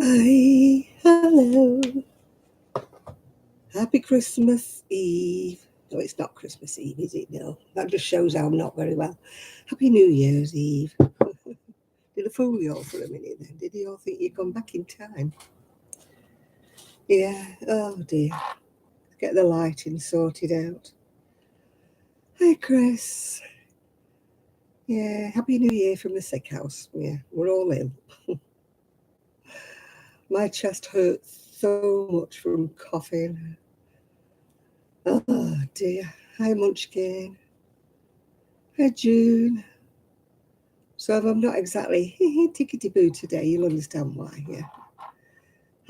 Hi, hello. Happy Christmas Eve. No, it's not Christmas Eve, is it? No, that just shows how I'm not very well. Happy New Year's Eve. Did I fool you all for a minute then? Did you all think you'd gone back in time? Yeah, oh dear. Get the lighting sorted out. Hi, Chris. Yeah, Happy New Year from the sick house. Yeah, we're all ill. My chest hurts so much from coughing. Oh dear. Hi, Munchkin. Hi, June. So if I'm not exactly tickety boo today, you'll understand why, yeah.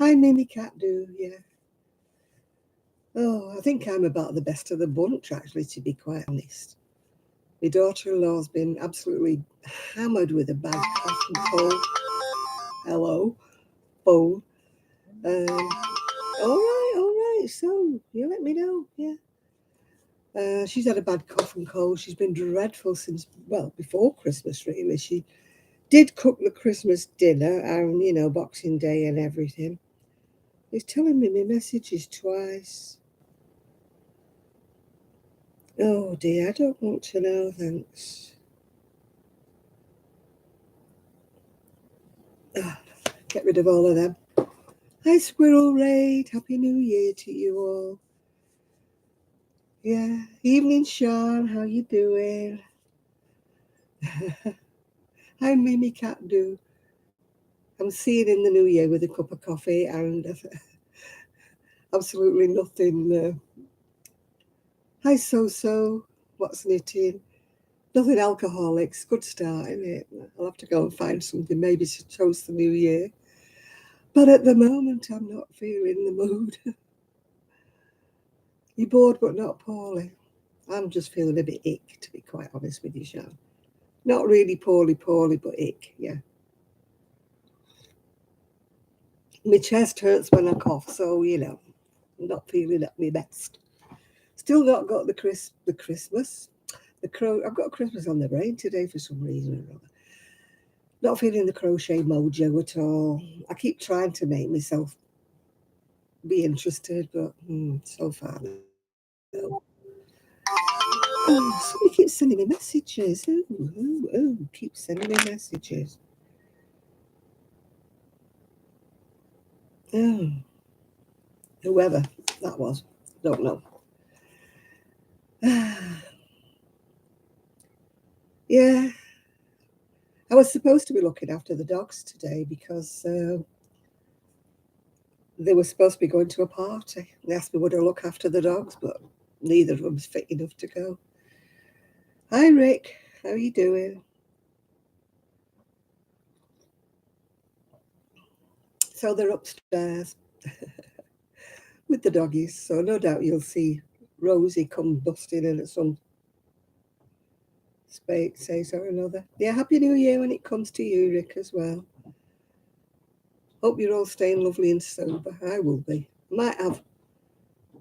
Hi, Mimi Cat Do, yeah. Oh, I think I'm about the best of the bunch, actually, to be quite honest. My daughter-in-law's been absolutely hammered with a bad cough and cold. Hello, phone. All right. So you let me know, yeah. She's had a bad cough and cold. She's been dreadful since, well, before Christmas, really. She did cook the Christmas dinner and, Boxing Day and everything. He's telling me my messages twice. Oh dear, I don't want to know, thanks. Ah, get rid of all of them. Hi, Squirrel Raid. Happy New Year to you all. Yeah, evening, Sean. How you doing? Hi, Mimi Cat Do. I'm seeing in the new year with a cup of coffee and absolutely nothing. Hi, So. What's knitting? Nothing alcoholics. Good start, isn't it? I'll have to go and find something maybe to toast the new year. But at the moment, I'm not feeling the mood. You're bored, but not poorly. I'm just feeling a bit ick, to be quite honest with you, Sean. Not really poorly, but ick, yeah. My chest hurts when I cough, so, I'm not feeling at my best. Still not got the Christmas. I've got Christmas on the brain today for some reason or other. Not feeling the crochet mojo at all. I keep trying to make myself be interested, but so far no. Oh, somebody keeps sending me messages. Keep sending me messages. Oh, whoever that was, don't know. Yeah, I was supposed to be looking after the dogs today because they were supposed to be going to a party. They asked me would I look after the dogs, but neither of them was fit enough to go. Hi, Rick. How are you doing? So they're upstairs with the doggies. So no doubt you'll see Rosie come busting in at some space or another. Yeah, Happy New Year when it comes to you, Rick, as well. Hope you're all staying lovely and sober. I will be. Might have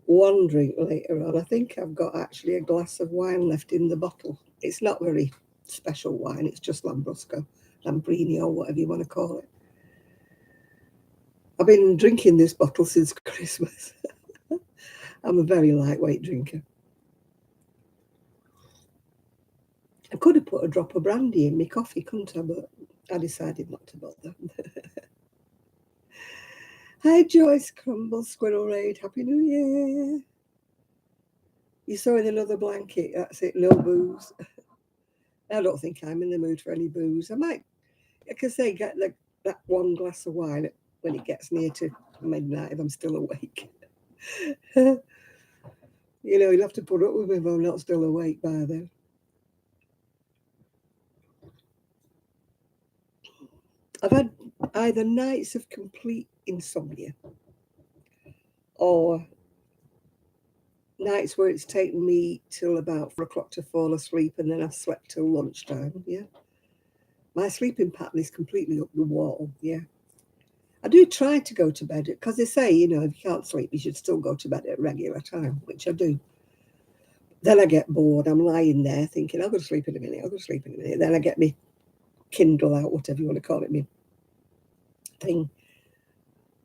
one drink later on. I think I've got actually a glass of wine left in the bottle. It's not very special wine, it's just Lambrusco, Lambrini, or whatever you want to call it. I've been drinking this bottle since Christmas. I'm a very lightweight drinker. I could have put a drop of brandy in my coffee, couldn't I? But I decided not to bother. Hi, Joyce Crumble, Squirrel Raid. Happy New Year. You're sewing another blanket. That's it. No booze. I don't think I'm in the mood for any booze. I might, like I say, get that one glass of wine when it gets near to midnight if I'm still awake. You'll have to put up with me if I'm not still awake by then. I've had either nights of complete insomnia or nights where it's taken me till about 4 o'clock to fall asleep and then I've slept till lunchtime. Yeah. My sleeping pattern is completely up the wall. Yeah. I do try to go to bed because they say, if you can't sleep, you should still go to bed at a regular time, which I do. Then I get bored. I'm lying there thinking, I'll go to sleep in a minute, I'll go to sleep in a minute. Then I get me Kindle out, whatever you want to call it, me thing.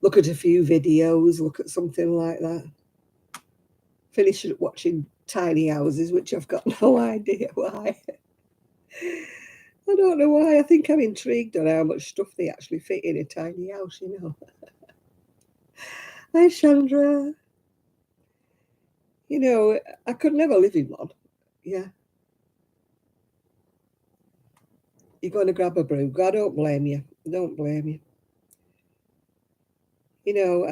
look at a few videos, look at something like that. Finish watching tiny houses, which I've got no idea why. I don't know why. I think I'm intrigued on how much stuff they actually fit in a tiny house, you know. Hi, Chandra. You know, I could never live in one. Yeah. You're going to grab a brew. I don't blame you. I don't blame you. You know,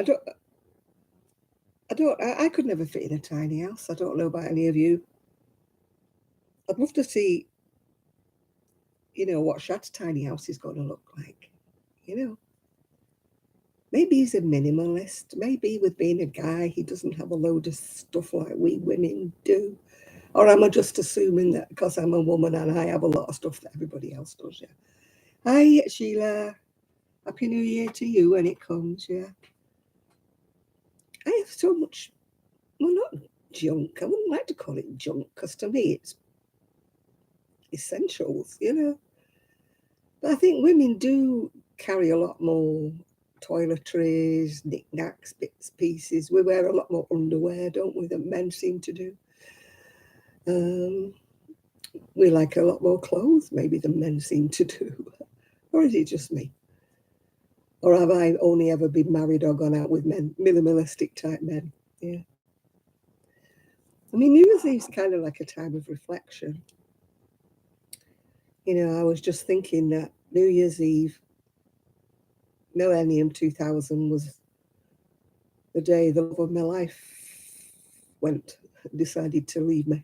I could never fit in a tiny house. I don't know about any of you. I'd love to see, you know, what Shad's tiny house is going to look like. You know, maybe he's a minimalist. Maybe with being a guy, he doesn't have a load of stuff like we women do. Or am I just assuming that because I'm a woman and I have a lot of stuff that everybody else does? Yeah. Hi, Sheila. Happy New Year to you when it comes. Yeah. I have so much, well, not junk. I wouldn't like to call it junk because to me it's essentials, you know. But I think women do carry a lot more toiletries, knickknacks, bits, pieces. We wear a lot more underwear, don't we, than men seem to do. Um, we like a lot more clothes, maybe, than men seem to do. Or is it just me? Or have I only ever been married or gone out with men, minimalistic type men? Yeah. I mean, New Year's Eve's kind of like a time of reflection. You know, I was just thinking that New Year's Eve, Millennium 2000, was the day the love of my life decided to leave me.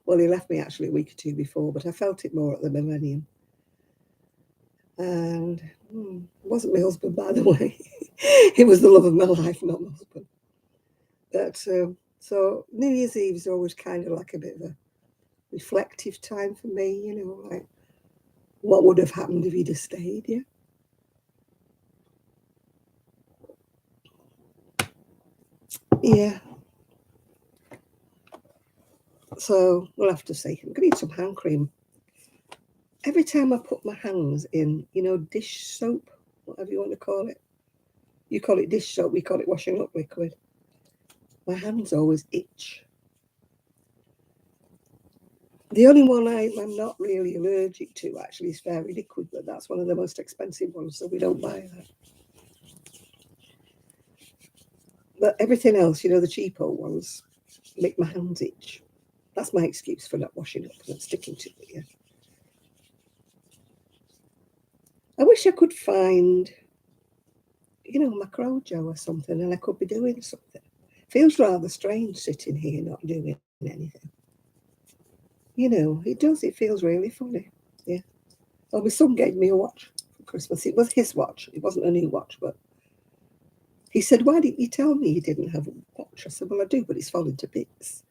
Well, he left me actually a week or two before, but I felt it more at the Millennium. And it wasn't my husband, by the way. It was the love of my life, not my husband. But so New Year's Eve is always kind of like a bit of a reflective time for me, you know, like what would have happened if he'd have stayed, yeah. Yeah. So we'll have to see. I'm gonna need some hand cream. Every time I put my hands in, you know, dish soap, whatever you want to call it. You call it dish soap, we call it washing up liquid. My hands always itch. The only one I'm not really allergic to actually is Fairy Liquid, but that's one of the most expensive ones, so we don't buy that. But everything else, you know, the cheapo ones, make my hands itch. That's my excuse for not washing up and sticking to it. Yeah. I wish I could find, you know, my Crojo or something, and I could be doing something. Feels rather strange sitting here not doing anything. You know, it does. It feels really funny. Yeah. Well, my son gave me a watch for Christmas. It was his watch. It wasn't a new watch, but he said, "Why didn't you tell me you didn't have a watch?" I said, "Well, I do, but it's falling to bits."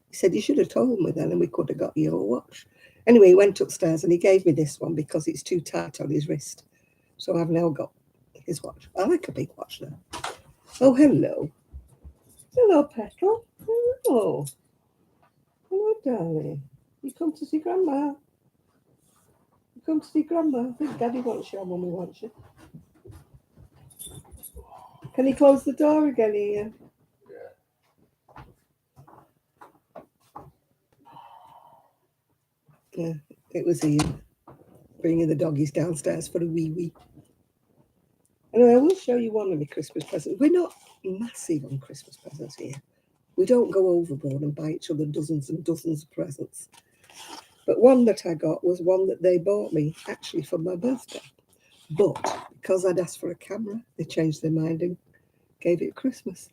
He said, "You should have told me then, and we could have got you a watch." Anyway, he went upstairs and he gave me this one because it's too tight on his wrist. So I've now got his watch. I like a big watch though. Oh, hello. Hello, Petal. Hello. Hello, darling. You come to see Grandma. You come to see Grandma. I think Daddy wants you, Mummy wants you. Can he close the door again here? Yeah, it was Ian bringing the doggies downstairs for a wee wee. Anyway, I will show you one of my Christmas presents. We're not massive on Christmas presents here. We don't go overboard and buy each other dozens and dozens of presents. But one that I got was one that they bought me actually for my birthday. But because I'd asked for a camera, they changed their mind and gave it Christmas.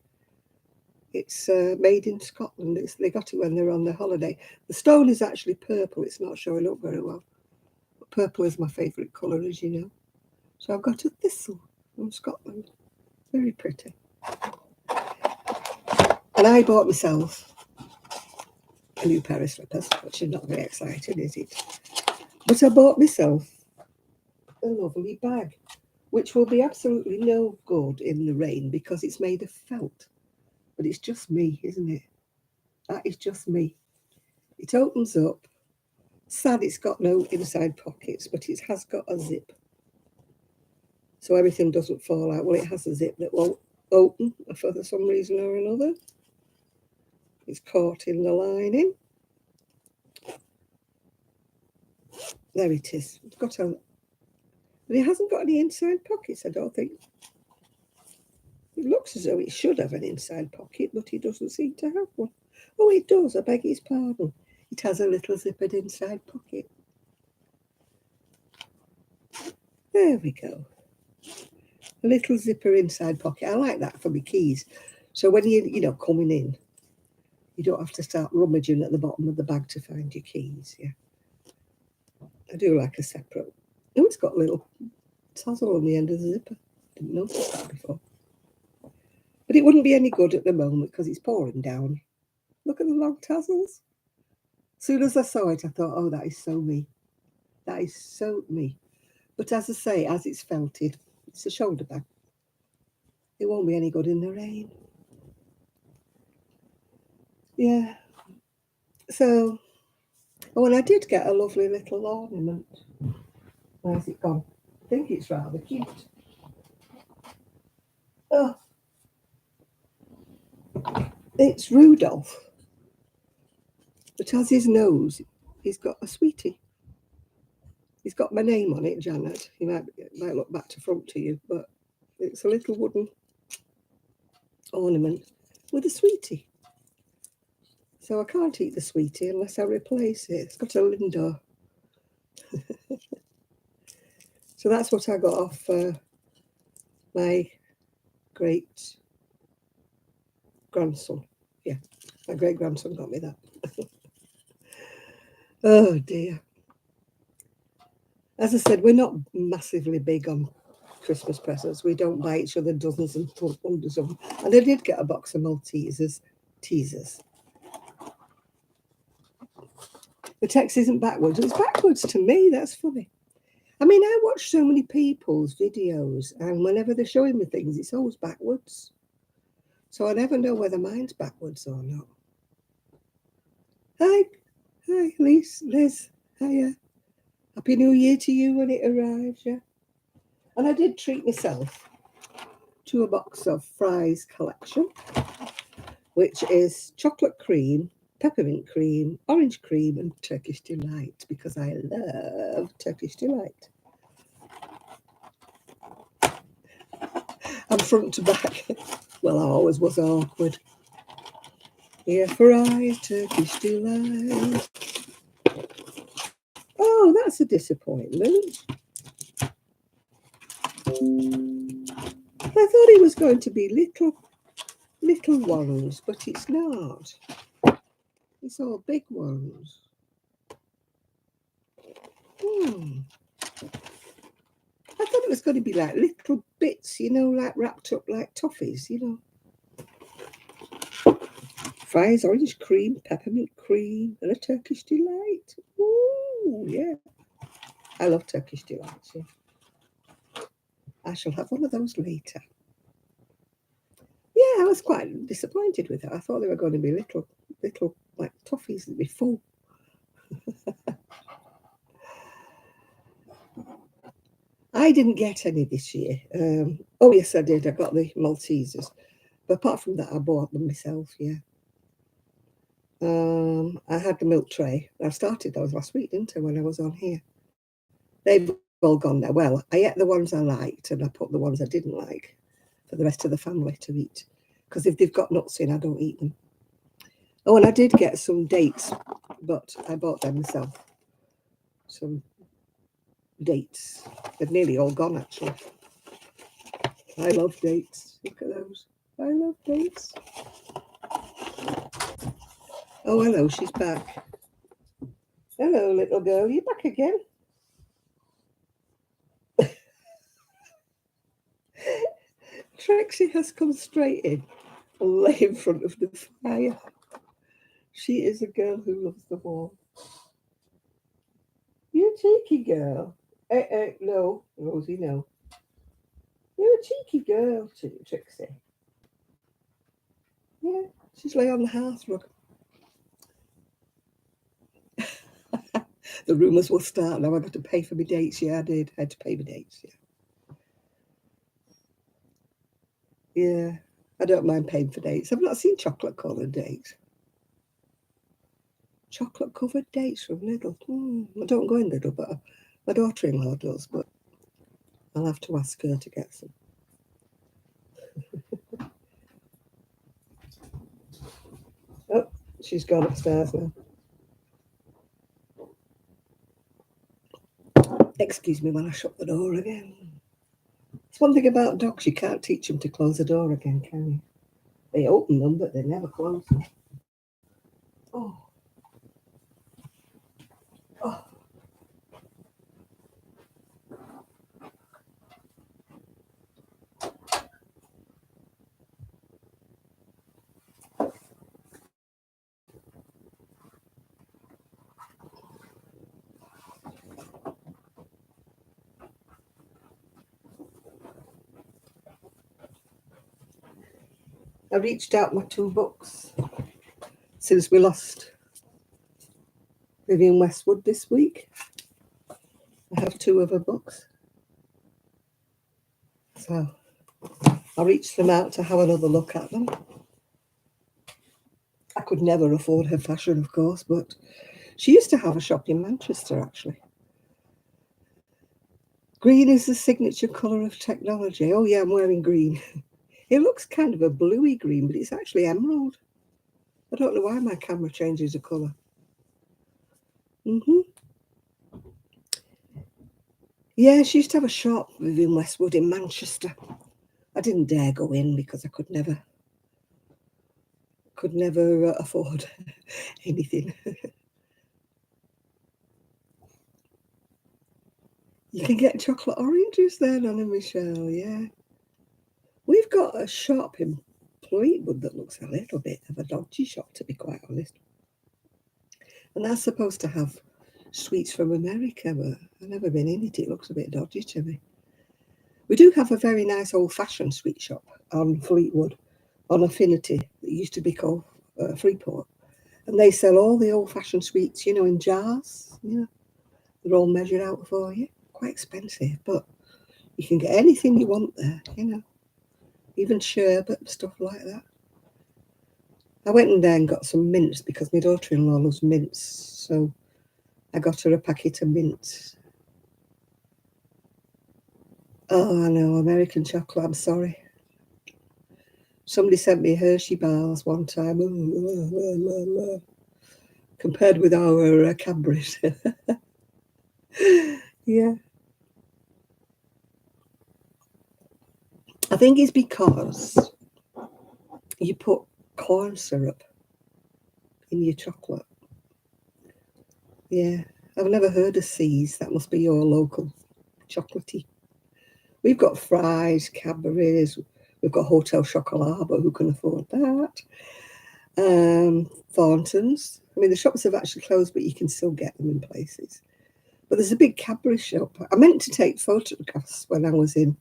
It's made in Scotland. They got it when they were on their holiday. The stone is actually purple. It's not showing up very well. But purple is my favourite colour, as you know. So I've got a thistle from Scotland. Very pretty. And I bought myself a new pair of slippers, which is not very exciting, is it? But I bought myself a lovely bag, which will be absolutely no good in the rain because it's made of felt. But it's just me, isn't it? That is just me. It opens up. Sad it's got no inside pockets, but it has got a zip. so everything doesn't fall out. Well, it has a zip that won't open for some reason or another. It's caught in the lining. There it is. It's got a, but it hasn't got any inside pockets, I don't think. It looks as though it should have an inside pocket, but it doesn't seem to have one. Oh, it does, I beg his pardon. It has a little zippered inside pocket. There we go. A little zipper inside pocket. I like that for my keys. So when you're coming in, you don't have to start rummaging at the bottom of the bag to find your keys. Yeah, I do like a separate. Oh, it's got a little tassel on the end of the zipper. Didn't notice that before. But it wouldn't be any good at the moment because it's pouring down. Look at the long tassels. As soon as I saw it, I thought, oh, that is so me. That is so me. But as I say, as it's felted, it's a shoulder bag. It won't be any good in the rain. Yeah. So, oh, and I did get a lovely little ornament. Where's it gone? I think it's rather cute. Oh, it's Rudolph. But as his nose, he's got a sweetie. He's got my name on it, Janet. He might look back to front to you, but it's a little wooden ornament with a sweetie. So I can't eat the sweetie unless I replace it. It's got a Lindor. So that's what I got off my great grandson. Yeah, my great grandson got me that. Oh dear. As I said, we're not massively big on Christmas presents. We don't buy each other dozens and hundreds of them. And I did get a box of Maltesers teasers. The text isn't backwards. It's backwards to me. That's funny. I mean, I watch so many people's videos, and whenever they're showing me things, it's always backwards. So I never know whether mine's backwards or not. Hi, Liz. Hiya. Happy New Year to you when it arrives, yeah. And I did treat myself to a box of Fry's collection, which is chocolate cream, peppermint cream, orange cream, and Turkish Delight, because I love Turkish Delight. And front to back, well, I always was awkward. Yeah, Fry's Turkish Delight. Oh, that's a disappointment. I thought it was going to be little ones, but it's not. It's all big ones. I thought it was going to be like little bits, like wrapped up like toffees, Fry's orange cream, peppermint cream, and a Turkish Delight. Ooh, yeah. I love Turkish Delights, yeah. I shall have one of those later. Yeah, I was quite disappointed with it. I thought they were going to be little like toffees that'd be full. I didn't get any this year. Oh, yes, I did. I got the Maltesers. But apart from that, I bought them myself, yeah. I had the milk tray. I started those last week, didn't I, when I was on here? They've all gone now. Well, I ate the ones I liked and I put the ones I didn't like for the rest of the family to eat. Because if they've got nuts in, I don't eat them. Oh, and I did get some dates, but I bought them myself. Some dates. They've nearly all gone, actually. I love dates. Look at those. I love dates. Oh, hello, she's back. Hello, little girl. You back again? Trixie has come straight in and lay in front of the fire. She is a girl who loves the warmth. You're a cheeky girl. No, Rosie, no. You're a cheeky girl, Trixie. Yeah, she's lay on the hearth rug. The rumours will start now. I got to pay for my dates. Yeah, I did. I had to pay my dates. Yeah. Yeah, I don't mind paying for dates. I've not seen chocolate coloured dates. Chocolate covered dates from Lidl. I don't go in Lidl, but my daughter-in-law does. But I'll have to ask her to get some. Oh, she's gone upstairs now. Excuse me when I shut the door again. It's one thing about dogs, you can't teach them to close the door again, can you? They open them, but they never close them. Oh, oh. I reached out my 2 books since we lost Vivienne Westwood this week. I have 2 of her books. So I reached them out to have another look at them. I could never afford her fashion, of course, but she used to have a shop in Manchester, actually. Green is the signature colour of technology. Oh, yeah, I'm wearing green. It looks kind of a bluey green, but it's actually emerald. I don't know why my camera changes the colour. Yeah, she used to have a shop within Westwood in Manchester. I didn't dare go in because I could never afford anything. You can get chocolate oranges there, Nana Michelle, yeah. We've got a shop in Fleetwood that looks a little bit of a dodgy shop, to be quite honest. And that's supposed to have sweets from America, but I've never been in it. It looks a bit dodgy to me. We do have a very nice old-fashioned sweet shop on Fleetwood, on Affinity, that used to be called Freeport. And they sell all the old-fashioned sweets, in jars. They're all measured out for you. Quite expensive, but you can get anything you want there, even sherbet, stuff like that. I went in there and got some mints because my daughter-in-law loves mints, so I got her a packet of mints. Oh, I know, American chocolate, I'm sorry. Somebody sent me Hershey bars one time, compared with our Cadbury's. Yeah. I think it's because you put corn syrup in your chocolate. Yeah, I've never heard of C's. That must be your local chocolatey. We've got Fry's, Cadbury's, we've got Hotel Chocolat, but who can afford that? Thornton's. I mean, the shops have actually closed, but you can still get them in places. But there's a big Cadbury shop. I meant to take photographs when I was in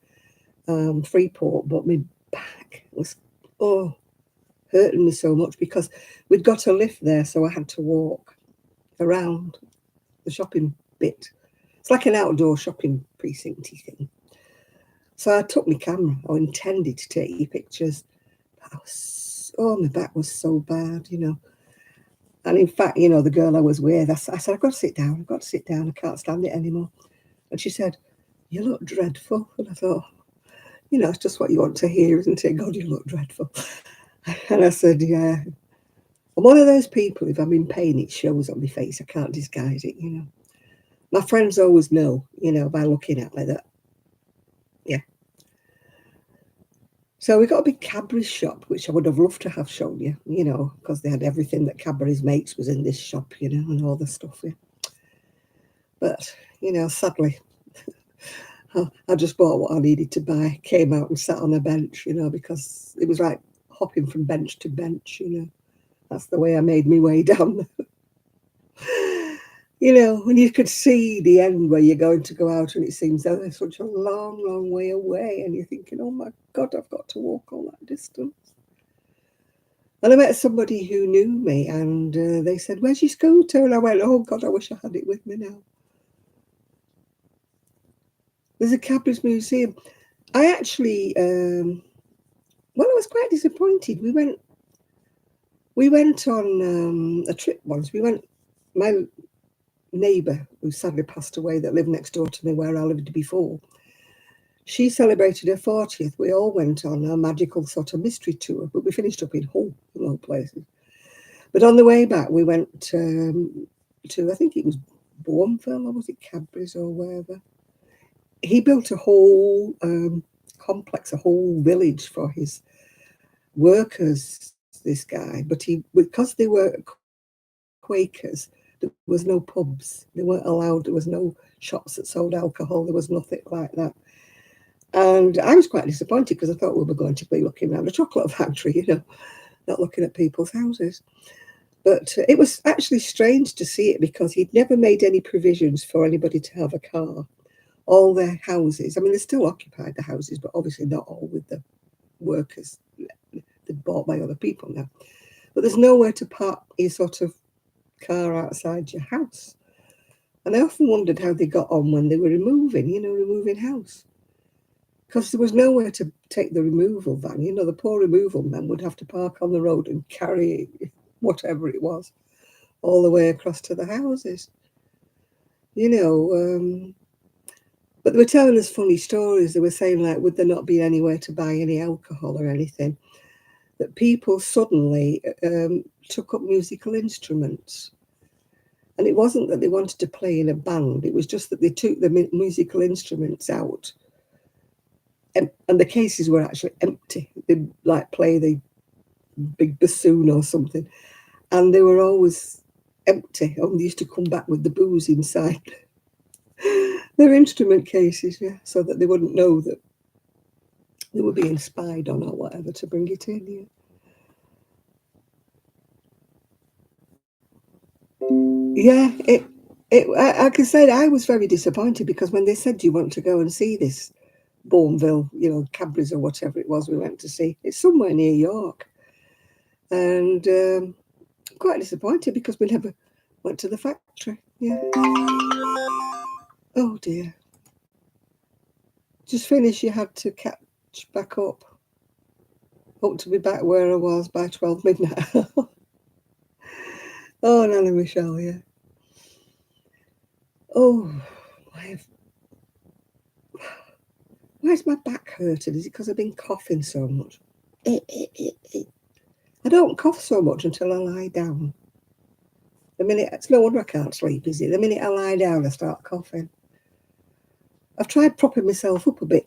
Freeport, but my back was hurting me so much because we'd got a lift there, so I had to walk around the shopping bit. It's like an outdoor shopping precinct-y thing. So I took my camera. I intended to take pictures. But my back was so bad, And in fact, the girl I was with, I said, I've got to sit down. I can't stand it anymore. And she said, you look dreadful. And I thought, it's just what you want to hear, isn't it? God, you look dreadful. And I said, yeah. I'm one of those people, if I'm in pain, it shows on my face. I can't disguise it, My friends always know, by looking at me that, yeah. So we got a big Cadbury's shop, which I would have loved to have shown you, because they had everything that Cadbury's makes was in this shop, and all the stuff, yeah. But, sadly, I just bought what I needed to buy, came out and sat on a bench, because it was like hopping from bench to bench, That's the way I made my way down. When you could see the end where you're going to go out and it seems oh, there's such a long, long way away and you're thinking, oh my God, I've got to walk all that distance. And I met somebody who knew me and they said, where's your scooter? And I went, oh God, I wish I had it with me now. There's a Cadbury's museum. I actually Well, I was quite disappointed. We went on a trip once. My neighbour, who sadly passed away, that lived next door to me where I lived before, she celebrated her 40th. We all went on a magical sort of mystery tour, but we finished up in Hull, of all places. But on the way back, we went to, I think it was Bourneville, or was it Cadbury's or wherever. He built a whole complex, a whole village for his workers, this guy. But because they were Quakers, there was no pubs. They weren't allowed. There was no shops that sold alcohol. There was nothing like that. And I was quite disappointed because I thought we were going to be looking around a chocolate factory, not looking at people's houses. But it was actually strange to see it because he'd never made any provisions for anybody to have a car. All their houses, I mean, they still occupied the houses, but obviously not all with the workers. They're bought by other people now. But there's nowhere to park your sort of car outside your house. And I often wondered how they got on when they were removing house. Because there was nowhere to take the removal van. The poor removal men would have to park on the road and carry whatever it was all the way across to the houses. But they were telling us funny stories. They were saying, like, would there not be anywhere to buy any alcohol or anything? That people suddenly took up musical instruments. And it wasn't that they wanted to play in a band. It was just that they took the musical instruments out. And the cases were actually empty. They'd like play the big bassoon or something. And they were always empty. And they used to come back with the booze inside their instrument cases, so that they wouldn't know that they were being spied on or whatever to bring it in. Yeah, I can say that I was very disappointed because when they said, do you want to go and see this Bourneville, Cadbury's or whatever it was we went to see, it's somewhere near York. And quite disappointed because we never went to the factory. Yeah. Oh dear. Just finished, you had to catch back up. Hope to be back where I was by 12 midnight. Oh, Nanny Michelle, yeah. Oh, why's my back hurting? Is it because I've been coughing so much? I don't cough so much until I lie down. The minute, it's no wonder I can't sleep, is it? The minute I lie down, I start coughing. I've tried propping myself up a bit,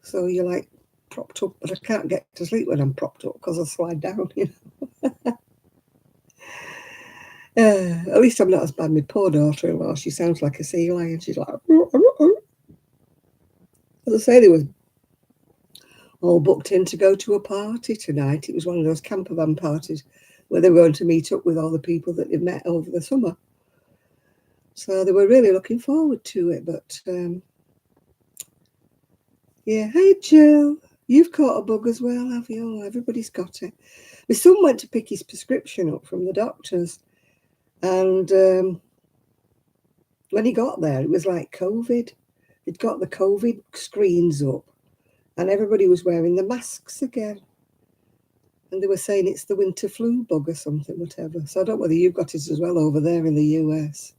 so you're like propped up, but I can't get to sleep when I'm propped up because I slide down, At least I'm not as bad. My poor daughter-in-law, she sounds like a sea lion. She's like, as I say, they were all booked in to go to a party tonight. It was one of those camper van parties where they were going to meet up with all the people that they've met over the summer. So they were really looking forward to it. But yeah, hey Jill, you've caught a bug as well, have you? Oh, everybody's got it. My son went to pick his prescription up from the doctor's, and when he got there, it was like COVID. They'd got the COVID screens up, and everybody was wearing the masks again. And they were saying it's the winter flu bug or something, whatever. So I don't know whether you've got it as well over there in the US.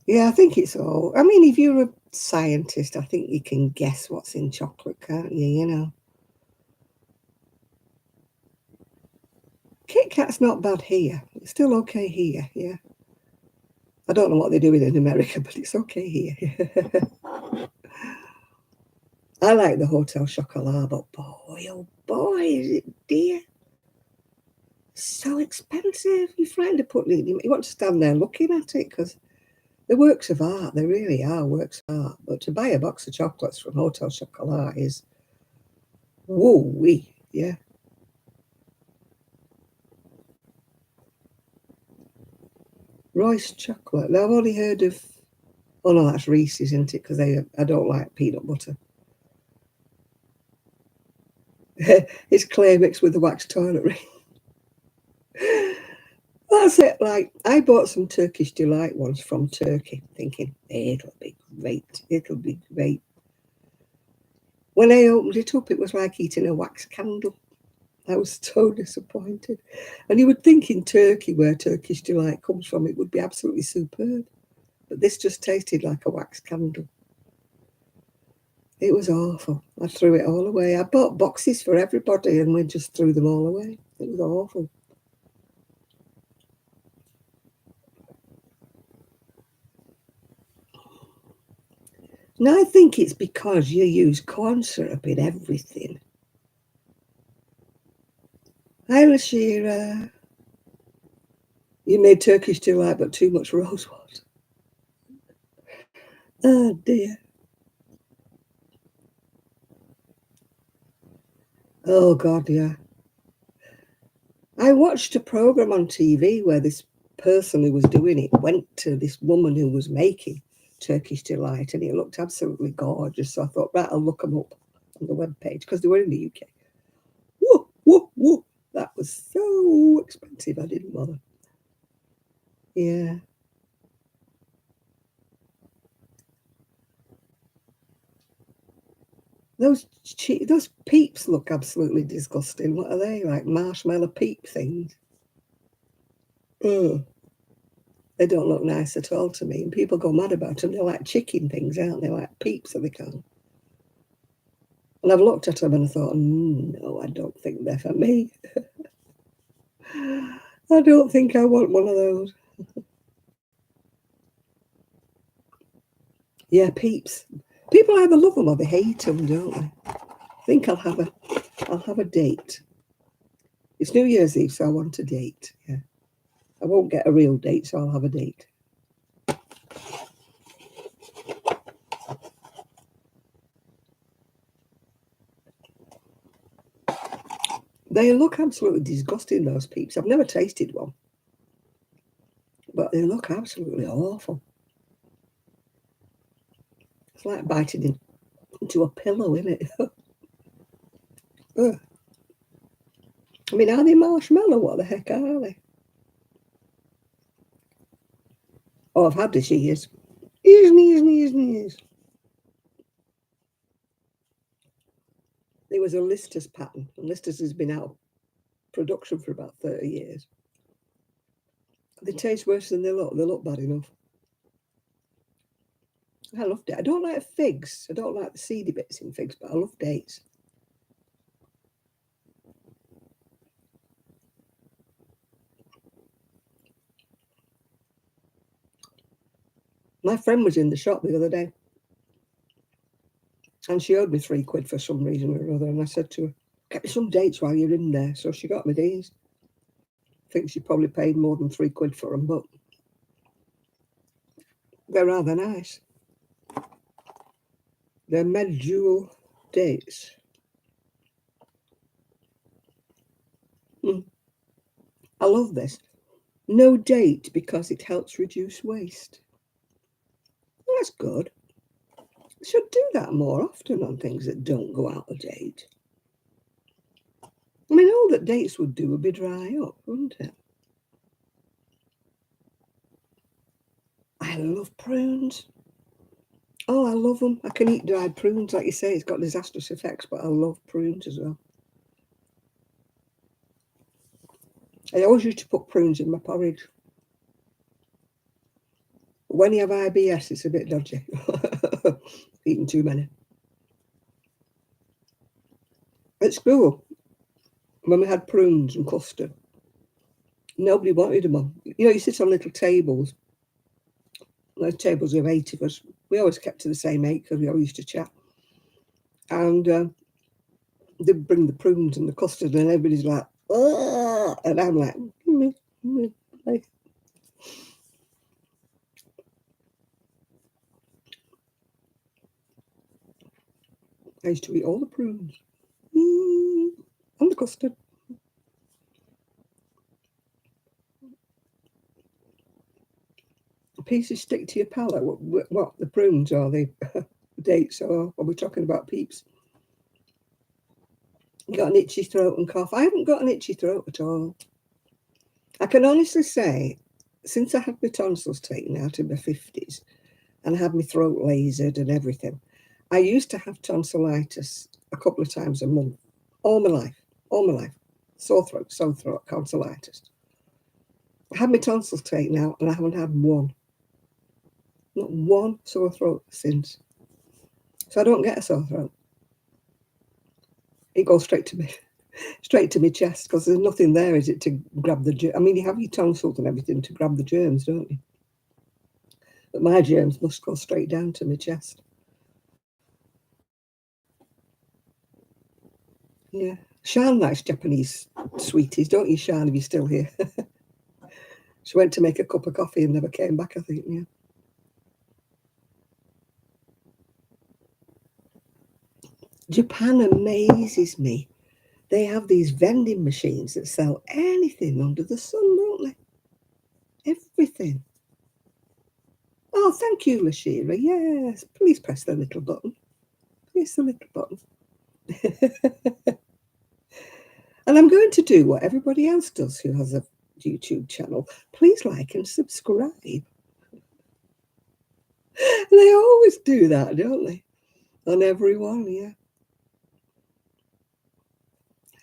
Yeah, I think it's all. I mean, if you're a scientist, I think you can guess what's in chocolate, can't you? Kit Kat's not bad here. It's still okay here, yeah. I don't know what they're doing in America, but it's okay here. I like the Hotel Chocolat, but boy, oh boy, is it dear. So expensive. Your friend put it. You want to stand there looking at it because they're works of art. They really are works of art. But to buy a box of chocolates from Hotel Chocolat is woo-wee, yeah. Royce chocolate. Now I've only heard of. Oh no, that's Reese's, isn't it? Because I don't like peanut butter. It's clay mixed with the wax toiletry. that's it. Like, I bought some Turkish Delight ones from Turkey, thinking, hey, it'll be great. It'll be great. When I opened it up, it was like eating a wax candle. I was so disappointed. And you would think in Turkey, where Turkish Delight comes from, it would be absolutely superb. But this just tasted like a wax candle. It was awful. I threw it all away. I bought boxes for everybody and we just threw them all away. It was awful. Now I think it's because you use corn syrup in everything. Hi, Lashira. You made Turkish Delight, but too much rose water. Oh dear. Oh God, yeah. I watched a program on TV where this person who was doing it went to this woman who was making Turkish Delight, and it looked absolutely gorgeous. So I thought, right, I'll look them up on the webpage because they were in the UK. Whoa, whoa, whoa. That was so expensive, I didn't bother. Yeah. Those peeps look absolutely disgusting. What are they, like marshmallow peep things? Ugh. They don't look nice at all to me. And people go mad about them. They're like chicken things, aren't they? Like peeps, are they called? And I've looked at them and I thought, no, I don't think they're for me. I don't think I want one of those. Yeah, peeps. People either love them or they hate them, don't they? I think I'll have a date. It's New Year's Eve, so I want a date. Yeah, I won't get a real date, so I'll have a date. They look absolutely disgusting, those peeps. I've never tasted one, but they look absolutely awful. It's like biting into a pillow, isn't it? I mean, are they marshmallow? What the heck are they? Oh, I've had this years. Years. There was a Lister's pattern, and Lister's has been out of production for about 30 years. They taste worse than they look. They look bad enough. I loved it. I don't like figs. I don't like the seedy bits in figs, but I love dates. My friend was in the shop the other day, and she owed me £3 for some reason or other. And I said to her, "Get me some dates while you're in there." So she got me these. I think she probably paid more than £3 for them, but they're rather nice. They're medjool dates. I love this. No date because it helps reduce waste. That's good. Should do that more often on things that don't go out of date. I mean, all that dates would do would be dry up, wouldn't it? I love prunes. Oh, I love them. I can eat dried prunes. Like you say, it's got disastrous effects, but I love prunes as well. I always used to put prunes in my porridge. When you have IBS, it's a bit dodgy. Eating too many. At school, when we had prunes and custard, nobody wanted them on. You know, you sit on little tables. Those tables of 8 of us. We always kept to the same 8 because we all used to chat. And they'd bring the prunes and the custard, and everybody's like, "Ugh," and I'm like, I used to eat all the prunes and the custard. Pieces stick to your palate. What the prunes are the dates, or are we talking about peeps? You got an itchy throat and cough? I haven't got an itchy throat at all. I can honestly say, since I had my tonsils taken out in my 50s and had my throat lasered and everything, I used to have tonsillitis a couple of times a month, all my life. Sore throat, tonsillitis. I had my tonsils taken out and I haven't had one. Not one sore throat since. So I don't get a sore throat. It goes straight to my chest because there's nothing there, is it, to grab the germs? I mean, you have your tonsils and everything to grab the germs, don't you? But my germs must go straight down to my chest. Yeah. Shan likes Japanese sweeties, don't you, Shan, if you're still here? She went to make a cup of coffee and never came back, I think, yeah. Japan amazes me. They have these vending machines that sell anything under the sun, don't they? Everything. Oh, thank you, Lashira. Yes, please press the little button. Press the little button. And I'm going to do what everybody else does who has a YouTube channel. Please like and subscribe. They always do that, don't they? On everyone, yeah.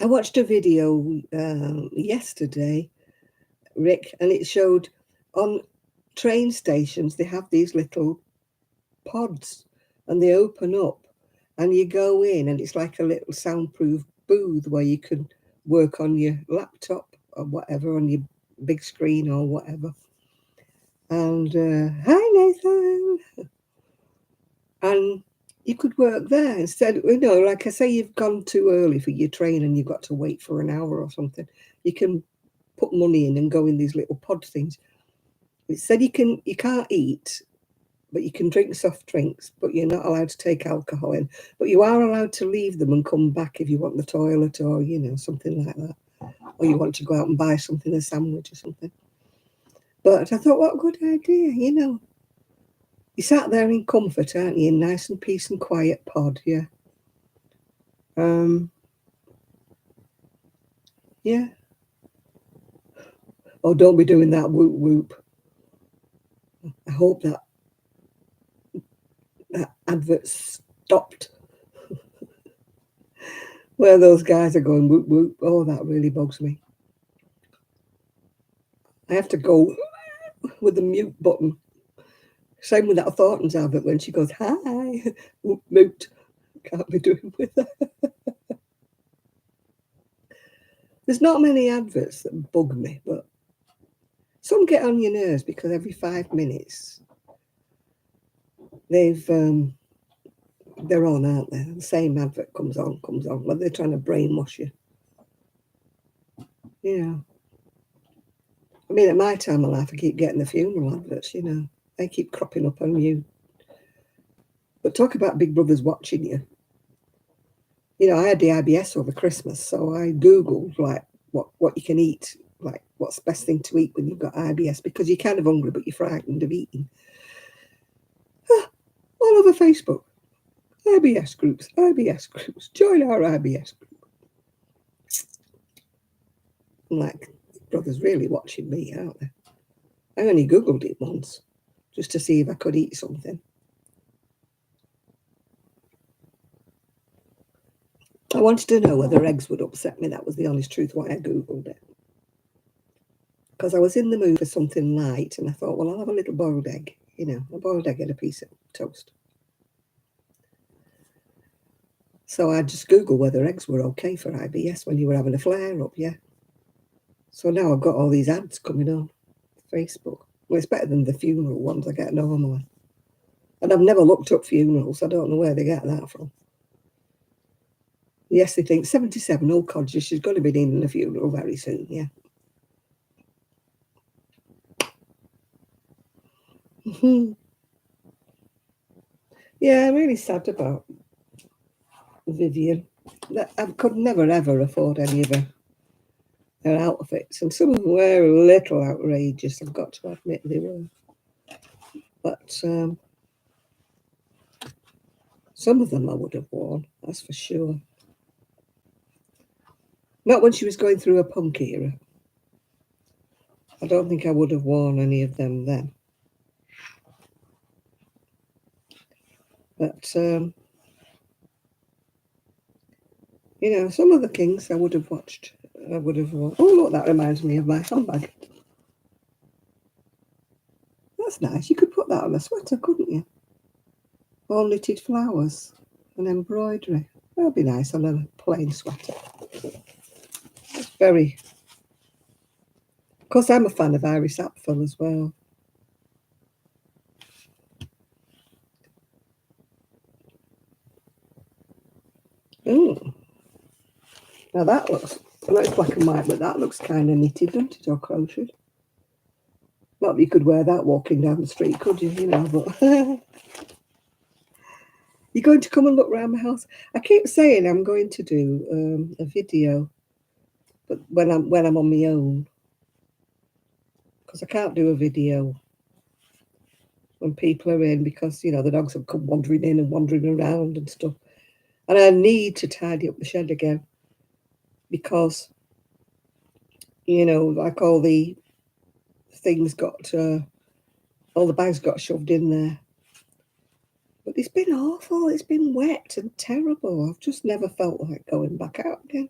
I watched a video yesterday, Rick, and it showed on train stations they have these little pods and they open up and you go in and it's like a little soundproof booth where you can work on your laptop or whatever, on your big screen or whatever. And hi, Nathan. And you could work there instead. Like I say, you've gone too early for your train and you've got to wait for an hour or something. You can put money in and go in these little pod things. It said you can't eat, but you can drink soft drinks, but you're not allowed to take alcohol in. But you are allowed to leave them and come back if you want the toilet or, something like that. Or you want to go out and buy something, a sandwich or something. But I thought, what a good idea, You sat there in comfort, aren't you? In nice and peace and quiet pod, yeah. Yeah. Oh, don't be doing that whoop whoop. I hope that advert stopped. Where those guys are going whoop whoop. Oh, that really bugs me. I have to go with the mute button. Same with that Thornton's advert when she goes, hi, whoop, mute. Can't be doing with that. There's not many adverts that bug me, but some get on your nerves because every 5 minutes they're on, aren't they? The same advert comes on. Well, they're trying to brainwash you. I mean, at my time of life, I keep getting the funeral adverts, They keep cropping up on you. But talk about Big Brother's watching you. I had the IBS over Christmas, so I Googled, like, what you can eat, like, what's the best thing to eat when you've got IBS, because you're kind of hungry, but you're frightened of eating. All over Facebook. IBS groups. Join our IBS group. I'm like, Brother's really watching me, aren't they? I only Googled it once, just to see if I could eat something. I wanted to know whether eggs would upset me. That was the honest truth why I Googled it. Because I was in the mood for something light, and I thought, well, I'll have a little boiled egg, a boiled egg and a piece of toast. So I just Googled whether eggs were okay for IBS when you were having a flare-up, yeah. So now I've got all these ads coming on Facebook. Well, it's better than the funeral ones I get normally. And I've never looked up funerals. I don't know where they get that from. Yes, they think 77, old codger, she's going to be needing a funeral very soon, yeah. Yeah, I'm really sad about Vivienne. I could never, ever afford any of her outfits. And some of them were a little outrageous, I've got to admit they were. But some of them I would have worn, that's for sure. Not when she was going through a punk era. I don't think I would have worn any of them then. But, you know, some of the Kings I would have watched. I would have worn. Oh, look, that reminds me of my handbag. That's nice. You could put that on a sweater, couldn't you? All knitted flowers and embroidery. That'd be nice on a plain sweater. It's very... Of course, I'm a fan of Iris Apfel as well. Oh, now that looks... I know it's black and white, but that looks kind of knitted, doesn't it, or crocheted? Not that you could wear that walking down the street, could you? You know, but... You're going to come and look around my house? I keep saying I'm going to do a video, but when I'm on my own, because I can't do a video when people are in, because you know the dogs have come wandering in and wandering around and stuff, and I need to tidy up the shed again because you know, like all the things got all the bags got shoved in there. But it's been awful. It's been wet and terrible. I've just never felt like going back out again.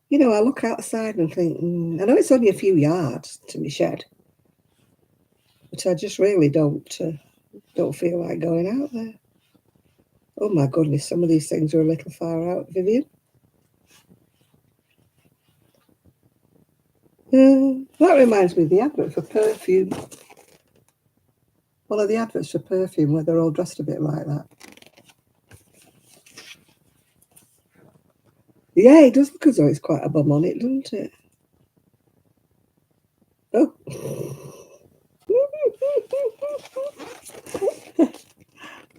You know, I look outside and think, I know it's only a few yards to my shed, but I just really don't feel like going out there. Oh my goodness, some of these things are a little far out, Vivian. That reminds me of the advert for perfume. One of the adverts for perfume where they're all dressed a bit like that. Yeah, it does look as though it's quite a bum on it, doesn't it? Oh.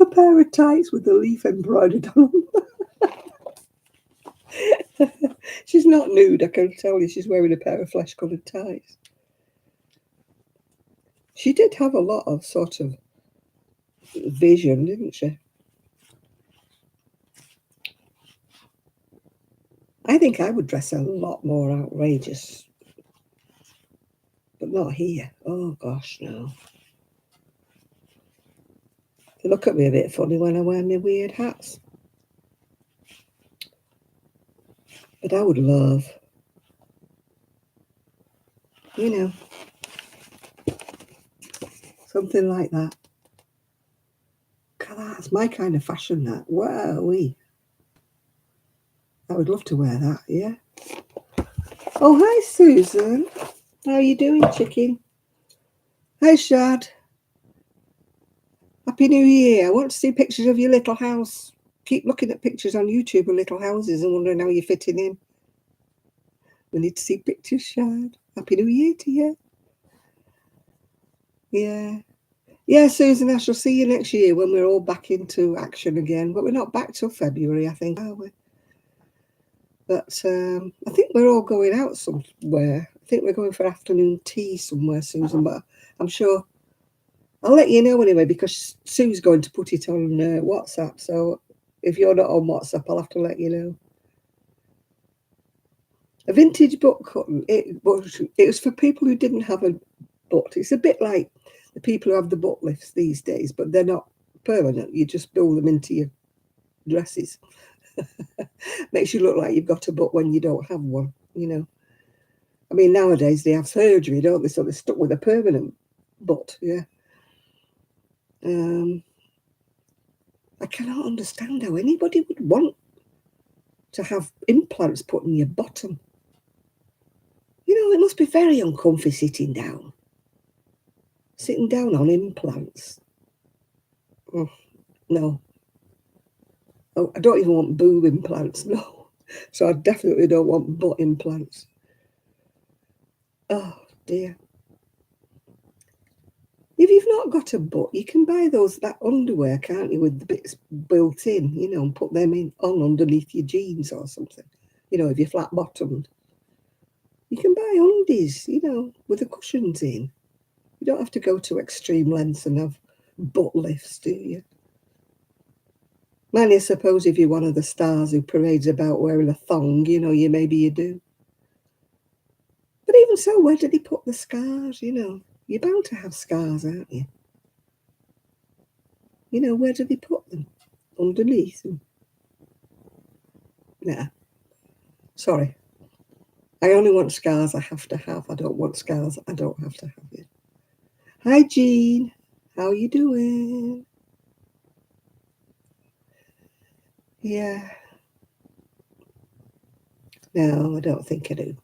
A pair of tights with the leaf embroidered on them. She's not nude, I can tell you. She's wearing a pair of flesh-coloured tights. She did have a lot of sort of vision, didn't she? I think I would dress a lot more outrageous. But not here. Oh, gosh, no. They look at me a bit funny when I wear my weird hats. But I would love, you know, something like that. God, that's my kind of fashion, that. Wowee. I would love to wear that, yeah. Oh, hi, Susan. How are you doing, chicken? Hi, Shad. Happy New Year. I want to see pictures of your little house. Keep looking at pictures on YouTube of little houses and wondering how you're fitting in. We need to see pictures, Shad. Happy New Year to you. Yeah. Yeah, Susan, I shall see you next year when we're all back into action again. But we're not back till February, I think, are we? But I think we're all going out somewhere. I think we're going for afternoon tea somewhere, Susan. But I'm sure I'll let you know anyway, because Sue's going to put it on WhatsApp. So if you're not on WhatsApp, I'll have to let you know. A vintage butt cotton. It was for people who didn't have a butt. It's a bit like the people who have the butt lifts these days, but they're not permanent. You just build them into your dresses. Makes you look like you've got a butt when you don't have one, you know. I mean, nowadays they have surgery, don't they? So they're stuck with a permanent butt, yeah. I cannot understand how anybody would want to have implants put in your bottom. You know, it must be very uncomfy sitting down. Sitting down on implants. Oh, no. Oh, I don't even want boob implants, no. So I definitely don't want butt implants. Oh, dear. If you've not got a butt, you can buy that underwear, can't you, with the bits built in, you know, and put them on underneath your jeans or something. You know, if you're flat bottomed. You can buy undies, you know, with the cushions in. You don't have to go to extreme lengths and have butt lifts, do you? Man, I suppose if you're one of the stars who parades about wearing a thong, you know, maybe you do. And so where did he put the scars? You know, you're bound to have scars, aren't you? You know, where did he put them? Underneath them? Nah, sorry. I only want scars I have to have. I don't want scars I don't have to have it. Hi, Jean. How are you doing? Yeah. No, I don't think I do.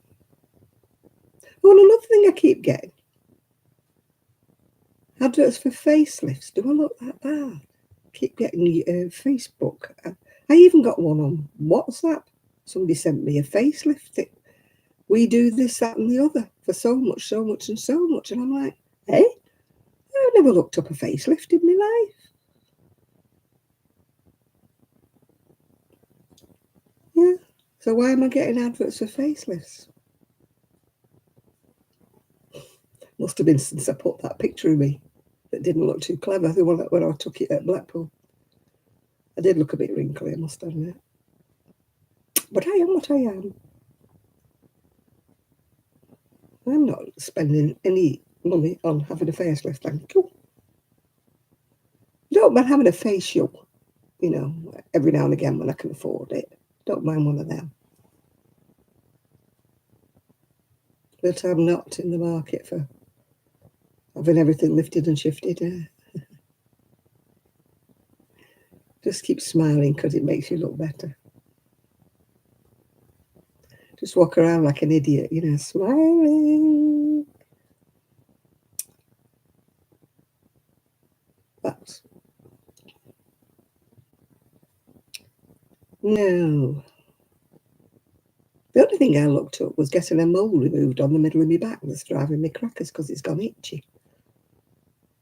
Oh, and another thing I keep getting. Adverts for facelifts. Do I look that bad? Keep getting Facebook. I even got one on WhatsApp. Somebody sent me a facelift. We do this, that, and the other for so much, so much, and so much. And I'm like, hey, I never looked up a facelift in my life. Yeah. So why am I getting adverts for facelifts? Must have been since I put that picture of me that didn't look too clever, the one when I took it at Blackpool. I did look a bit wrinkly, I must admit. But I am what I am. I'm not spending any money on having a facelift, thank you. Don't mind having a facial, you know, every now and again when I can afford it. Don't mind one of them. But I'm not in the market for having everything lifted and shifted. Just keep smiling because it makes you look better. Just walk around like an idiot, you know, smiling. But no. The only thing I looked up was getting a mole removed on the middle of my back that's driving me crackers because it's gone itchy.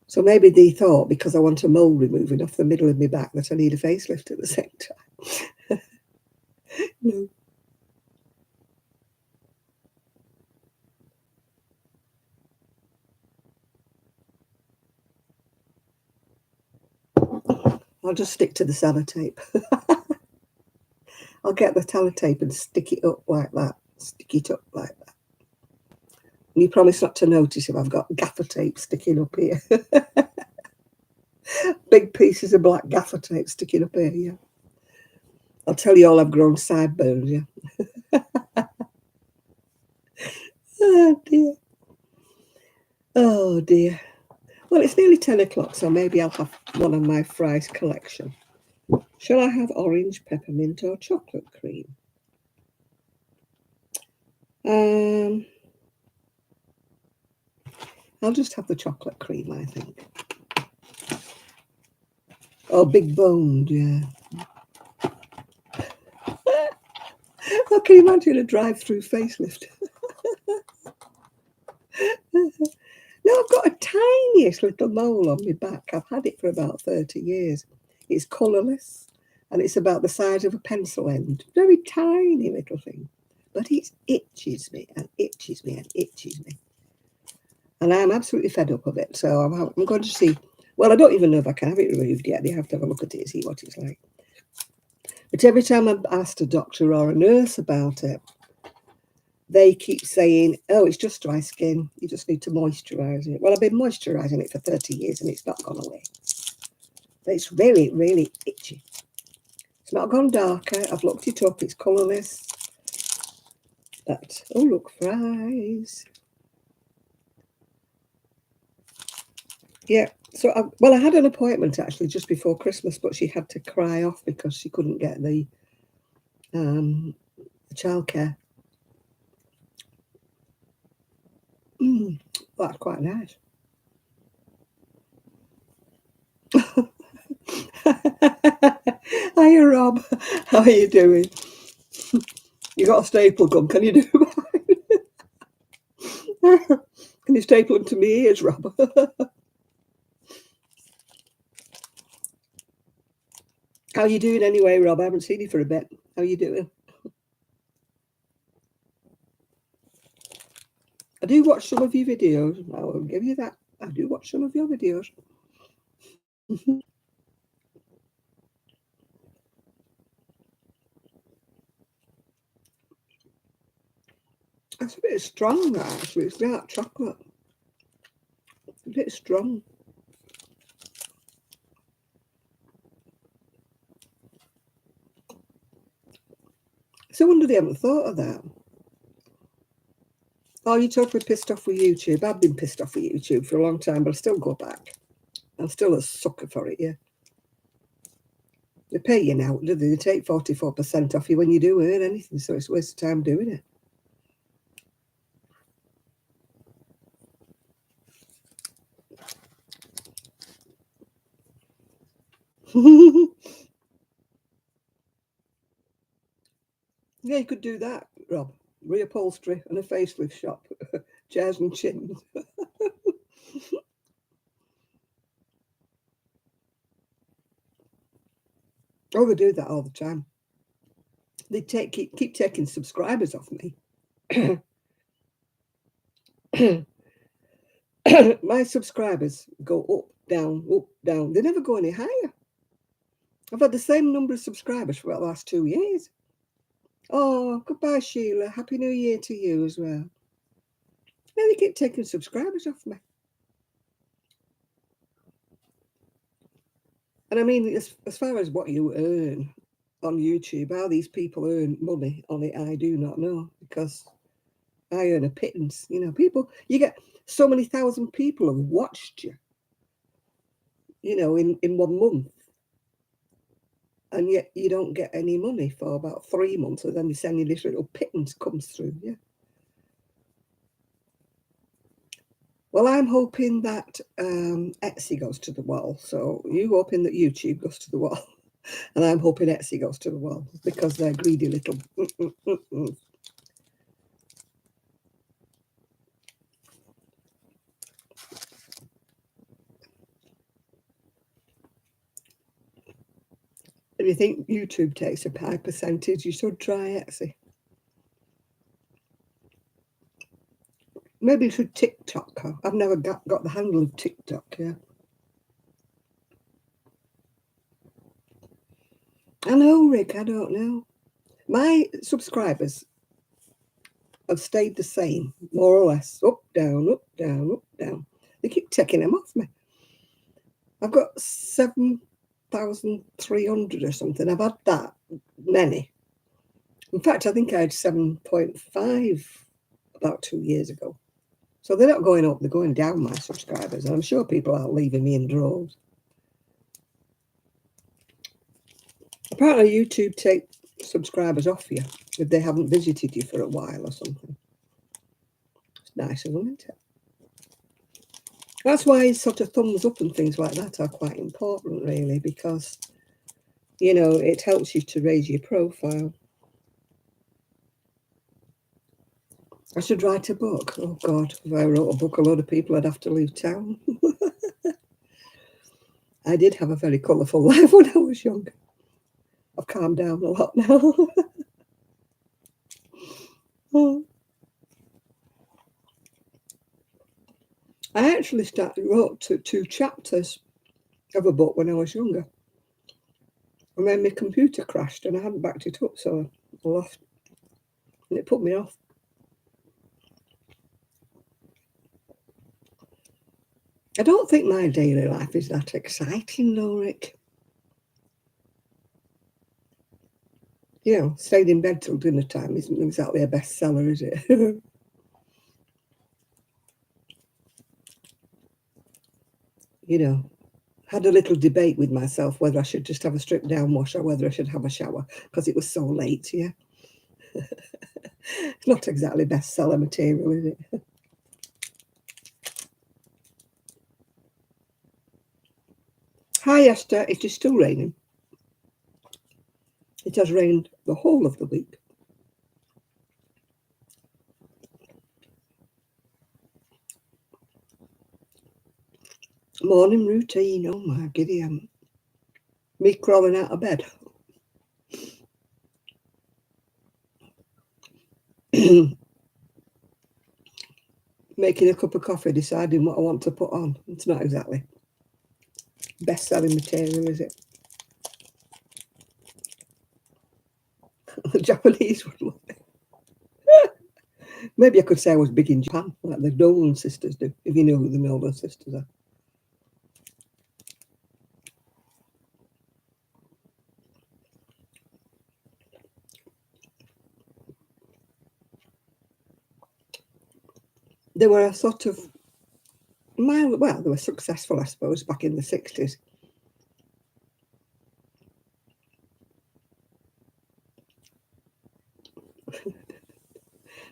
So maybe they thought because I want a mole removing off the middle of my back that I need a facelift at the same time. No. I'll just stick to the sellotape. I'll get the sellotape and stick it up like that. Stick it up like that. And you promise not to notice if I've got gaffer tape sticking up here. Big pieces of black gaffer tape sticking up here, yeah. I'll tell you all I've grown sideburns, yeah. Oh dear. Oh dear. Well, it's nearly 10 o'clock, so maybe I'll have one of my fries collection. Shall I have orange, peppermint, or chocolate cream? I'll just have the chocolate cream, I think. Oh, big boned, yeah. Oh, can you imagine a drive-through facelift? No, I've got a tiniest little mole on my back. I've had it for about 30 years. It's colourless and it's about the size of a pencil end. Very tiny little thing. But it itches me and itches me and itches me. And I'm absolutely fed up of it. So I'm going to see. Well, I don't even know if I can have it removed yet. They have to have a look at it and see what it's like. But every time I've asked a doctor or a nurse about it, they keep saying, oh, it's just dry skin. You just need to moisturise it. Well, I've been moisturising it for 30 years and it's not gone away. But it's really, really itchy. It's not gone darker. I've looked it up. It's colourless. But, oh, look, fries. Yeah. So, I had an appointment actually just before Christmas, but she had to cry off because she couldn't get the childcare. That's quite nice. Hiya, Rob. How are you doing? You got a staple gun? Can you do mine? Can you staple them to my ears, Rob? How are you doing anyway, Rob? I haven't seen you for a bit. How are you doing? I do watch some of your videos. I will give you that. I do watch some of your videos. That's a bit strong, that, actually. It's dark chocolate. A bit strong. So I wonder they haven't thought of that. Oh, you're totally pissed off with YouTube. I've been pissed off with YouTube for a long time, but I still go back. I'm still a sucker for it, yeah. They pay you now, do they? They take 44% off you when you do earn anything, so it's a waste of time doing it. Yeah, you could do that, Rob. Reupholstery and a facelift shop. Chairs and chins. Oh, they do that all the time. They keep taking subscribers off me. My subscribers go up, down, up, down. They never go any higher. I've had the same number of subscribers for about the last 2 years. Oh, goodbye, Sheila. Happy New Year to you as well. Yeah, they keep taking subscribers off me. And I mean, as far as what you earn on YouTube, how these people earn money on it, I do not know, because I earn a pittance. You know, you get so many thousand people have watched you, in 1 month. And yet you don't get any money for about 3 months, and then you send you this little pittance comes through, yeah. Well, I'm hoping that Etsy goes to the wall. So you hoping that YouTube goes to the wall, and I'm hoping Etsy goes to the wall because they're greedy little. If you think YouTube takes a high percentage, you should try Etsy. Maybe you should TikTok. I've never got the handle of TikTok, yeah. I know, Rick, I don't know. My subscribers have stayed the same, more or less. Up, down, up, down, up, down. They keep taking them off me. I've got 7,300 or something. I've had that many. In fact, I think I had 7.5 about 2 years ago. So they're not going up, they're going down, my subscribers. And I'm sure people are leaving me in droves. Apparently, YouTube take subscribers off you if they haven't visited you for a while or something. It's nice of them, isn't it? That's why sort of thumbs up and things like that are quite important, really, because, it helps you to raise your profile. I should write a book. Oh, God, if I wrote a book, a lot of people would have to leave town. I did have a very colourful life when I was younger. I've calmed down a lot now. Oh. I actually wrote 2 chapters of a book when I was younger. And then my computer crashed and I hadn't backed it up, so I lost. And it put me off. I don't think my daily life is that exciting, though, Rick. Staying in bed till dinner time isn't exactly a bestseller, is it? Had a little debate with myself whether I should just have a strip down wash or whether I should have a shower because it was so late, yeah. It's not exactly bestseller material, is it? Hi, Esther. It is still raining. It has rained the whole of the week. Morning routine. Oh my giddy, me crawling out of bed. Making a cup of coffee, deciding what I want to put on. It's not exactly best-selling material, is it? The Japanese would love it. Maybe I could say I was big in Japan, like the Nolan sisters do, if you know who the Nolan sisters are. They were a sort of well, they were successful, I suppose, back in the 60s.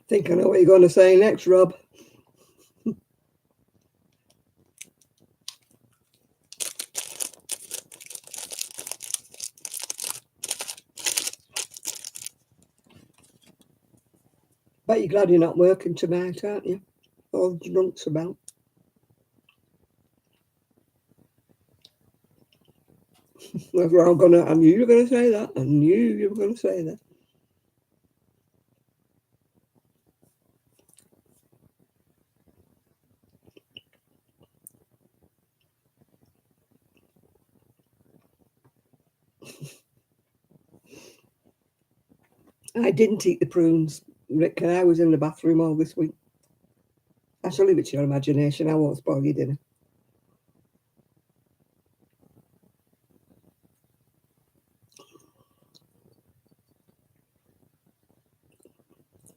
Think I know what you're going to say next, Rob. Bet you're glad you're not working tonight, aren't you? All drunks about. That's where I knew you were going to say that. I knew you were going to say that. I didn't eat the prunes, Rick, and I was in the bathroom all this week. I shall leave it to your imagination. I won't spoil your dinner.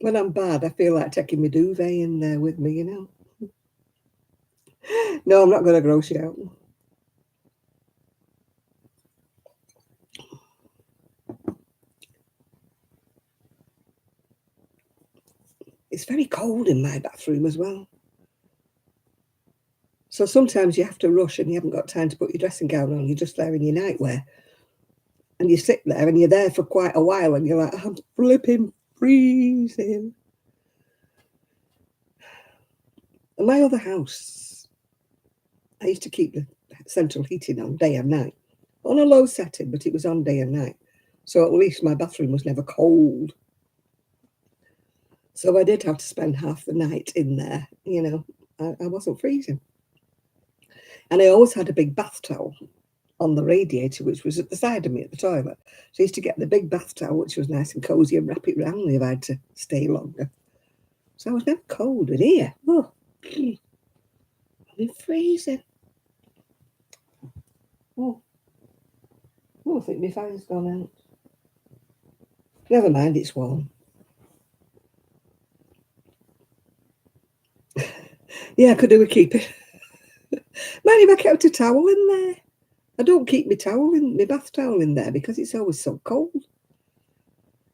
When I'm bad, I feel like taking my duvet in there with me, you know. No, I'm not going to gross you out. It's very cold in my bathroom as well. So sometimes you have to rush and you haven't got time to put your dressing gown on. You're just there in your nightwear. And you sit there and you're there for quite a while and you're like, I'm flipping freezing. In my other house, I used to keep the central heating on day and night. On a low setting, but it was on day and night. So at least my bathroom was never cold. So I did have to spend half the night in there, you know. I wasn't freezing. And I always had a big bath towel on the radiator, which was at the side of me at the toilet. So I used to get the big bath towel, which was nice and cosy, and wrap it around me if I had to stay longer. So I was never cold in here. Oh, I've been freezing. Oh, I think my fan's gone out. Never mind, it's warm. Yeah, I could do with keeping. Mind if I kept a towel in there? I don't keep my bath towel in there because it's always so cold.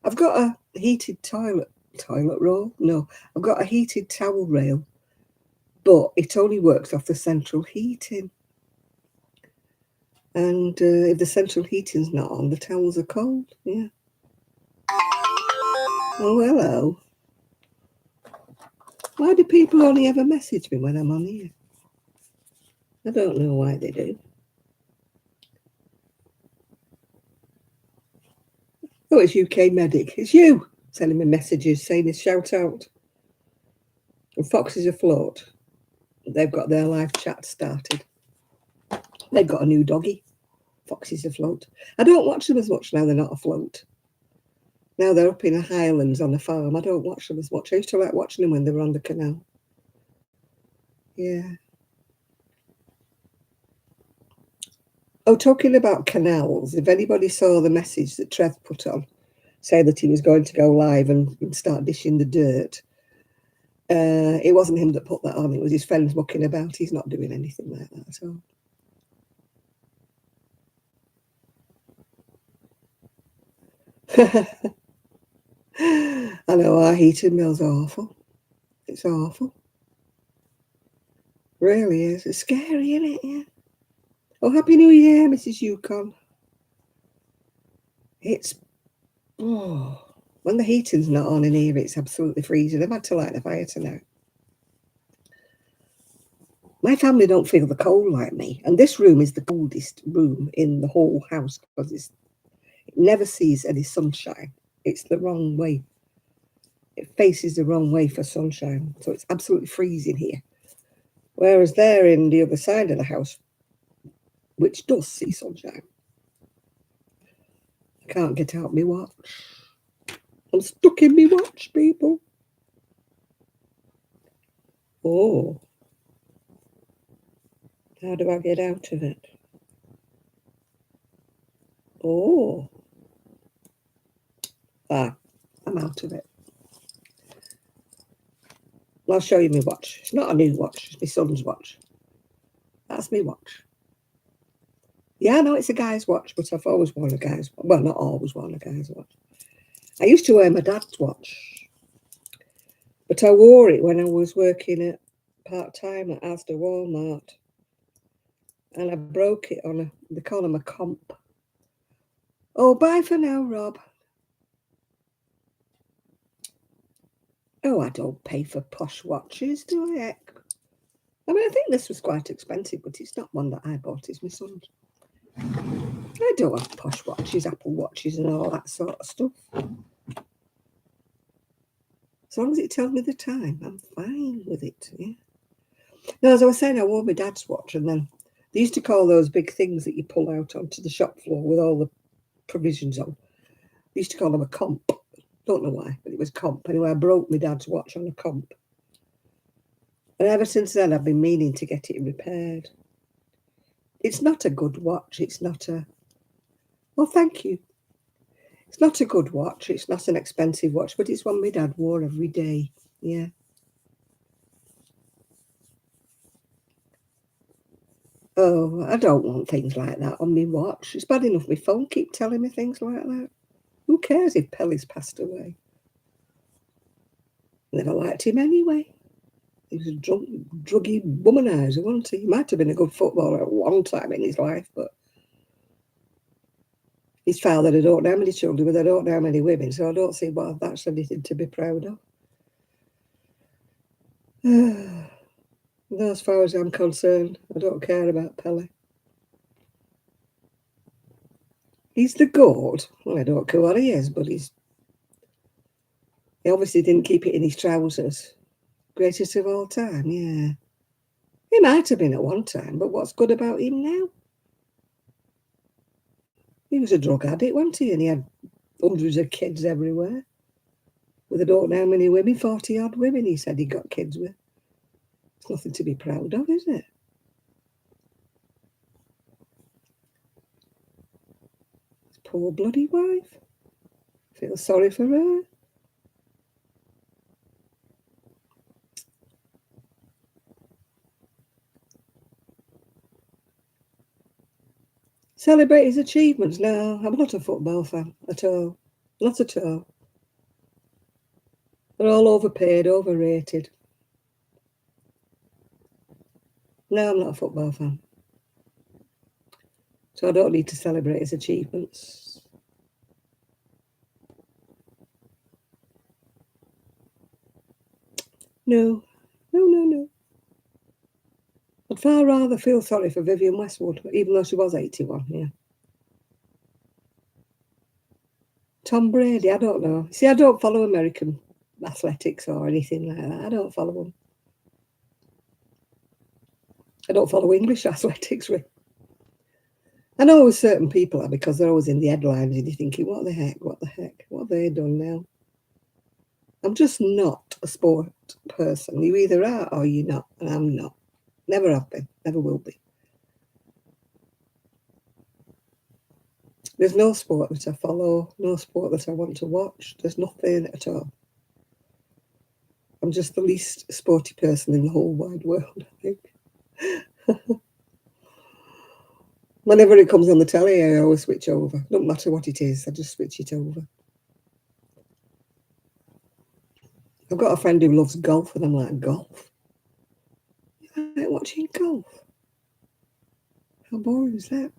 I've got a heated toilet roll. No, I've got a heated towel rail, but it only works off the central heating. And if the central heating's not on, the towels are cold. Yeah. Oh, hello. Why do people only ever message me when I'm on here? I don't know why they do. Oh, it's UK Medic. It's you sending me messages saying this shout out. And Foxes Afloat. They've got their live chat started. They've got a new doggy. Foxes Afloat. I don't watch them as much now they're not afloat. Now they're up in the Highlands on the farm. I don't watch them as much. I used to like watching them when they were on the canal. Yeah. Oh, talking about canals, if anybody saw the message that Trev put on, say that he was going to go live and start dishing the dirt, it wasn't him that put that on. It was his friends mucking about. He's not doing anything like that at all. I know our heating bill's awful. It's awful. Really is. It's scary, isn't it? Yeah. Oh, Happy New Year, Mrs. Yukon. It's when the heating's not on in here, it's absolutely freezing. I've had to light the fire tonight. My family don't feel the cold like me, and this room is the coldest room in the whole house because it never sees any sunshine. It's the wrong way. It faces the wrong way for sunshine, so it's absolutely freezing here. Whereas they're in the other side of the house, which does see sunshine. I can't get out my watch. I'm stuck in my watch, people. Oh, how do I get out of it? Oh, I'm out of it. I'll show you my watch. It's not a new watch. It's my son's watch. That's my watch. Yeah, I know it's a guy's watch, but I've always worn a guy's watch. Well, not always worn a guy's watch. I used to wear my dad's watch, but I wore it when I was working at part-time at Asda Walmart. And I broke it on they call them a comp. Oh, bye for now, Rob. Oh, I don't pay for posh watches, do I, heck? I mean, I think this was quite expensive, but it's not one that I bought. It's my son's. I don't have posh watches, Apple watches and all that sort of stuff. As long as it tells me the time, I'm fine with it, yeah. No, as I was saying, I wore my dad's watch, and then they used to call those big things that you pull out onto the shop floor with all the provisions on. They used to call them a comp. Don't know why, but it was comp. Anyway, I broke my dad's watch on a comp. And ever since then, I've been meaning to get it repaired. It's not a good watch. It's not a... Well, thank you. It's not a good watch. It's not an expensive watch, but it's one my dad wore every day. Yeah. Oh, I don't want things like that on my watch. It's bad enough my phone keep telling me things like that. Who cares if Pelly's passed away? Never liked him anyway. He was a druggy womanizer, wasn't he? He might have been a good footballer at one time in his life, but his father, I don't know how many children, but I don't know how many women, so I don't see why that's anything to be proud of. As far as I'm concerned, I don't care about Pelly. He's the GOAT. Well, I don't care what he is, but he obviously didn't keep it in his trousers. Greatest of all time, yeah. He might have been at one time, but what's good about him now? He was a drug addict, wasn't he? And he had hundreds of kids everywhere. With I don't know how many women, 40 odd women he said he got kids with. It's nothing to be proud of, is it? His poor bloody wife. Feel sorry for her. Celebrate his achievements. No, I'm not a football fan at all. Not at all. They're all overpaid, overrated. No, I'm not a football fan. So I don't need to celebrate his achievements. No. I'd far rather feel sorry for Vivienne Westwood, even though she was 81, yeah. Tom Brady, I don't know. See, I don't follow American athletics or anything like that. I don't follow them. I don't follow English athletics, really. I know certain people are because they're always in the headlines and you're thinking, what the heck, what have they done now? I'm just not a sport person. You either are or you're not, and I'm not. Never have been, never will be. There's no sport that I follow, no sport that I want to watch. There's nothing at all. I'm just the least sporty person in the whole wide world, I think. Whenever it comes on the telly, I always switch over. No matter what it is, I just switch it over. I've got a friend who loves golf, and I'm like, golf? I like watching golf. How boring is that?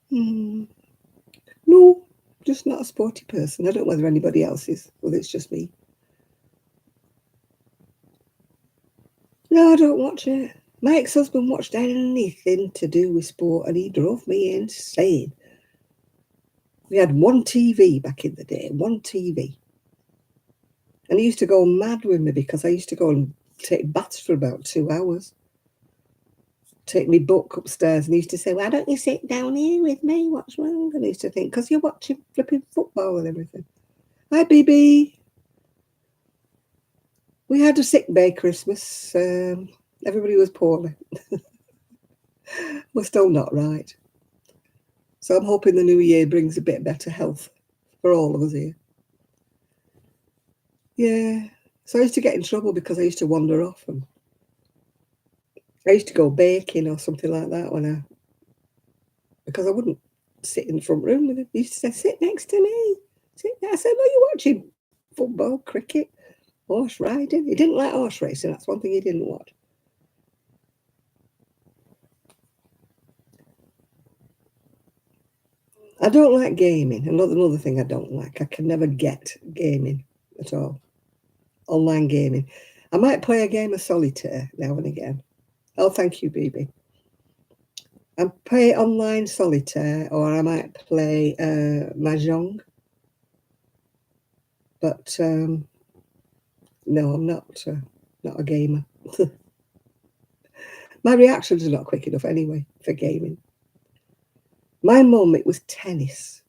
No, just not a sporty person. I don't know whether anybody else is, whether it's just me. No, I don't watch it. My ex-husband watched anything to do with sport, and he drove me insane. We had one TV back in the day, one TV. And he used to go mad with me because I used to go and take baths for about 2 hours. Take me book upstairs, and he used to say, why don't you sit down here with me? What's wrong? And I used to think, because you're watching flipping football and everything. Hi, BB. We had a sick bay Christmas. Everybody was poorly. We're still not right. So I'm hoping the new year brings a bit better health for all of us here. Yeah. So I used to get in trouble because I used to wander off, and I used to go baking or something like that because I wouldn't sit in the front room with him. He used to say, "Sit next to me. Sit there." I said, "No, you're watching football, cricket, horse riding." He didn't like horse racing. That's one thing he didn't watch. I don't like gaming. Another thing I don't like. I can never get gaming at all. Online gaming. I might play a game of solitaire now and again. Oh, thank you, BB. I play online solitaire, or I might play mahjong. But no, I'm not a gamer. My reactions are not quick enough anyway for gaming. My mum, it was tennis.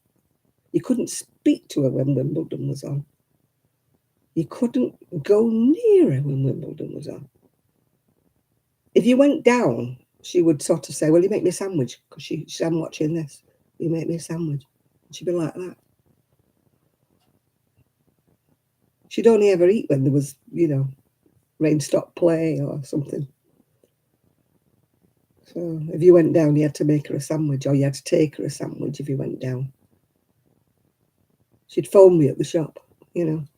You couldn't speak to her when Wimbledon was on. You couldn't go near her when Wimbledon was on. If you went down, she would sort of say, "Will you make me a sandwich?" Because she's I'm watching this. "You make me a sandwich." She'd be like that. She'd only ever eat when there was, rain stop play or something. So if you went down, you had to make her a sandwich, or you had to take her a sandwich if you went down. She'd phone me at the shop, "I'm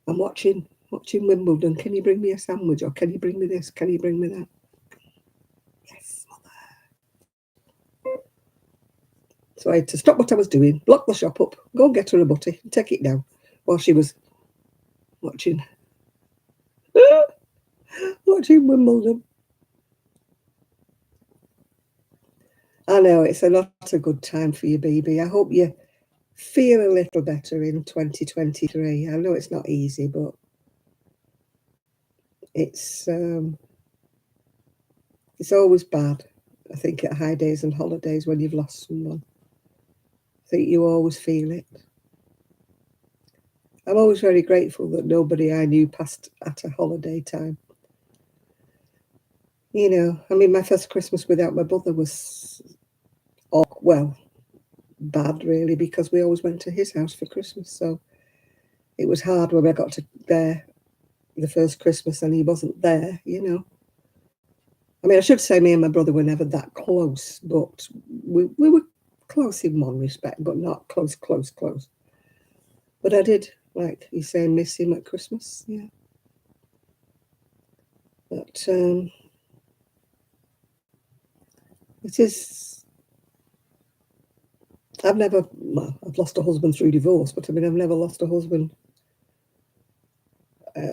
watching Wimbledon. Can you bring me a sandwich? Or can you bring me this? Can you bring me that?" Yes, mother. So I had to stop what I was doing, block the shop up, go and get her a butty, and take it down while she was watching Wimbledon. I know, it's not a good time for you, BB. I hope you feel a little better in 2023. I know it's not easy, but it's always bad, I think, at high days and holidays when you've lost someone. I think you always feel it. I'm always very grateful that nobody I knew passed at a holiday time. My first Christmas without my brother was, bad really, because we always went to his house for Christmas. So it was hard when I got to there the first Christmas and he wasn't there, I should say me and my brother were never that close, but we were close in one respect, but not close. But I did, like you say, miss him at Christmas, yeah. But it is. I've lost a husband through divorce, but I've never lost a husband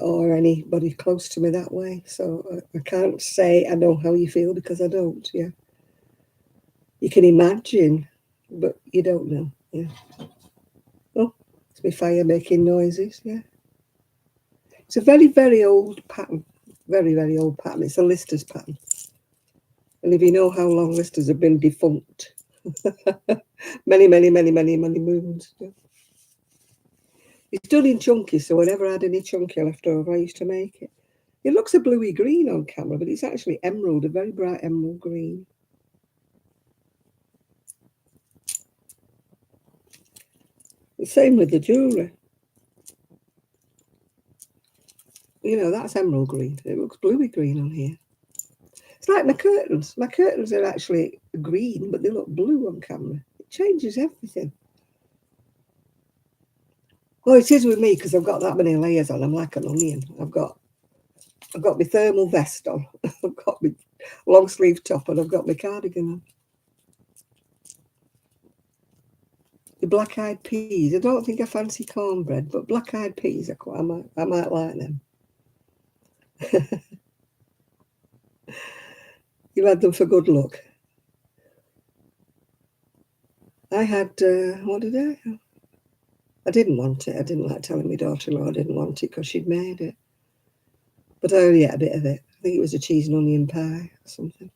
or anybody close to me that way. So I can't say I know how you feel, because I don't, yeah. You can imagine, but you don't know, yeah. Oh, it's my fire making noises, yeah. It's a very, very old pattern. Very, very old pattern. It's a Lister's pattern. And if you know how long Listers have been defunct, many moons. Yeah. It's done in chunky, so whenever I had any chunky left over, I used to make it. It looks a bluey green on camera, but it's actually emerald, a very bright emerald green. The same with the jewellery. That's emerald green. It looks bluey green on here. It's like my curtains. My curtains are actually green, but they look blue on camera. It changes everything. Well, it is with me, because I've got that many layers on. I'm like an onion. I've got my thermal vest on. I've got my long sleeve top, and I've got my cardigan on. The black eyed peas. I don't think I fancy cornbread, but black eyed peas I might like them. You had them for good luck. I had what did I have? I didn't want it. I didn't like telling my daughter-in-law I didn't want it because she'd made it. But I only ate a bit of it. I think it was a cheese and onion pie or something.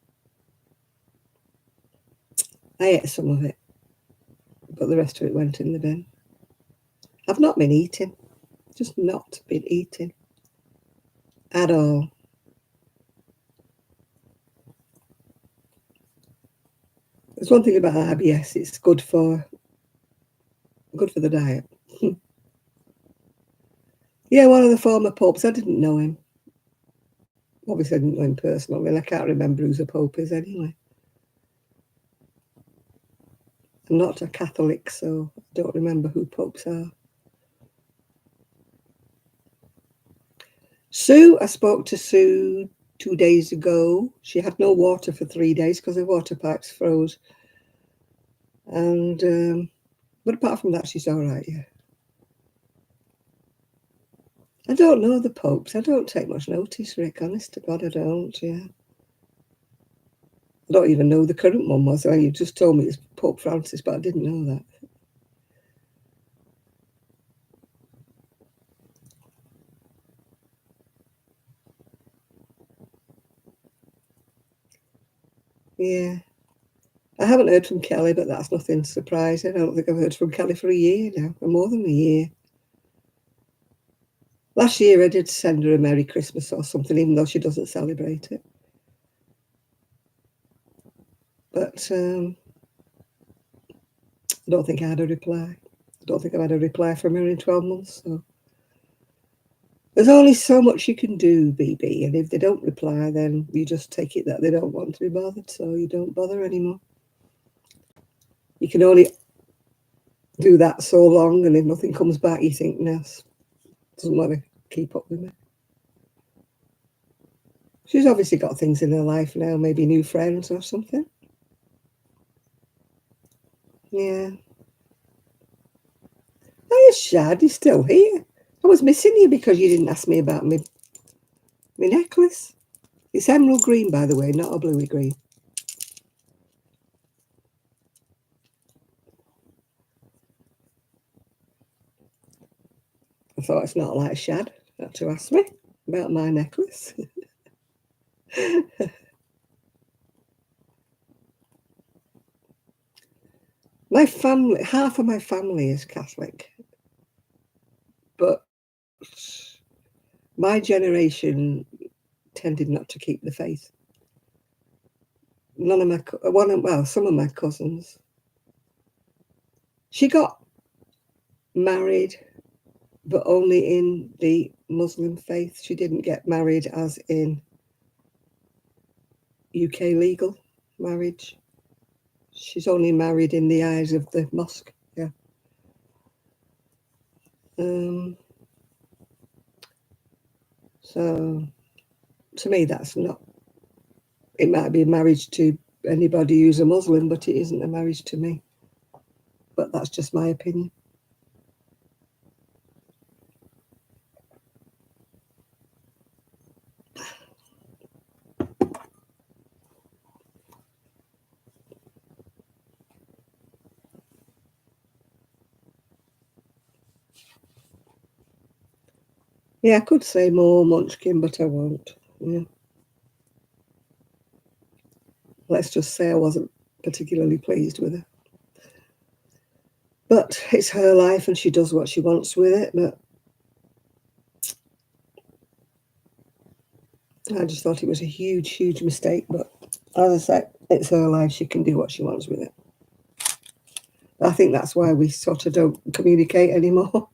I ate some of it, but the rest of it went in the bin. I've not been eating. Just not been eating. at all. There's one thing about IBS, it's good for the diet. Yeah, one of the former popes, I didn't know him. Obviously, I didn't know him personally, and I can't remember who the pope is anyway. I'm not a Catholic, so I don't remember who popes are. Sue, I spoke to Sue 2 days ago. She had no water for 3 days because her water pipes froze. And but apart from that, she's all right, yeah. I don't know the popes. I don't take much notice, Rick. Honest to God, I don't, yeah. I don't even know the current one was. You just told me it's Pope Francis, but I didn't know that. Yeah. I haven't heard from Kelly, but that's nothing surprising. I don't think I've heard from Kelly for a year now, or more than a year. Last year I did send her a Merry Christmas or something, even though she doesn't celebrate it. But I don't think I had a reply. I don't think I've had a reply from her in 12 months. So there's only so much you can do, BB, and if they don't reply, then you just take it that they don't want to be bothered, so you don't bother anymore. You can only do that so long, and if nothing comes back, you think, no, doesn't want to keep up with me. She's obviously got things in her life now, maybe new friends or something. Yeah. Oh, Shad, you're still here. I was missing you because you didn't ask me about my necklace. It's emerald green, by the way, not a bluey green. I thought it's not like Shad not to ask me about my necklace. My family, half of my family is Catholic, but my generation tended not to keep the faith. None of my, some of my cousins. She got married, but only in the Muslim faith. She didn't get married as in UK legal marriage. She's only married in the eyes of the mosque, yeah. So to me, that's not, it might be a marriage to anybody who's a Muslim, but it isn't a marriage to me. But that's just my opinion. Yeah, I could say more Munchkin, but I won't. Yeah. Let's just say I wasn't particularly pleased with her. But it's her life and she does what she wants with it. But I just thought it was a huge, huge mistake. But as I said, it's her life. She can do what she wants with it. I think that's why we sort of don't communicate anymore.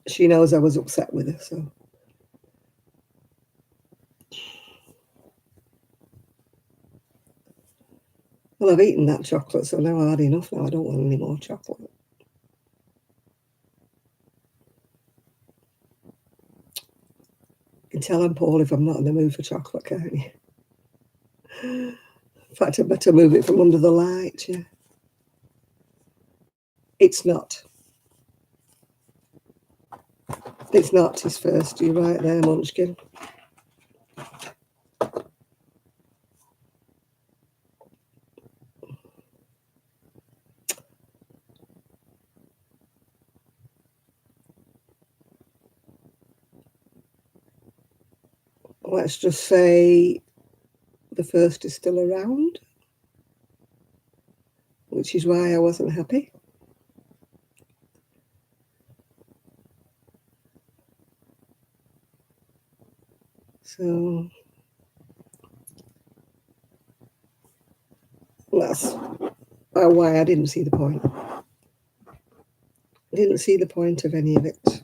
She knows I was upset with her, so. Well, I've eaten that chocolate, so now I've had enough now. I don't want any more chocolate. You can tell I'm poor if I'm not in the mood for chocolate, can't you? In fact, I better move it from under the light, yeah. It's not. It's not his first. You're right there, Munchkin. Let's just say the first is still around, which is why I wasn't happy. So that's why I didn't see the point. I didn't see the point of any of it.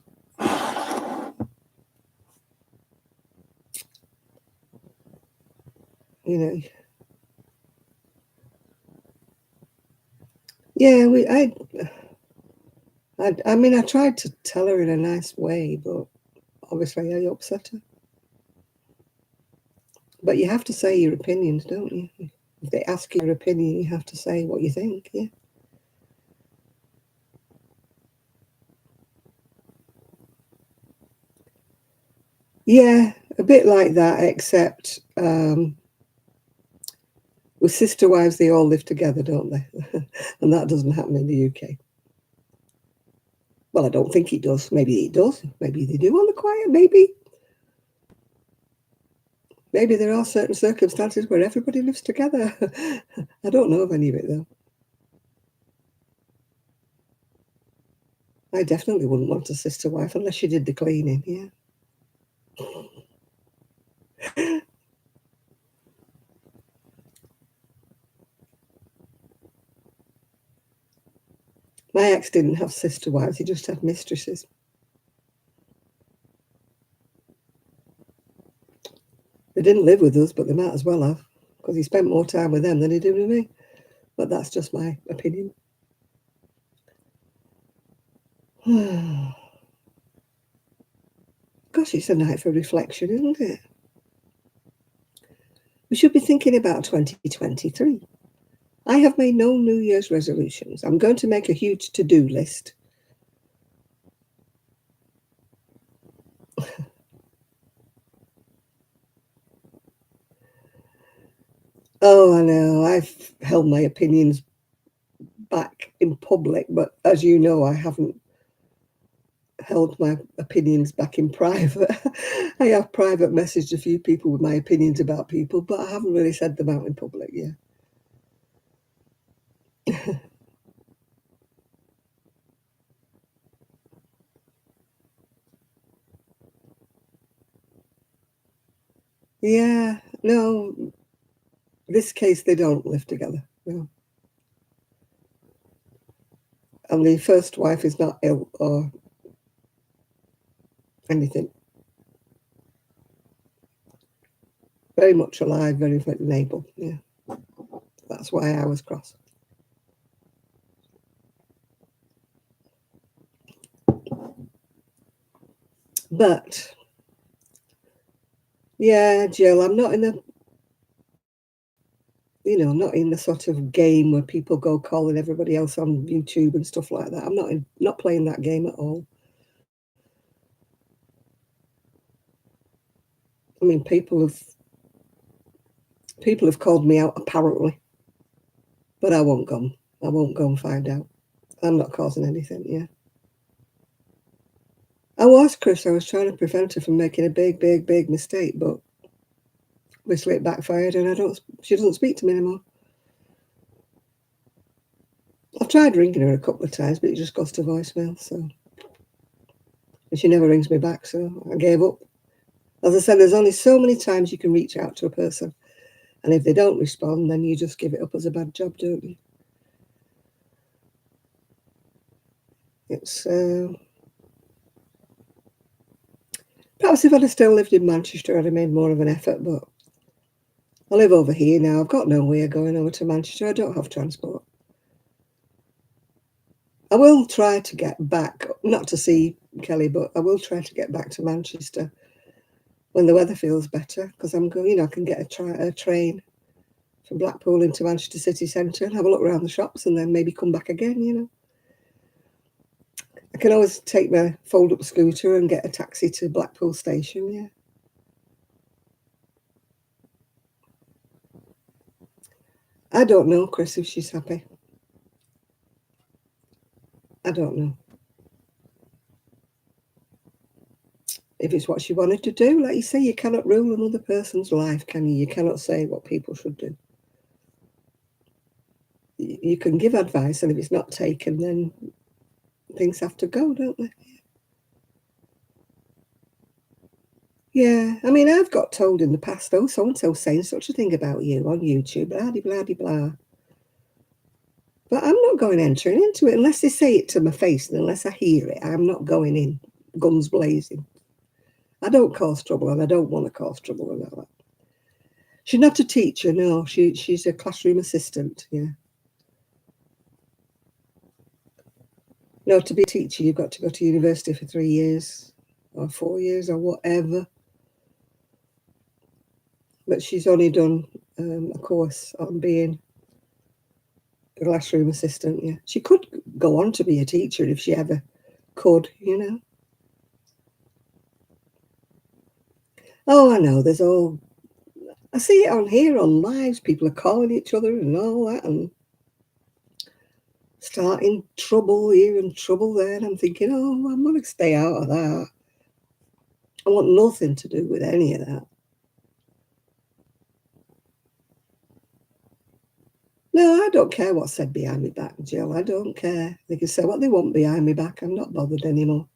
You know. Yeah, I mean, I tried to tell her in a nice way, but obviously I upset her. But you have to say your opinions, don't you? If they ask you your opinion, you have to say what you think, yeah. Yeah, a bit like that, except with sister wives, they all live together, don't they? And that doesn't happen in the UK. Well, I don't think it does. Maybe it does. Maybe they do on the quiet. Maybe there are certain circumstances where everybody lives together. I don't know of any of it, though. I definitely wouldn't want a sister wife unless she did the cleaning, yeah. My ex didn't have sister wives, he just had mistresses. They didn't live with us, but they might as well have, because he spent more time with them than he did with me. But that's just my opinion. Gosh, it's a night for reflection, isn't it? We should be thinking about 2023. I have made no New Year's resolutions. I'm going to make a huge to-do list. Oh, I know. I've held my opinions back in public, but as you know, I haven't held my opinions back in private. I have private messaged a few people with my opinions about people, but I haven't really said them out in public yet. Yeah, no, this case they don't live together. No. And the first wife is not ill or anything. Very much alive, very fit and able. Yeah, that's why I was cross. But yeah, Jill, I'm not in the not in the sort of game where people go calling everybody else on YouTube and stuff like that. I'm not playing that game at all. I mean, people have called me out apparently, but I won't go. I won't go and find out. I'm not causing anything. Yeah, I was, Chris. I was trying to prevent her from making a big, big, big mistake, but obviously it backfired, and she doesn't speak to me anymore. I've tried ringing her a couple of times, but it just goes to voicemail. So, and she never rings me back. So I gave up. As I said, there's only so many times you can reach out to a person, and if they don't respond, then you just give it up as a bad job, don't you? It's perhaps if I'd have still lived in Manchester, I'd have made more of an effort. But I live over here now. I've got no way of going over to Manchester. I don't have transport. I will try to get back, not to see Kelly, but I will try to get back to Manchester when the weather feels better, because I'm going, I can get a train from Blackpool into Manchester city centre and have a look around the shops and then maybe come back again. I can always take my fold-up scooter and get a taxi to Blackpool station, yeah. I don't know, Chris, if she's happy. I don't know. If it's what she wanted to do, like you say, you cannot rule another person's life, can you? You cannot say what people should do. You can give advice, and if it's not taken, then things have to go, don't they? Yeah, I mean, I've got told in the past, oh, so and so saying such a thing about you on YouTube, blah de blah de blah. But I'm not going entering into it unless they say it to my face, and unless I hear it, I'm not going in guns blazing. I don't cause trouble, and I don't want to cause trouble and all that. She's not a teacher, no. She's a classroom assistant. Yeah. No, to be a teacher, you've got to go to university for 3 years or 4 years or whatever. But she's only done a course on being a classroom assistant. Yeah, she could go on to be a teacher if she ever could. You know. Oh, I know. There's all. I see it on here on lives. People are calling each other and all that, and starting trouble here and trouble there. And I'm thinking, oh, I'm going to stay out of that. I want nothing to do with any of that. No, I don't care what's said behind my back, Jill. I don't care. They can say what they want behind my back. I'm not bothered anymore.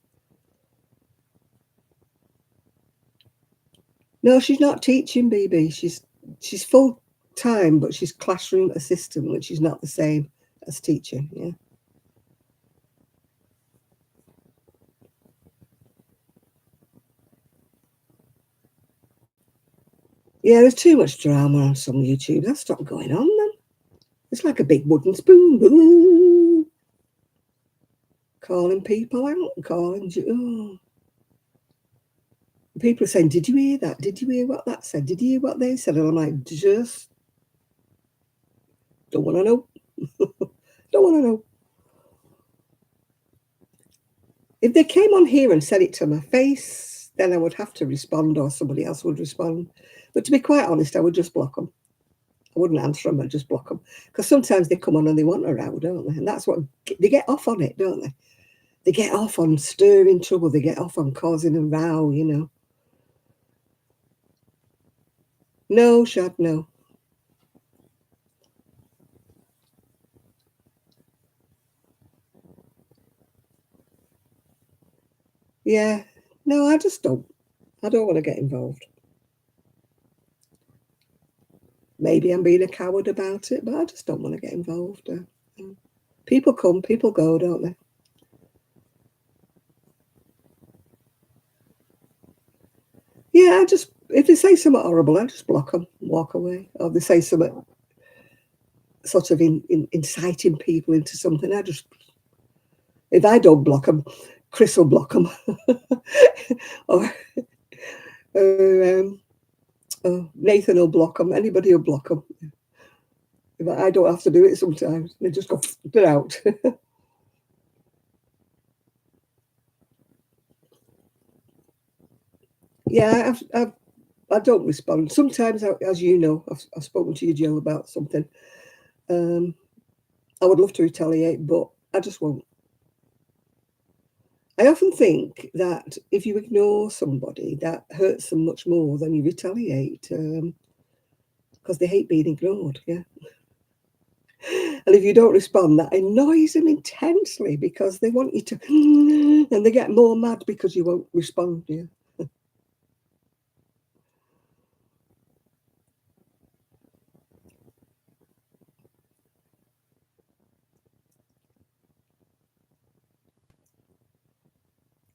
No, she's not teaching, BB. She's full time, but she's classroom assistant, which is not the same as teaching. Yeah. Yeah, there's too much drama on some YouTube. That's not going on then. It's like a big wooden spoon. Boom. Calling people out, calling you. Oh. People are saying, did you hear that? Did you hear what that said? Did you hear what they said? And I'm like, just don't want to know. Don't want to know. If they came on here and said it to my face, then I would have to respond or somebody else would respond. But to be quite honest, I would just block them. I wouldn't answer them, I'd just block them. Because sometimes they come on and they want a row, don't they? And that's what they get off on it, don't they? They get off on stirring trouble. They get off on causing a row, you know. No, Shad, no. Yeah. No, I just don't. I don't want to get involved. Maybe I'm being a coward about it, but I just don't want to get involved. People come, people go, don't they? Yeah, I just, if they say something horrible, I just block them, walk away. Or they say something sort of inciting people into something, I just, if I don't block them, Chris will block them. or um, Nathan will block them. Anybody will block them. But I don't have to do it sometimes. They just go, they're out. Yeah, I don't respond. Sometimes, as you know, I've spoken to you, Jill, about something. Um, I would love to retaliate, but I just won't. I often think that if you ignore somebody, that hurts them much more than you retaliate, because they hate being ignored. Yeah. And if you don't respond, that annoys them intensely because they want you to, and they get more mad because you won't respond. Yeah.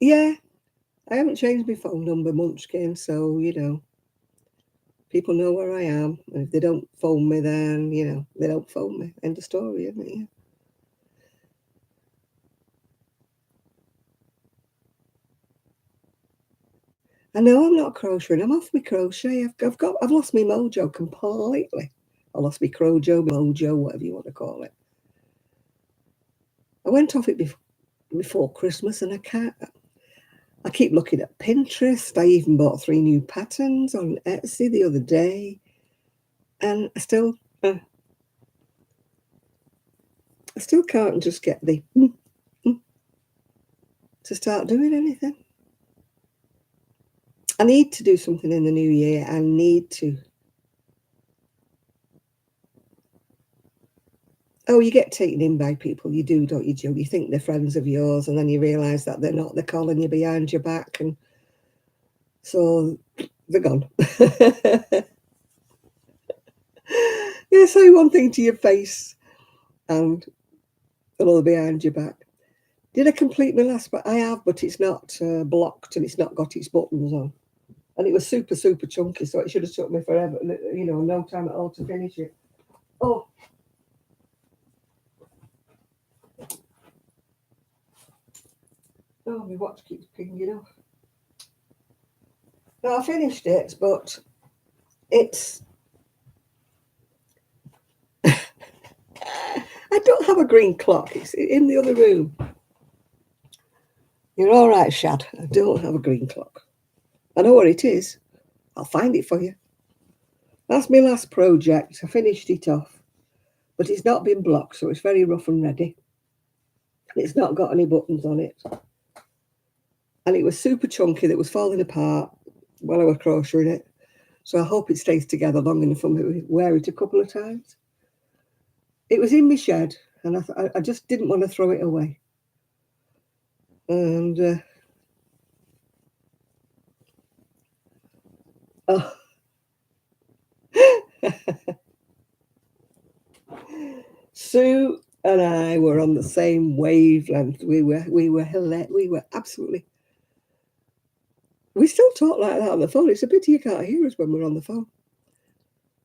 Yeah. I haven't changed my phone number, Munchkin, so people know where I am. And if they don't phone me, then they don't phone me. End of story, isn't it? Yeah. I know I'm not crocheting. I'm off my crochet. I've lost my mojo completely. I lost my mojo, whatever you want to call it. I went off it before Christmas, and I can't. I keep looking at Pinterest. I even bought 3 new patterns on Etsy the other day, and I still can't just get the to start doing anything. I need to do something in the new year. I need to. Oh, you get taken in by people. You do, don't you, Jill? You think they're friends of yours, and then you realise that they're not. They're calling you behind your back and So they're gone. Yeah, say one thing to your face and another behind your back. Did I complete my last bag? I have, but it's not blocked and it's not got its buttons on. And it was super, super chunky, so it should have took me forever, no time at all to finish it. Oh, my watch keeps pinging off. No, I finished it, but it's... I don't have a green clock. It's in the other room. You're all right, Shad. I don't have a green clock. I know where it is. I'll find it for you. That's my last project. I finished it off. But it's not been blocked, so it's very rough and ready. It's not got any buttons on it. And it was super chunky that was falling apart while I was crocheting it. So I hope it stays together long enough for me to wear it a couple of times. It was in my shed, and I just didn't want to throw it away. And Sue and I were on the same wavelength. We were absolutely. We still talk like that on the phone. It's a pity you can't hear us when we're on the phone.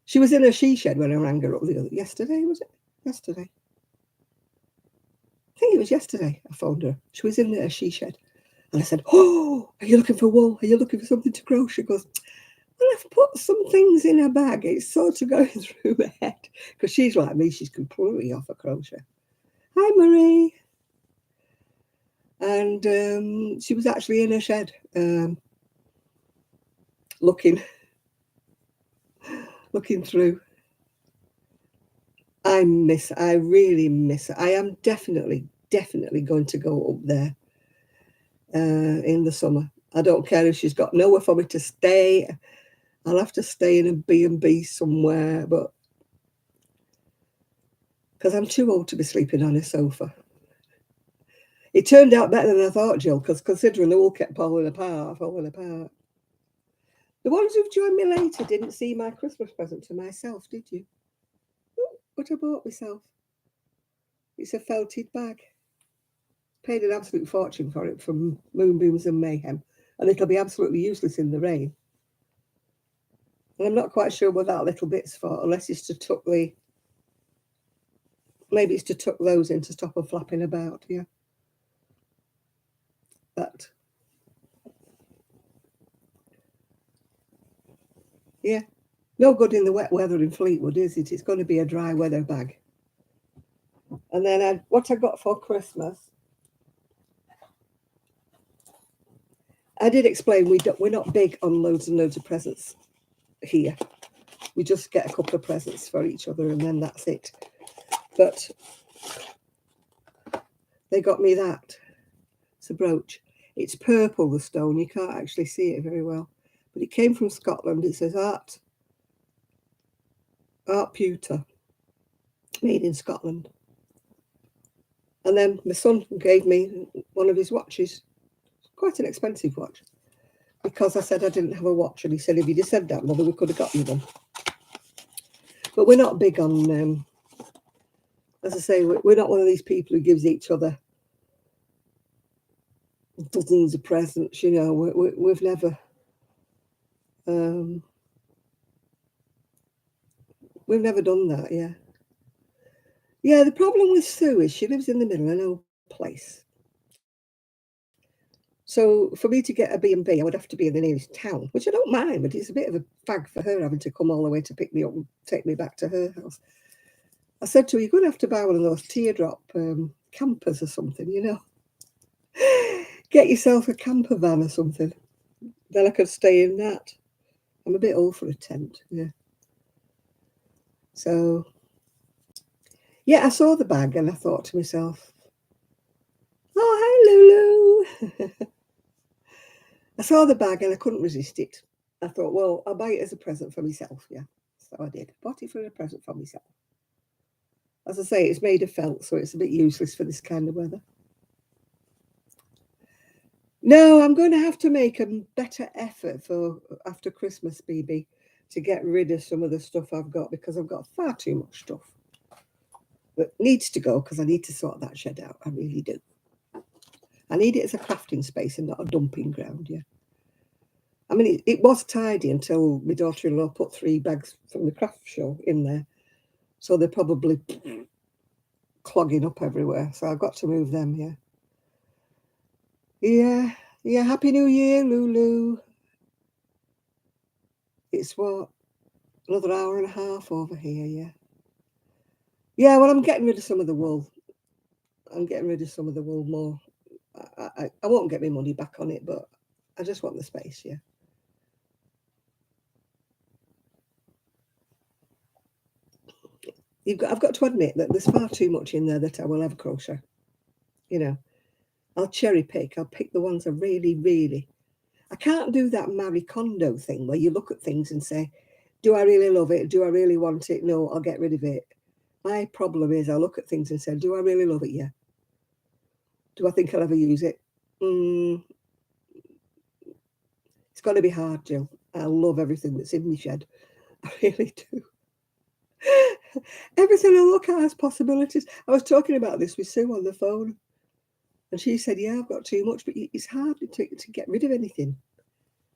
She was in her she shed when I rang her up yesterday, was it? Yesterday. I think it was yesterday I phoned her. She was in her she shed. And I said, "Oh, are you looking for wool? Are you looking for something to crochet?" She goes, "Well, I've put some things in her bag." It's sort of going through my head. Because she's like me, she's completely off a crochet. Hi, Marie. And she was actually in her shed looking through. I really miss her. I am definitely going to go up there in the summer. I don't care if she's got nowhere for me to stay. I'll have to stay in a B&B somewhere, but because I'm too old to be sleeping on a sofa. It turned out better than I thought, Jill, because considering the wool kept falling apart. The ones who've joined me later didn't see my Christmas present to myself, did you? What I bought myself. It's a felted bag. Paid an absolute fortune for it from Moonbeams and Mayhem, and it'll be absolutely useless in the rain. And I'm not quite sure what that little bit's for, unless it's to tuck maybe it's to tuck those in to stop them flapping about, yeah. But yeah, no good in the wet weather in Fleetwood, is it? It's going to be a dry weather bag. And then what I got for Christmas, I did explain we're not big on loads and loads of presents here. We just get a couple of presents for each other and then that's it. But they got me that. It's a brooch. It's purple, the stone. You can't actually see it very well. But it came from Scotland. It says Art Pewter, made in Scotland. And then my son gave me one of his watches. Quite an expensive watch. Because I said I didn't have a watch. And he said, if you'd have said that, Mother, we could have got you one. But we're not big on, as I say, we're not one of these people who gives each other dozens of presents. We've never... we've never done that, yeah. Yeah, the problem with Sue is she lives in the middle of no place. So for me to get a B&B, I would have to be in the nearest town, which I don't mind, but it's a bit of a fag for her having to come all the way to pick me up and take me back to her house. I said to her, you're going to have to buy one of those teardrop campers or something, Get yourself a camper van or something. Then I could stay in that. I'm a bit old for a tent, yeah. So, yeah, I saw the bag and I thought to myself, oh, hi, Lulu. I saw the bag and I couldn't resist it. I thought, well, I'll buy it as a present for myself, yeah. So I did. Bought it for a present for myself. As I say, it's made of felt, so it's a bit useless for this kind of weather. No, I'm going to have to make a better effort for after Christmas, BB, to get rid of some of the stuff I've got because I've got far too much stuff that needs to go because I need to sort that shed out. I really do. I need it as a crafting space and not a dumping ground, yeah. I mean, it was tidy until my daughter-in-law put 3 bags from the craft show in there. So they're probably clogging up everywhere. So I've got to move them, yeah. Yeah, yeah. Happy New Year, Lulu. It's what, another hour and a half over here, yeah. Yeah, well, I'm getting rid of some of the wool. I'm getting rid of some of the wool more. I won't get my money back on it, but I just want the space, yeah. I've got to admit that there's far too much in there that I will ever crochet. You know, I'll cherry pick. I'll pick the ones I really, really. I can't do that Marie Kondo thing where you look at things and say, do I really love it? Do I really want it? No, I'll get rid of it. My problem is I look at things and say, do I really love it? Yeah. Do I think I'll ever use it? It's got to be hard, Jill. I love everything that's in my shed. I really do. Everything I look at has possibilities. I was talking about this with Sue on the phone, and she said, yeah, I've got too much, but it's hard to get rid of anything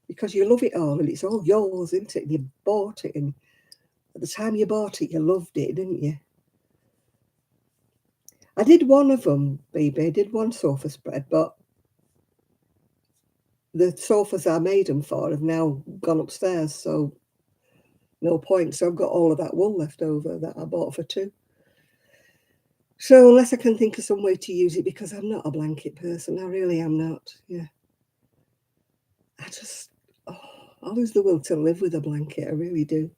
because you love it all and it's all yours, isn't it? And you bought it, and at the time you bought it, you loved it, didn't you? I did one of them, baby. I did one sofa spread, but the sofas I made them for have now gone upstairs, so no point. So I've got all of that wool left over that I bought for 2. So unless I can think of some way to use it, because I'm not a blanket person, I really am not. Yeah, I just I lose the will to live with a blanket. I really do.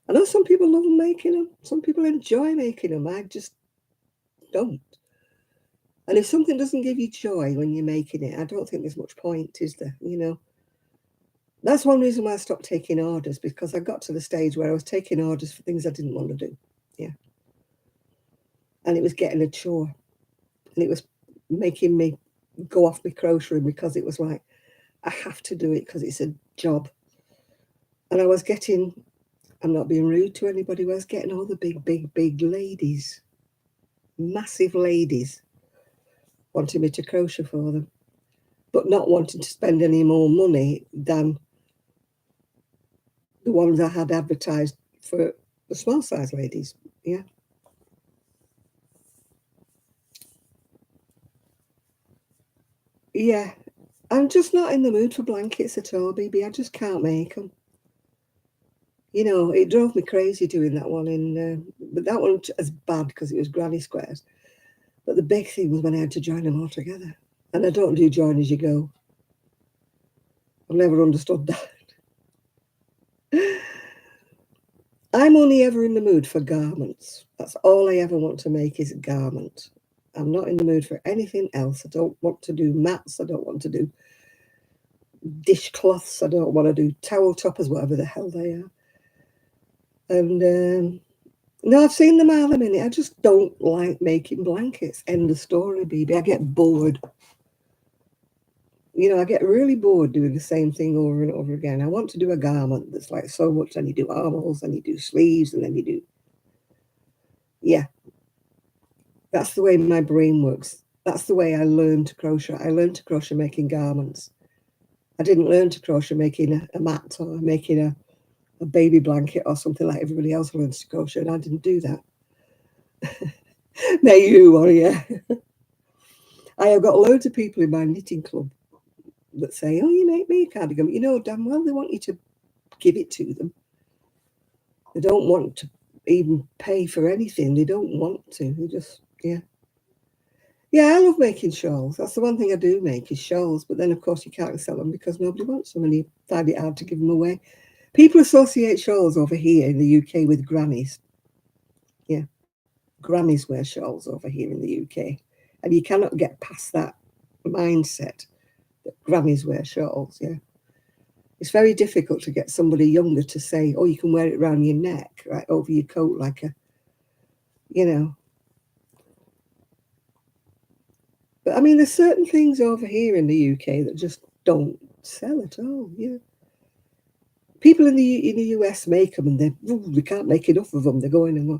I know some people love making them. Some people enjoy making them. I just don't. And if something doesn't give you joy when you're making it, I don't think there's much point, is there? You know. That's one reason why I stopped taking orders, because I got to the stage where I was taking orders for things I didn't want to do. Yeah. And it was getting a chore. And it was making me go off my crocheting because it was like, I have to do it because it's a job. And I was getting, I'm not being rude to anybody, I was getting all the big, big, big ladies, massive ladies, wanting me to crochet for them, but not wanting to spend any more money than the ones I had advertised for the small size ladies. Yeah. Yeah. I'm just not in the mood for blankets at all, baby. I just can't make them. You know, it drove me crazy doing that one but that one was bad because it was granny squares. But the big thing was when I had to join them all together. And I don't do join as you go. I've never understood that. I'm only ever in the mood for garments. That's all I ever want to make is a garment. I'm not in the mood for anything else. I don't want to do mats. I don't want to do dishcloths. I don't want to do towel toppers, whatever the hell they are. And no, I've seen them all a minute. I just don't like making blankets. End of story, baby. I get bored. You know, I get really bored doing the same thing over and over again. I want to do a garment that's like so much. Then you do armholes, then you do sleeves, and then you do, yeah. That's the way my brain works. That's the way I learned to crochet. I learned to crochet making garments. I didn't learn to crochet making a mat or making a baby blanket or something like everybody else learns to crochet, and I didn't do that. Now you are, yeah. I have got loads of people in my knitting club that say, oh, you make me a cardigan. You know damn well they want you to give it to them. They don't want to even pay for anything. They don't want to. They just, yeah. Yeah, I love making shawls. That's the one thing I do make is shawls. But then, of course, you can't sell them because nobody wants them and you find it hard to give them away. People associate shawls over here in the UK with grannies. Yeah, grannies wear shawls over here in the UK. And you cannot get past that mindset that grannies wear shawls, yeah. It's very difficult to get somebody younger to say, oh, you can wear it around your neck, right, over your coat like a, you know. But I mean, there's certain things over here in the UK that just don't sell at all. Yeah, people in the US make them, and they can't make enough of them. They're going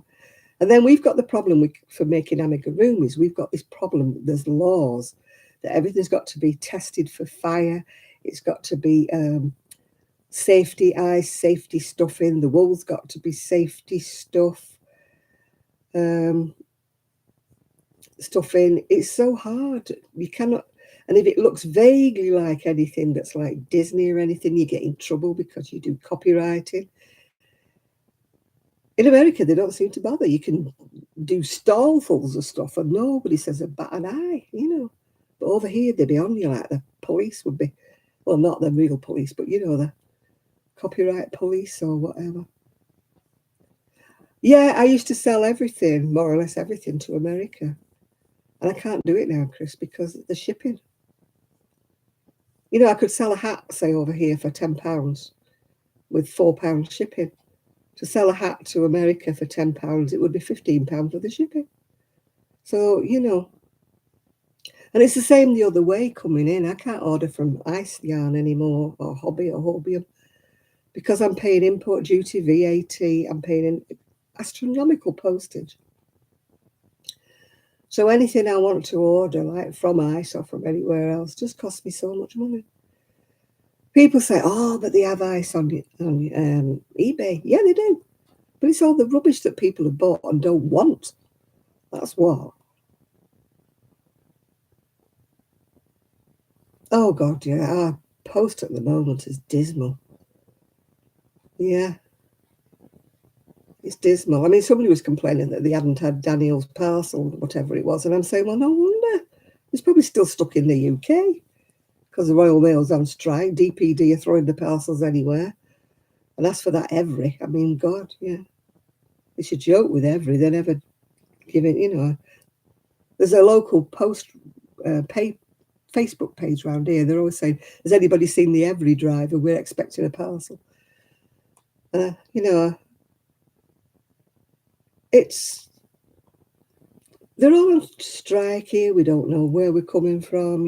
and then we've got the problem for making amigurumis. We've got this problem. There's laws that everything's got to be tested for fire. It's got to be safety ice, safety stuffing. The wool's got to be safety stuff. Stuffing. It's so hard. You cannot. And if it looks vaguely like anything that's like Disney or anything, you get in trouble because you do copywriting. In America, they don't seem to bother. You can do stallfuls of stuff and nobody says a bat an eye, But over here, they'd be on you like the police would be. Well, not the real police, but the copyright police or whatever. Yeah, I used to sell everything, more or less everything, to America. And I can't do it now, Chris, because of the shipping. I could sell a hat, say, over here for £10 with £4 shipping. To sell a hat to America for £10, it would be £15 for the shipping. So, and it's the same the other way coming in. I can't order from Ice Yarn anymore, or Hobby or Hobium, because I'm paying import duty, VAT, I'm paying astronomical postage. So anything I want to order, like from Ice or from anywhere else, just costs me so much money. People say, oh, but they have Ice on eBay. Yeah, they do. But it's all the rubbish that people have bought and don't want. That's what. Oh, God, yeah. Our post at the moment is dismal. Yeah. It's dismal. I mean, somebody was complaining that they hadn't had Daniel's parcel, whatever it was. And I'm saying, well, no wonder. It's probably still stuck in the UK because the Royal Mail's on strike. DPD are throwing the parcels anywhere. And as for that Every, I mean, God, yeah. It's a joke with Every. They never give it, There's a local post Facebook page around here. They're always saying, has anybody seen the Every driver? We're expecting a parcel. They're all on strike here. We don't know where we're coming from,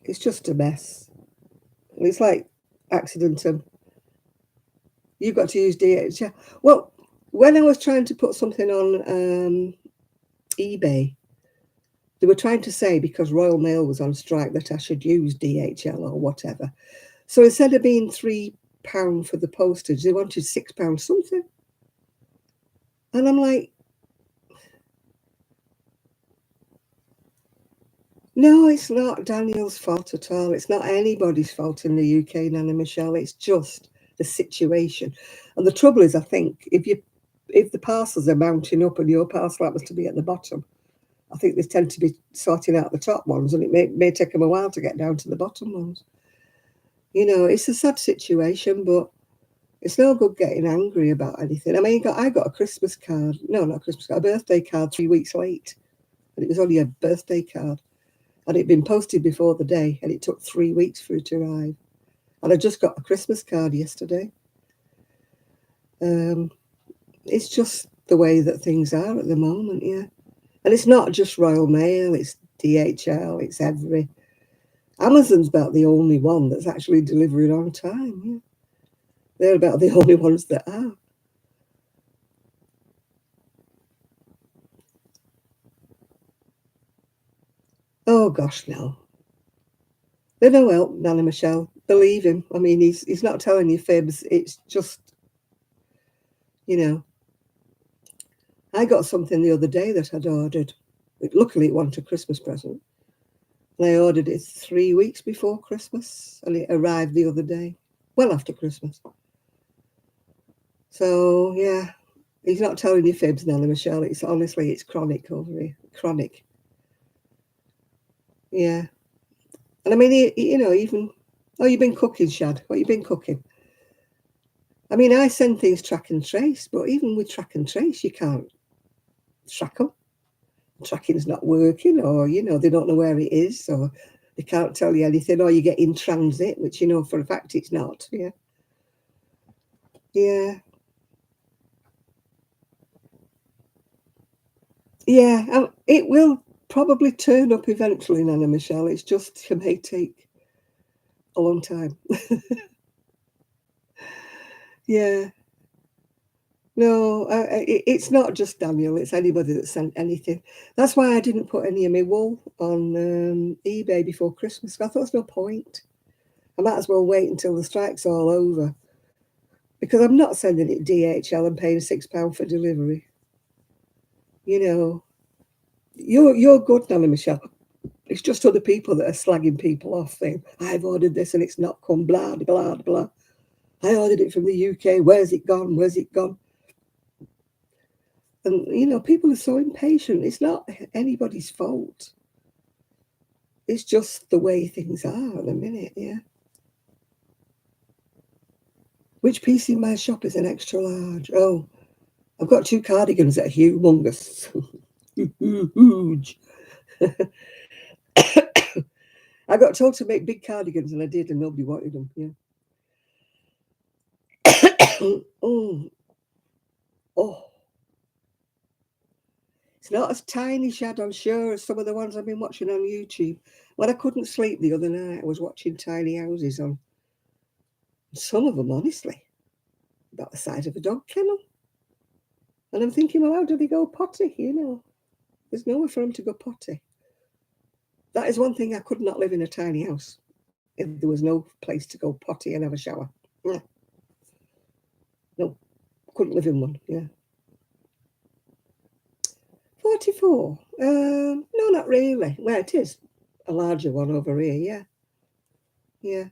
It's just a mess. It's like accidental. You've got to use DHL. Well, when I was trying to put something on eBay, they were trying to say because Royal Mail was on strike that I should use DHL or whatever. So instead of being £3 for the postage, they wanted £6 something. And I'm like, no, it's not Daniel's fault at all. It's not anybody's fault in the UK, Nana Michelle. It's just the situation. And the trouble is, I think, if the parcels are mounting up and your parcel happens to be at the bottom, I think they tend to be sorting out the top ones, and it may take them a while to get down to the bottom ones. It's a sad situation, but it's no good getting angry about anything. I mean, I got a Christmas card. No, not a Christmas card, a birthday card 3 weeks late. And it was only a birthday card. And it'd been posted before the day, and it took 3 weeks for it to arrive. And I just got a Christmas card yesterday. It's just the way that things are at the moment, yeah. And it's not just Royal Mail, it's DHL, it's Every. Amazon's about the only one that's actually delivering on time, yeah. They're about the only ones that are. Oh, gosh, no. They're no help, Nana Michelle. Believe him. I mean, he's not telling you fibs. It's just, I got something the other day that I'd ordered. Luckily, it wasn't a Christmas present. And I ordered it 3 weeks before Christmas, and it arrived the other day, well after Christmas. So, yeah, he's not telling you fibs, Nana Michelle. It's chronic over here. Chronic. Yeah. And I mean, even, you've been cooking, Shad. What you been cooking? I mean, I send things track and trace, but even with track and trace, you can't track them. Tracking's not working, or, they don't know where it is, or they can't tell you anything, or you get in transit, which for a fact it's not. Yeah. Yeah. Yeah, it will probably turn up eventually, Nana Michelle. It's just it may take a long time. Yeah. No, it's not just Daniel. It's anybody that sent anything. That's why I didn't put any of my wool on eBay before Christmas. I thought there's no point. I might as well wait until the strike's all over, because I'm not sending it DHL and paying £6 for delivery. You know, you're good, Nana Michelle. It's just other people that are slagging people off, saying I've ordered this and it's not come. Blah blah blah. I ordered it from the UK. Where's it gone? Where's it gone? And people are so impatient. It's not anybody's fault. It's just the way things are at the minute. Yeah. Which piece in my shop is an extra large? Oh, I've got 2 cardigans that are humongous. Huge. I got told to make big cardigans and I did, and nobody wanted them. Yeah. Oh, oh. It's not as tiny, Shad, I'm sure, as some of the ones I've been watching on YouTube. When I couldn't sleep the other night, I was watching tiny houses on. Some of them, honestly, about the size of a dog kennel. And I'm thinking, well, how do they go potty? There's nowhere for them to go potty. That is one thing. I could not live in a tiny house if there was no place to go potty and have a shower. Yeah. No, couldn't live in one. Yeah. 44. No, not really. Well, it is a larger one over here. Yeah. Yeah.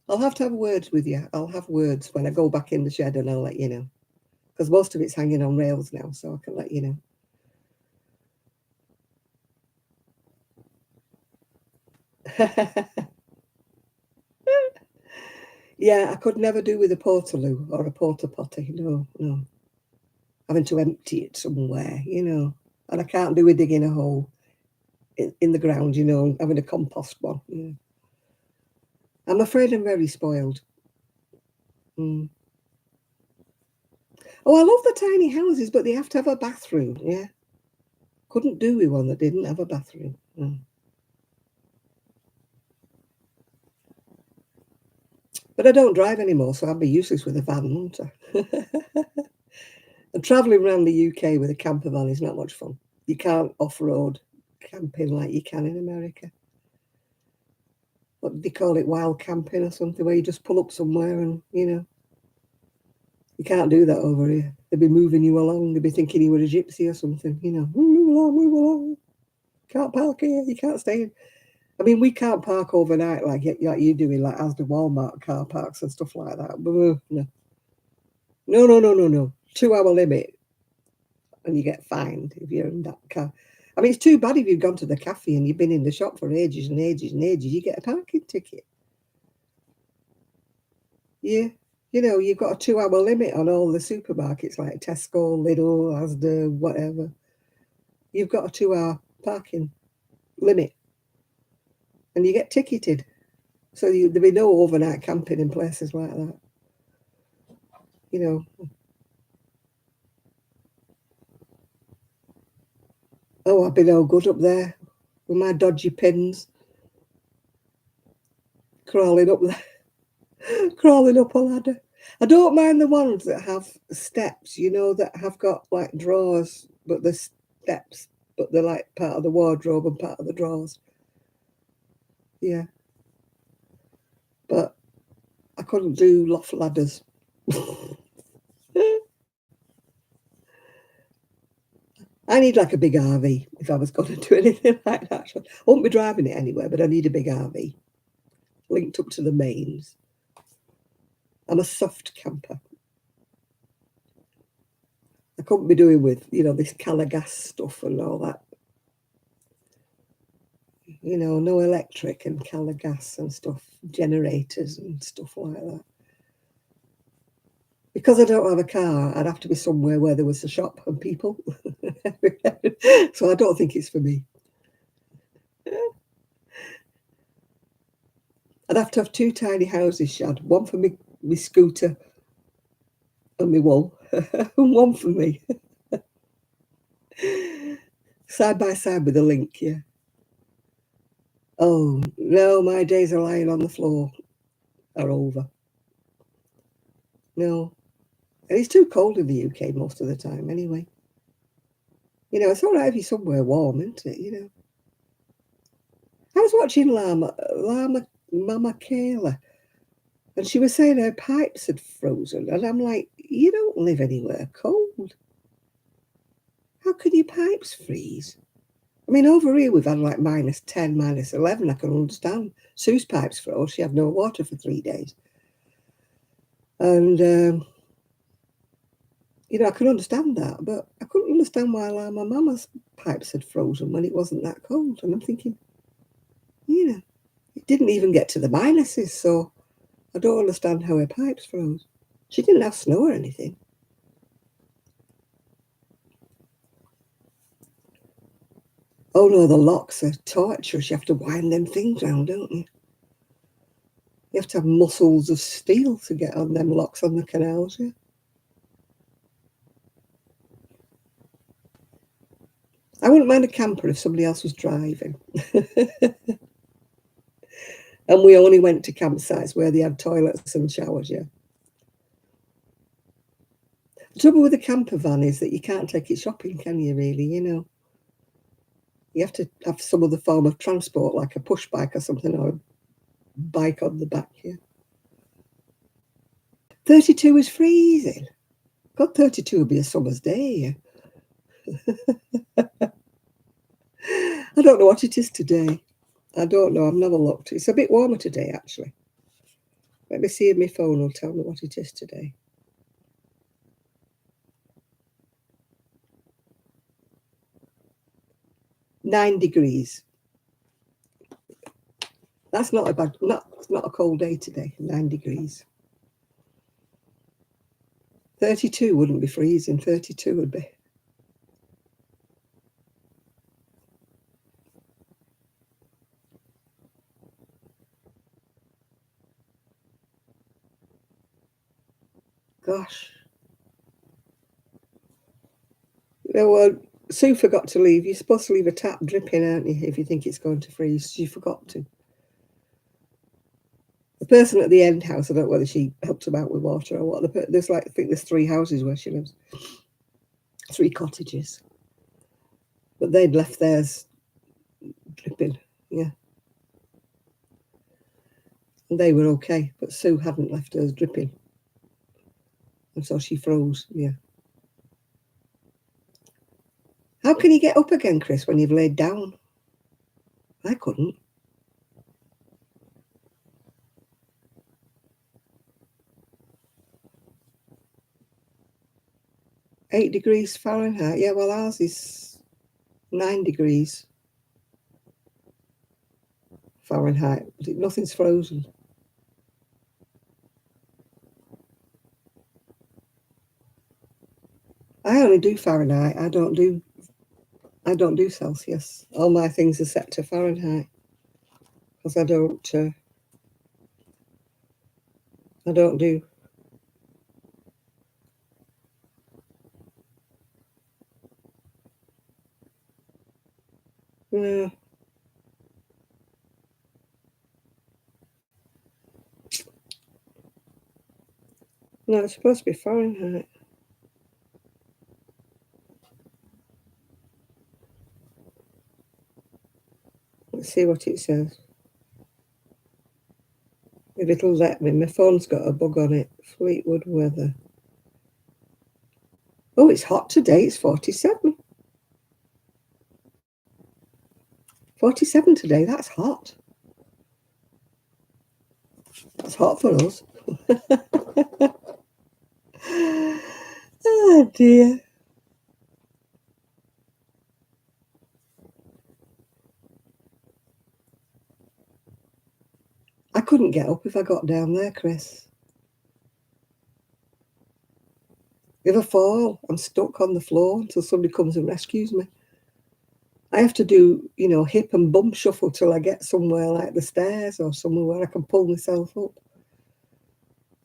I'll have to have words with you. I'll have words when I go back in the shed, and I'll let you know. Because most of it's hanging on rails now, so I can let you know. Yeah, I could never do with a portaloo or a porta potty. No, no. Having to empty it somewhere. And I can't do with digging a hole in the ground, having a compost one. Yeah. I'm afraid I'm very spoiled. Mm. Oh, I love the tiny houses, but they have to have a bathroom. Yeah. Couldn't do with one that didn't have a bathroom. Mm. But I don't drive anymore, so I'd be useless with a van, wouldn't I? And travelling around the UK with a camper van is not much fun. You can't off-road camping like you can in America. What do they call it? Wild camping or something, where you just pull up somewhere and, you can't do that over here. They'd be moving you along. They'd be thinking you were a gypsy or something, Move along, move along. Can't park here. You can't stay in. I mean, we can't park overnight like you doing, like Asda Walmart car parks and stuff like that. No. No, no, no, no, no. 2-hour limit, and you get fined if you're in that car. I mean, it's too bad if you've gone to the cafe and you've been in the shop for ages and ages and ages. You get a parking ticket. Yeah. You've got a 2-hour limit on all the supermarkets like Tesco, Lidl, Asda, whatever. You've got a 2-hour parking limit and you get ticketed. So there'll be no overnight camping in places like that. Oh, I've been all good up there with my dodgy pins, crawling up there, crawling up a ladder. I don't mind the ones that have steps, that have got like drawers, but the steps, but they're like part of the wardrobe and part of the drawers. Yeah. But I couldn't do loft ladders. I need like a big RV if I was going to do anything like that. I won't be driving it anywhere, but I need a big RV linked up to the mains. I'm a soft camper. I couldn't be doing with, this Calagas stuff and all that. No electric and Calagas and stuff, generators and stuff like that. Because I don't have a car, I'd have to be somewhere where there was a shop and people. So I don't think it's for me. I'd have to have 2 tiny houses, Shad. One for me scooter and my wool, and one for me. side by side with a link, yeah. Oh, no, my days of lying on the floor are over. No. And it's too cold in the UK most of the time anyway. It's all right if you're somewhere warm, isn't it, I was watching Mama Kayla, and she was saying her pipes had frozen, and I'm like, you don't live anywhere cold. How could your pipes freeze? I mean, over here we've had like -10, -11. I can understand. Sue's pipes froze. She had no water for 3 days. And, I can understand that, but I couldn't understand why my mama's pipes had frozen when it wasn't that cold. And I'm thinking, it didn't even get to the minuses, so I don't understand how her pipes froze. She didn't have snow or anything. Oh no, the locks are torturous. You have to wind them things round, don't you? You have to have muscles of steel to get on them locks on the canals, yeah. I wouldn't mind a camper if somebody else was driving. And we only went to campsites where they had toilets and showers, yeah. The trouble with a camper van is that you can't take it shopping, can you, really, You have to have some other form of transport, like a push bike or something, or a bike on the back, yeah. 32 is freezing. God, 32 would be a summer's day, yeah. I don't know what it is today. I don't know. I've never looked. It's a bit warmer today, actually. Let me see if my phone will tell me what it is today. 9 degrees. That's not a cold day today. 9 degrees. 32 wouldn't be freezing. 32 would be. Gosh. Well, Sue forgot to leave. You're supposed to leave a tap dripping, aren't you, if you think it's going to freeze? She forgot to. The person at the end house, I don't know whether she helped them out with water or what. I think there's 3 houses where she lives. 3 cottages. But they'd left theirs dripping, yeah. And they were okay, but Sue hadn't left hers dripping. And so she froze, yeah. How can you get up again, Chris, when you've laid down? I couldn't. Eight degrees Fahrenheit. Yeah, well, ours is 9 degrees Fahrenheit. But nothing's frozen. I only do Fahrenheit. I don't do Celsius. All my things are set to Fahrenheit because I don't do. Yeah. No, it's supposed to be Fahrenheit. Let's see what it says. If it'll let me. My phone's got a bug on it. Fleetwood weather. Oh, it's hot today. It's 47. 47 today. That's hot. That's hot for us. Oh, dear. I couldn't get up if I got down there, Chris. If I fall, I'm stuck on the floor until somebody comes and rescues me. I have to do, hip and bum shuffle till I get somewhere like the stairs or somewhere where I can pull myself up.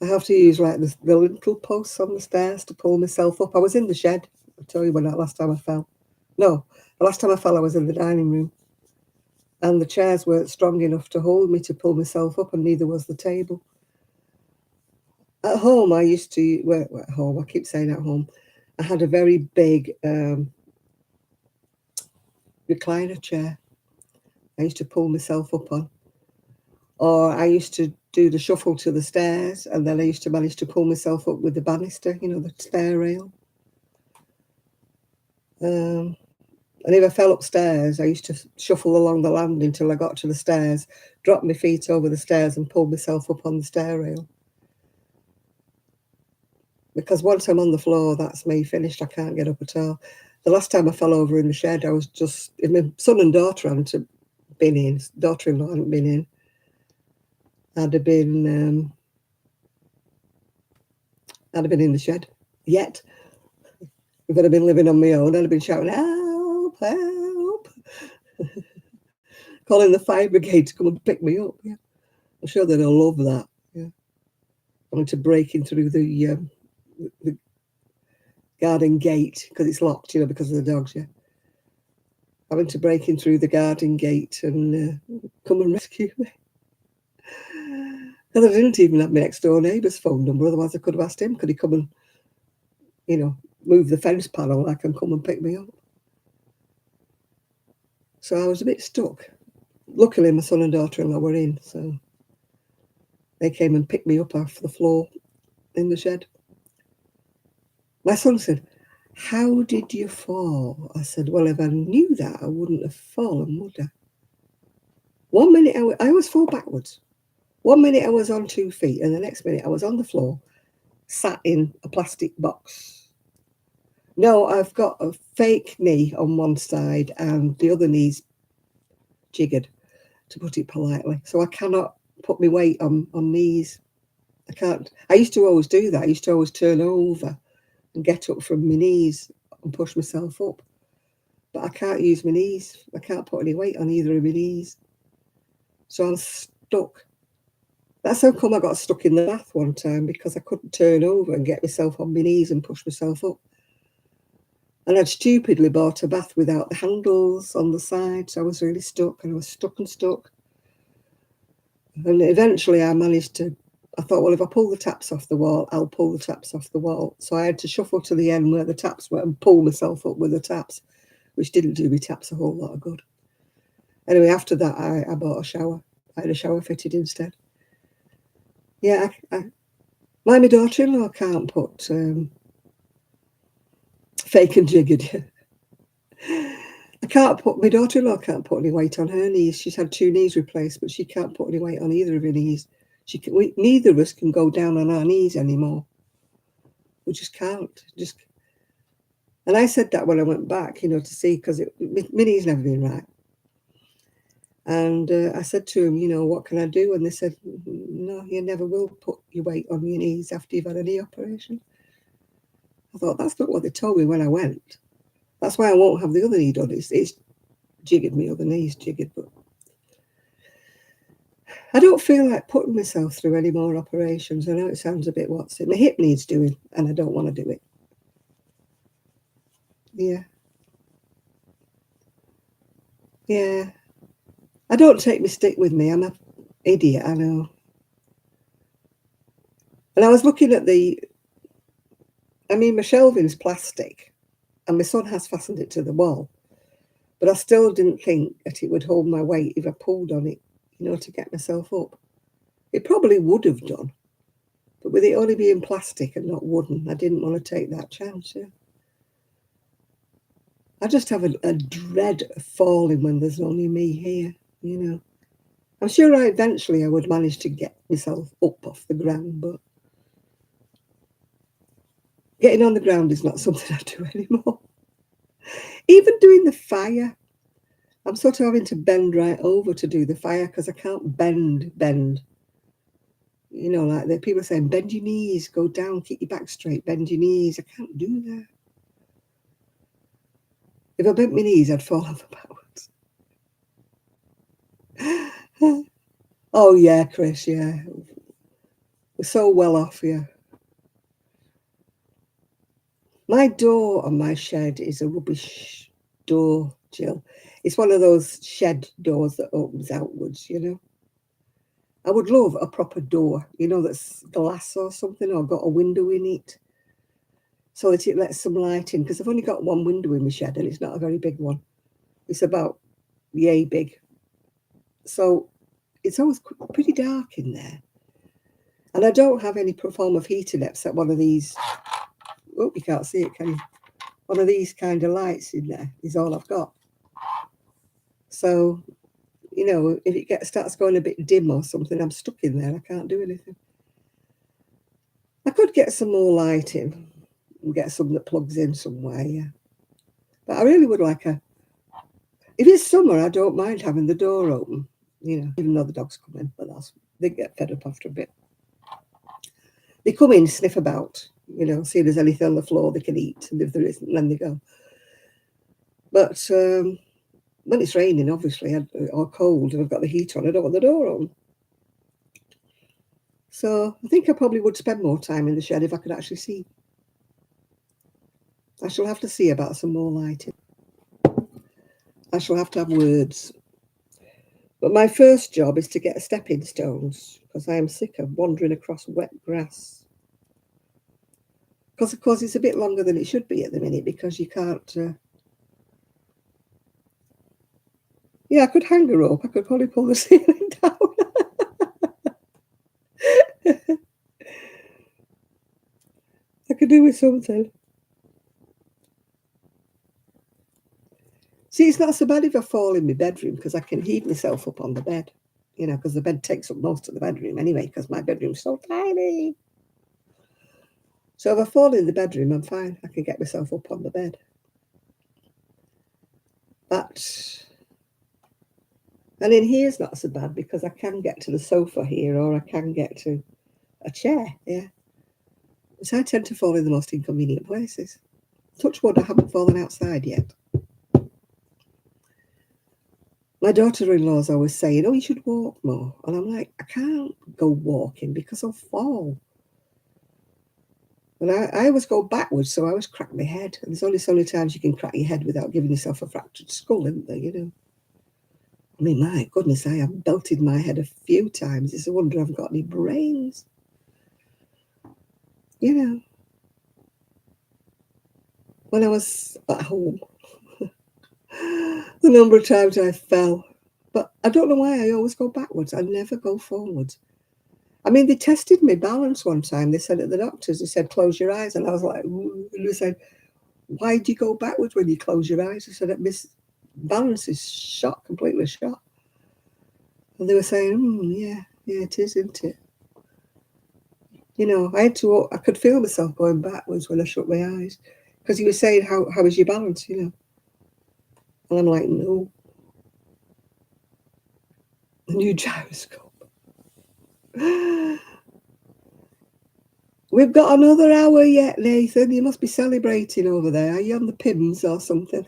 I have to use like the little posts on the stairs to pull myself up. I was in the shed. I tell you when that last time I fell. No, the last time I fell, I was in the dining room, and the chairs weren't strong enough to hold me to pull myself up, and neither was the table. At home, I used to, well, at home, I keep saying at home, I had a very big recliner chair I used to pull myself up on. Or I used to do the shuffle to the stairs, and then I used to manage to pull myself up with the banister, you know, the stair rail. And if I fell upstairs, I used to shuffle along the landing till I got to the stairs, drop my feet over the stairs and pull myself up on the stair rail. Because once I'm on the floor, that's me finished. I can't get up at all. The last time I fell over in the shed, I was just, my son and daughter hadn't been in, daughter-in-law hadn't been in. I'd have been in the shed yet. If I'd have been living on my own, I'd have been shouting, help, help. Calling the fire brigade to come and pick me up. Yeah, I'm sure they'd all love that. Yeah, wanting to break in through the garden gate because it's locked, you know, because of the dogs. Yeah, having to break in through the garden gate and come and rescue me. And I didn't even have my next door neighbour's phone number, otherwise I could have asked him, could he come and, you know, move the fence panel, I can come and pick me up. So I was a bit stuck. Luckily, my son and daughter-in-law were in, so they came and picked me up off the floor in the shed. My son said, how did you fall? I said, well, if I knew that, I wouldn't have fallen, would I? 1 minute, I always fall backwards. 1 minute I was on 2 feet, and the next minute I was on the floor, sat in a plastic box. No, I've got a fake knee on one side and the other knee's jiggered, to put it politely. So I cannot put my weight on knees. I can't. I used to always do that. I used to always turn over and get up from my knees and push myself up. But I can't use my knees. I can't put any weight on either of my knees. So I'm stuck. That's how come I got stuck in the bath one time, because I couldn't turn over and get myself on my knees and push myself up. And I'd stupidly bought a bath without the handles on the side, so I was really stuck, and I was stuck and stuck. And eventually I managed to, I thought, well, if I pull the taps off the wall, I'll pull the taps off the wall. So I had to shuffle to the end where the taps were and pull myself up with the taps, which didn't do me taps a whole lot of good. Anyway, after that, I bought a shower. I had a shower fitted instead. Yeah, my daughter-in-law can't put fake and jiggered. My daughter-in-law can't put any weight on her knees. She's had 2 knees replaced, but she can't put any weight on either of her knees. Neither of us can go down on our knees anymore. We just can't. And I said that when I went back, you know, to see, because my knee's never been right. And I said to him, you know, what can I do? And they said, no, you never will put your weight on your knees after you've had a knee operation. I thought, that's not what they told me when I went. That's why I won't have the other knee done. It's jiggered, my other knee's jiggered, but I don't feel like putting myself through any more operations. I know it sounds a bit what's it. My hip needs doing, and I don't want to do it. Yeah. Yeah. I don't take my stick with me. I'm an idiot, I know. And I was looking at my shelving's plastic, and my son has fastened it to the wall. But I still didn't think that it would hold my weight if I pulled on it, you know, to get myself up. It probably would have done. But with it only being plastic and not wooden, I didn't want to take that chance, yeah. I just have a dread of falling when there's only me here, you know. I'm sure eventually I would manage to get myself up off the ground, but getting on the ground is not something I do anymore. Even doing the fire, I'm sort of having to bend right over to do the fire because I can't bend. You know, like the people saying, bend your knees, go down, keep your back straight, bend your knees. I can't do that. If I bent my knees, I'd fall over backwards. Oh, yeah, Chris, yeah. We're so well off, yeah. My door on my shed is a rubbish door, Jill. It's one of those shed doors that opens outwards, you know. I would love a proper door, you know, that's glass or something, or got a window in it, so that it lets some light in, because I've only got one window in my shed and it's not a very big one. It's about yay big. So it's always pretty dark in there. And I don't have any form of heating except one of these. Oh, you can't see it, can you? One of these kind of lights in there is all I've got. So, you know, if it starts going a bit dim or something, I'm stuck in there. I can't do anything. I could get some more light in and get some that plugs in somewhere, yeah. But I really would like if it's summer, I don't mind having the door open, you know, even though the dogs come in, but they get fed up after a bit. They come in, sniff about, you know, see if there's anything on the floor they can eat, and if there isn't, then they go. But when it's raining, obviously, or cold, and I've got the heat on, I don't want the door on. So I think I probably would spend more time in the shed if I could actually see. I shall have to see about some more lighting. I shall have to have words. But my first job is to get stepping stones, because I am sick of wandering across wet grass. Because, of course, it's a bit longer than it should be at the minute, because you can't... Yeah, I could hang a rope. I could probably pull the ceiling down. I could do with something. See, it's not so bad if I fall in my bedroom, because I can heave myself up on the bed, you know, because the bed takes up most of the bedroom anyway, because my bedroom's so tiny. So if I fall in the bedroom, I'm fine. I can get myself up on the bed. And in here's not so bad, because I can get to the sofa here, or I can get to a chair, yeah. So I tend to fall in the most inconvenient places. Touch wood, I haven't fallen outside yet. My daughter-in-law's always saying, oh, you should walk more. And I'm like, I can't go walking because I'll fall. And I always go backwards, so I always crack my head. And there's only so many times you can crack your head without giving yourself a fractured skull, isn't there, you know? I mean, my goodness, I have belted my head a few times. It's a wonder I haven't got any brains. You know, when I was at home, the number of times I fell. But I don't know why I always go backwards. I never go forwards. I mean, they tested my balance one time. They said at the doctors, they said, close your eyes. And I was like, ooh. And they said, why do you go backwards when you close your eyes? I said, balance is shot, completely shot. And they were saying, yeah, it is, isn't it? You know, I could feel myself going backwards when I shut my eyes, because he was saying, how is your balance, you know? And I'm like, no. The new gyroscope. We've got another hour yet, Nathan. You must be celebrating over there. Are you on the pins or something?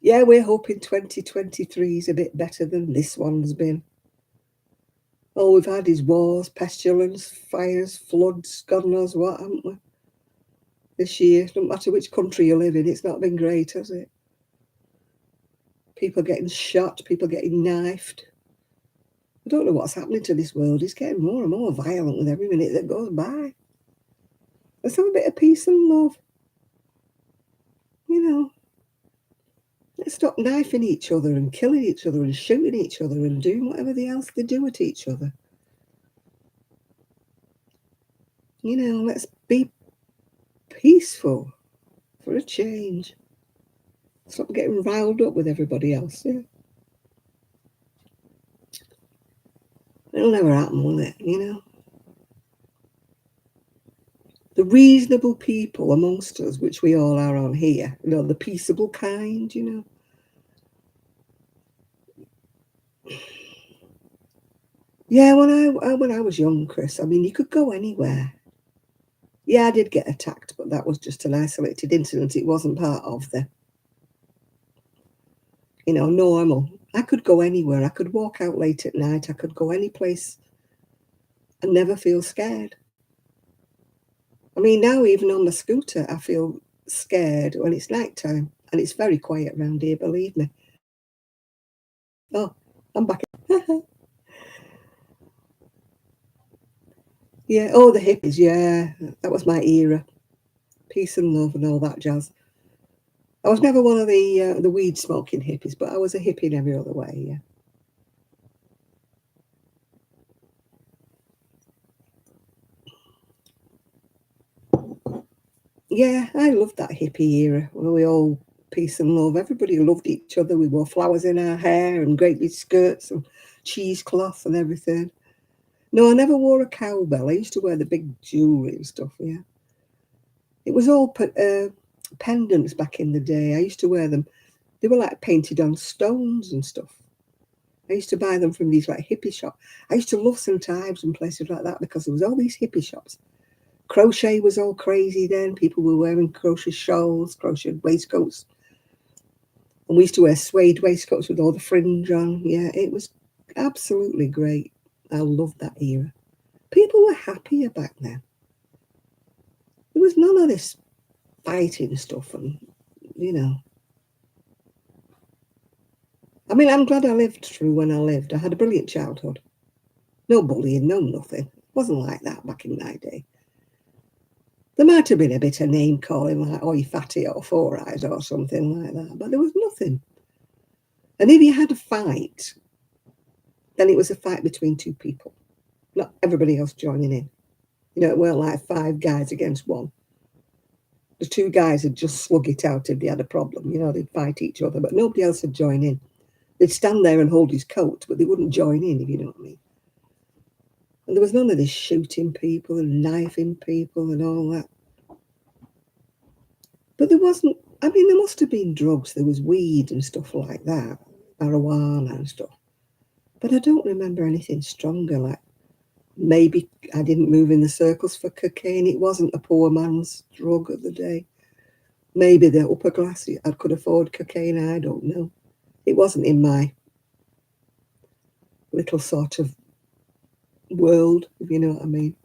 Yeah, we're hoping 2023 is a bit better than this one's been. All we've had is wars, pestilence, fires, floods, God knows what, haven't we? This year, no matter which country you live in, it's not been great, has it? People getting shot, people getting knifed. I don't know what's happening to this world. It's getting more and more violent with every minute that goes by. Let's have a bit of peace and love. You know, let's stop knifing each other and killing each other and shooting each other and doing whatever else they do at each other. You know, let's be peaceful for a change. Stop getting riled up with everybody else, yeah. It'll never happen, will it, you know? The reasonable people amongst us, which we all are on here, you know, the peaceable kind, you know. Yeah, when I was young, Chris, I mean, you could go anywhere. Yeah, I did get attacked, but that was just an isolated incident. It wasn't part of the, you know, normal. I could go anywhere. I could walk out late at night. I could go any place and never feel scared. I mean, now even on my scooter, I feel scared when it's night time, and it's very quiet around here, believe me. Oh, I'm back. Yeah, oh, the hippies, yeah, that was my era. Peace and love and all that jazz. I was never one of the weed smoking hippies, but I was a hippie in every other way, yeah. Yeah, I loved that hippie era where we all peace and love. Everybody loved each other. We wore flowers in our hair and great big skirts and cheesecloth and everything. No, I never wore a cowbell. I used to wear the big jewellery and stuff, yeah. It was all pendants back in the day. I used to wear them. They were like painted on stones and stuff. I used to buy them from these like hippie shops. I used to love St Ives and places like that because there was all these hippie shops. Crochet was all crazy then. People were wearing crochet shawls, crochet waistcoats. And we used to wear suede waistcoats with all the fringe on. Yeah, it was absolutely great. I loved that era. People were happier back then. There was none of this fighting stuff and, you know. I mean, I'm glad I lived through when I lived. I had a brilliant childhood. No bullying, no nothing. It wasn't like that back in my day. There might have been a bit of name calling, like, oh, you fatty or four eyes or something like that, but there was nothing. And if you had a fight, then it was a fight between two people, not everybody else joining in. You know, it weren't like five guys against one. The two guys would just slug it out if they had a problem. You know, they'd fight each other, but nobody else would join in. They'd stand there and hold his coat, but they wouldn't join in, if you know what I mean. And there was none of this shooting people and knifing people and all that. But there wasn't, I mean, there must have been drugs. There was weed and stuff like that, marijuana and stuff. But I don't remember anything stronger. Like maybe I didn't move in the circles for cocaine. It wasn't a poor man's drug of the day. Maybe the upper class, I could afford cocaine. I don't know. It wasn't in my little sort of world, if you know what I mean.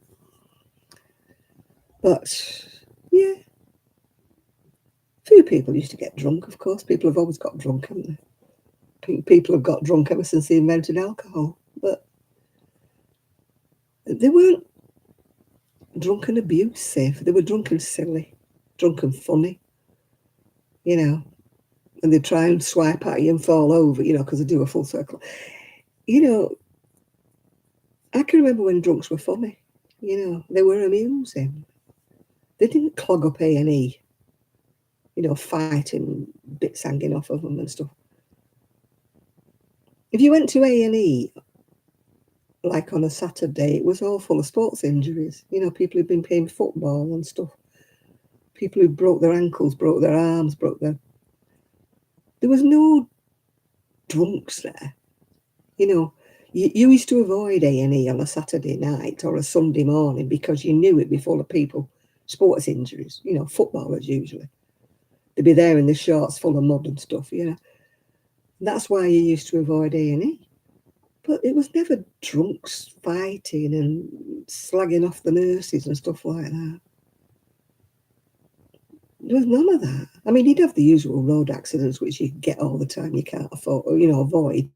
But yeah, few people used to get drunk, of course. People have always got drunk, haven't they? People have got drunk ever since they invented alcohol. But they weren't drunk and abusive. They were drunk and silly, drunk and funny, you know. And they try and swipe at you and fall over, you know, because they do a full circle. You know, I can remember when drunks were funny. You know, they were amusing. They didn't clog up A&E, you know, fighting, bits hanging off of them and stuff. If you went to A&E, like on a Saturday, it was all full of sports injuries. You know, people who'd been playing football and stuff. People who broke their ankles, broke their arms, broke their... There was no drunks there. You know, you used to avoid A&E on a Saturday night or a Sunday morning because you knew it'd be full of people, sports injuries, you know, footballers usually. They'd be there in the shorts full of mud and stuff, you know. That's why you used to avoid A&E. But it was never drunks fighting and slagging off the nurses and stuff like that. There was none of that. I mean, you'd have the usual road accidents, which you get all the time, you can't afford, or, you know, avoid,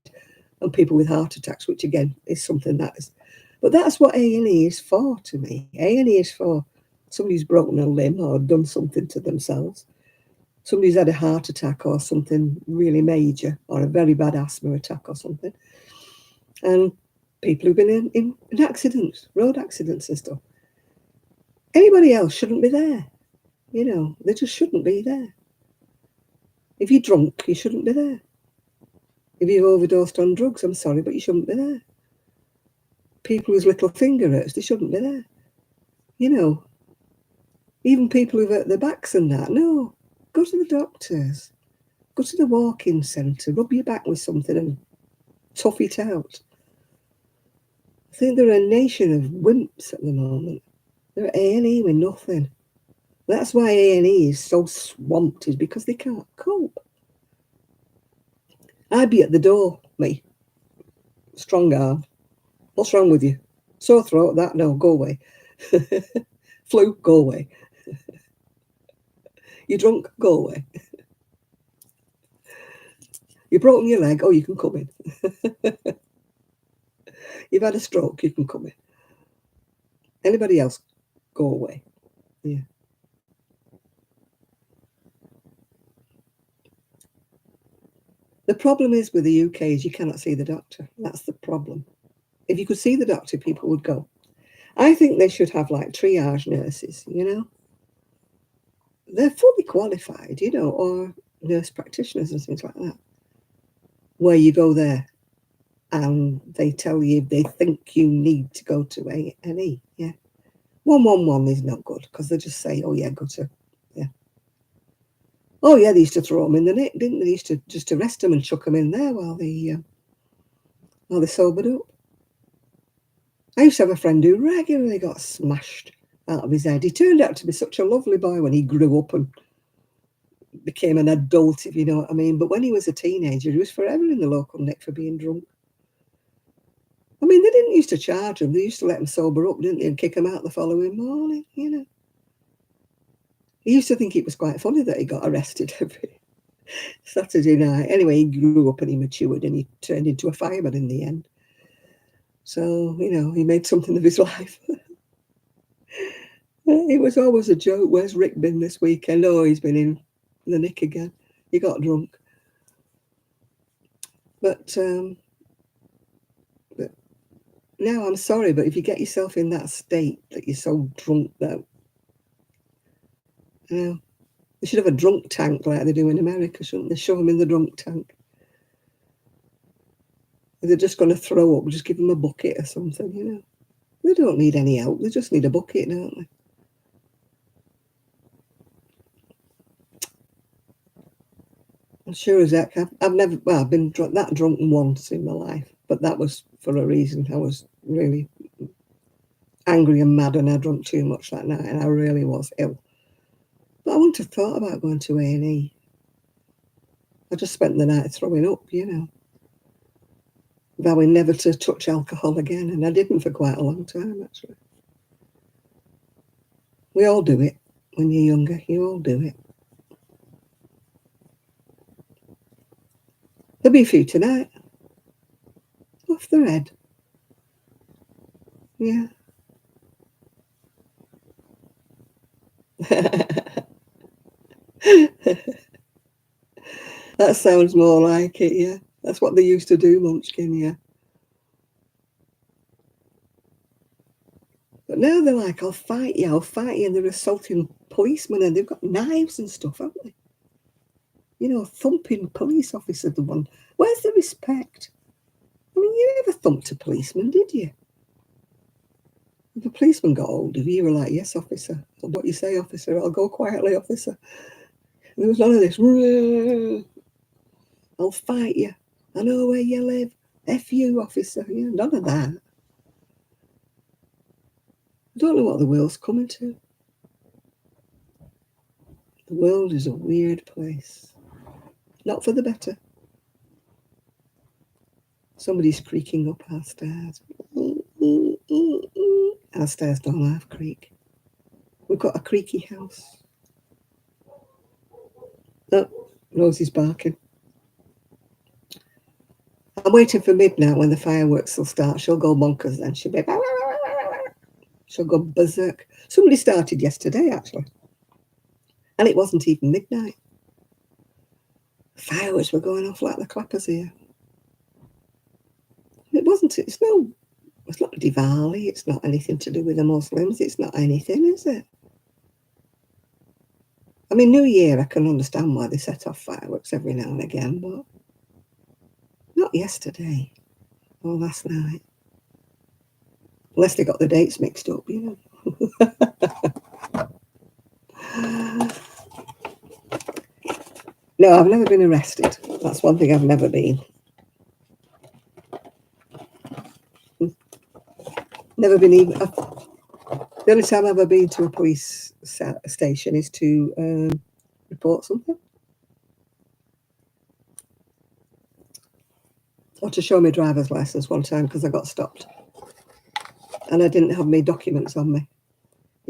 and people with heart attacks, which again is something that is. But that's what A&E is for to me. A&E is for somebody who's broken a limb or done something to themselves, somebody who's had a heart attack or something really major, or a very bad asthma attack or something, and people who've been in accidents, road accidents and stuff. Anybody else shouldn't be there. You know, they just shouldn't be there. If you're drunk, you shouldn't be there. If you've overdosed on drugs, I'm sorry, but you shouldn't be there. People whose little finger hurts, they shouldn't be there. You know, even people who've hurt their backs and that, no. Go to the doctors. Go to the walk-in centre, rub your back with something and tough it out. I think they're a nation of wimps at the moment. They're at A&E with nothing. That's why A&E is so swamped, is because they can't cope. I'd be at the door, me. Strong arm. What's wrong with you? Sore throat, that? No, go away. Flu, go away. You're drunk, go away. You've broken your leg, oh, you can come in. You've had a stroke, you can come in. Anybody else, go away. Yeah. The problem is with the UK is you cannot see the doctor. That's the problem. If you could see the doctor, people would go. I think they should have like triage nurses, you know. They're fully qualified, you know, or nurse practitioners and things like that, where you go there and they tell you they think you need to go to A&E. Yeah. 111 is not good because they just say, oh, yeah, go to, yeah. Oh, yeah, they used to throw them in the nick, didn't they? They used to just arrest them and chuck them in there while they sobered up. I used to have a friend who regularly got smashed out of his head. He turned out to be such a lovely boy when he grew up and became an adult, if you know what I mean. But when he was a teenager, he was forever in the local nick for being drunk. I mean, they didn't used to charge him. They used to let him sober up, didn't they, and kick him out the following morning, you know. He used to think it was quite funny that he got arrested every Saturday night. Anyway, he grew up and he matured and he turned into a fireman in the end. So, you know, he made something of his life. It was always a joke. Where's Rick been this weekend? Oh, he's been in the nick again. He got drunk. But now I'm sorry, but if you get yourself in that state that you're so drunk that, you know, they should have a drunk tank like they do in America, shouldn't they? Shove them in the drunk tank. If they're just going to throw up, just give them a bucket or something, you know. They don't need any help. They just need a bucket, don't they? I'm sure as heck. I've never, well, I've been that drunk once in my life, but that was for a reason. I was really angry and mad and I drank too much that night and I really was ill. But I wouldn't have thought about going to A&E. I just spent the night throwing up, you know, vowing never to touch alcohol again, and I didn't for quite a long time, actually. We all do it when you're younger. You all do it. There'll be a few tonight. Off their head. Yeah. That sounds more like it, yeah. That's what they used to do, Munchkin, yeah. But now they're like, I'll fight you, and they're assaulting policemen and they've got knives and stuff, haven't they? You know, thumping police officer, the one. Where's the respect? I mean, you never thumped a policeman, did you? If a policeman got hold of you, you were like, yes, officer. What you say, officer? I'll go quietly, officer. And there was none of this. I'll fight you. I know where you live. F you, officer. Yeah, none of that. I don't know what the world's coming to. The world is a weird place. Not for the better. Somebody's creaking up our stairs. Our stairs don't have creak. We've got a creaky house. Oh, Rosie's barking. I'm waiting for midnight when the fireworks will start. She'll go bonkers then. She'll go berserk. Somebody started yesterday, actually. And it wasn't even midnight. Fireworks were going off like the clappers here. It wasn't. It's not Diwali. It's not anything to do with the Muslims. It's not anything, is it? I mean, New Year, I can understand why they set off fireworks every now and again, but not yesterday or last night. Unless they got the dates mixed up, you know. No, I've never been arrested. That's one thing I've never been. Never been even. The only time I've ever been to a police station is to report something. Or to show my driver's license one time because I got stopped. And I didn't have my documents on me.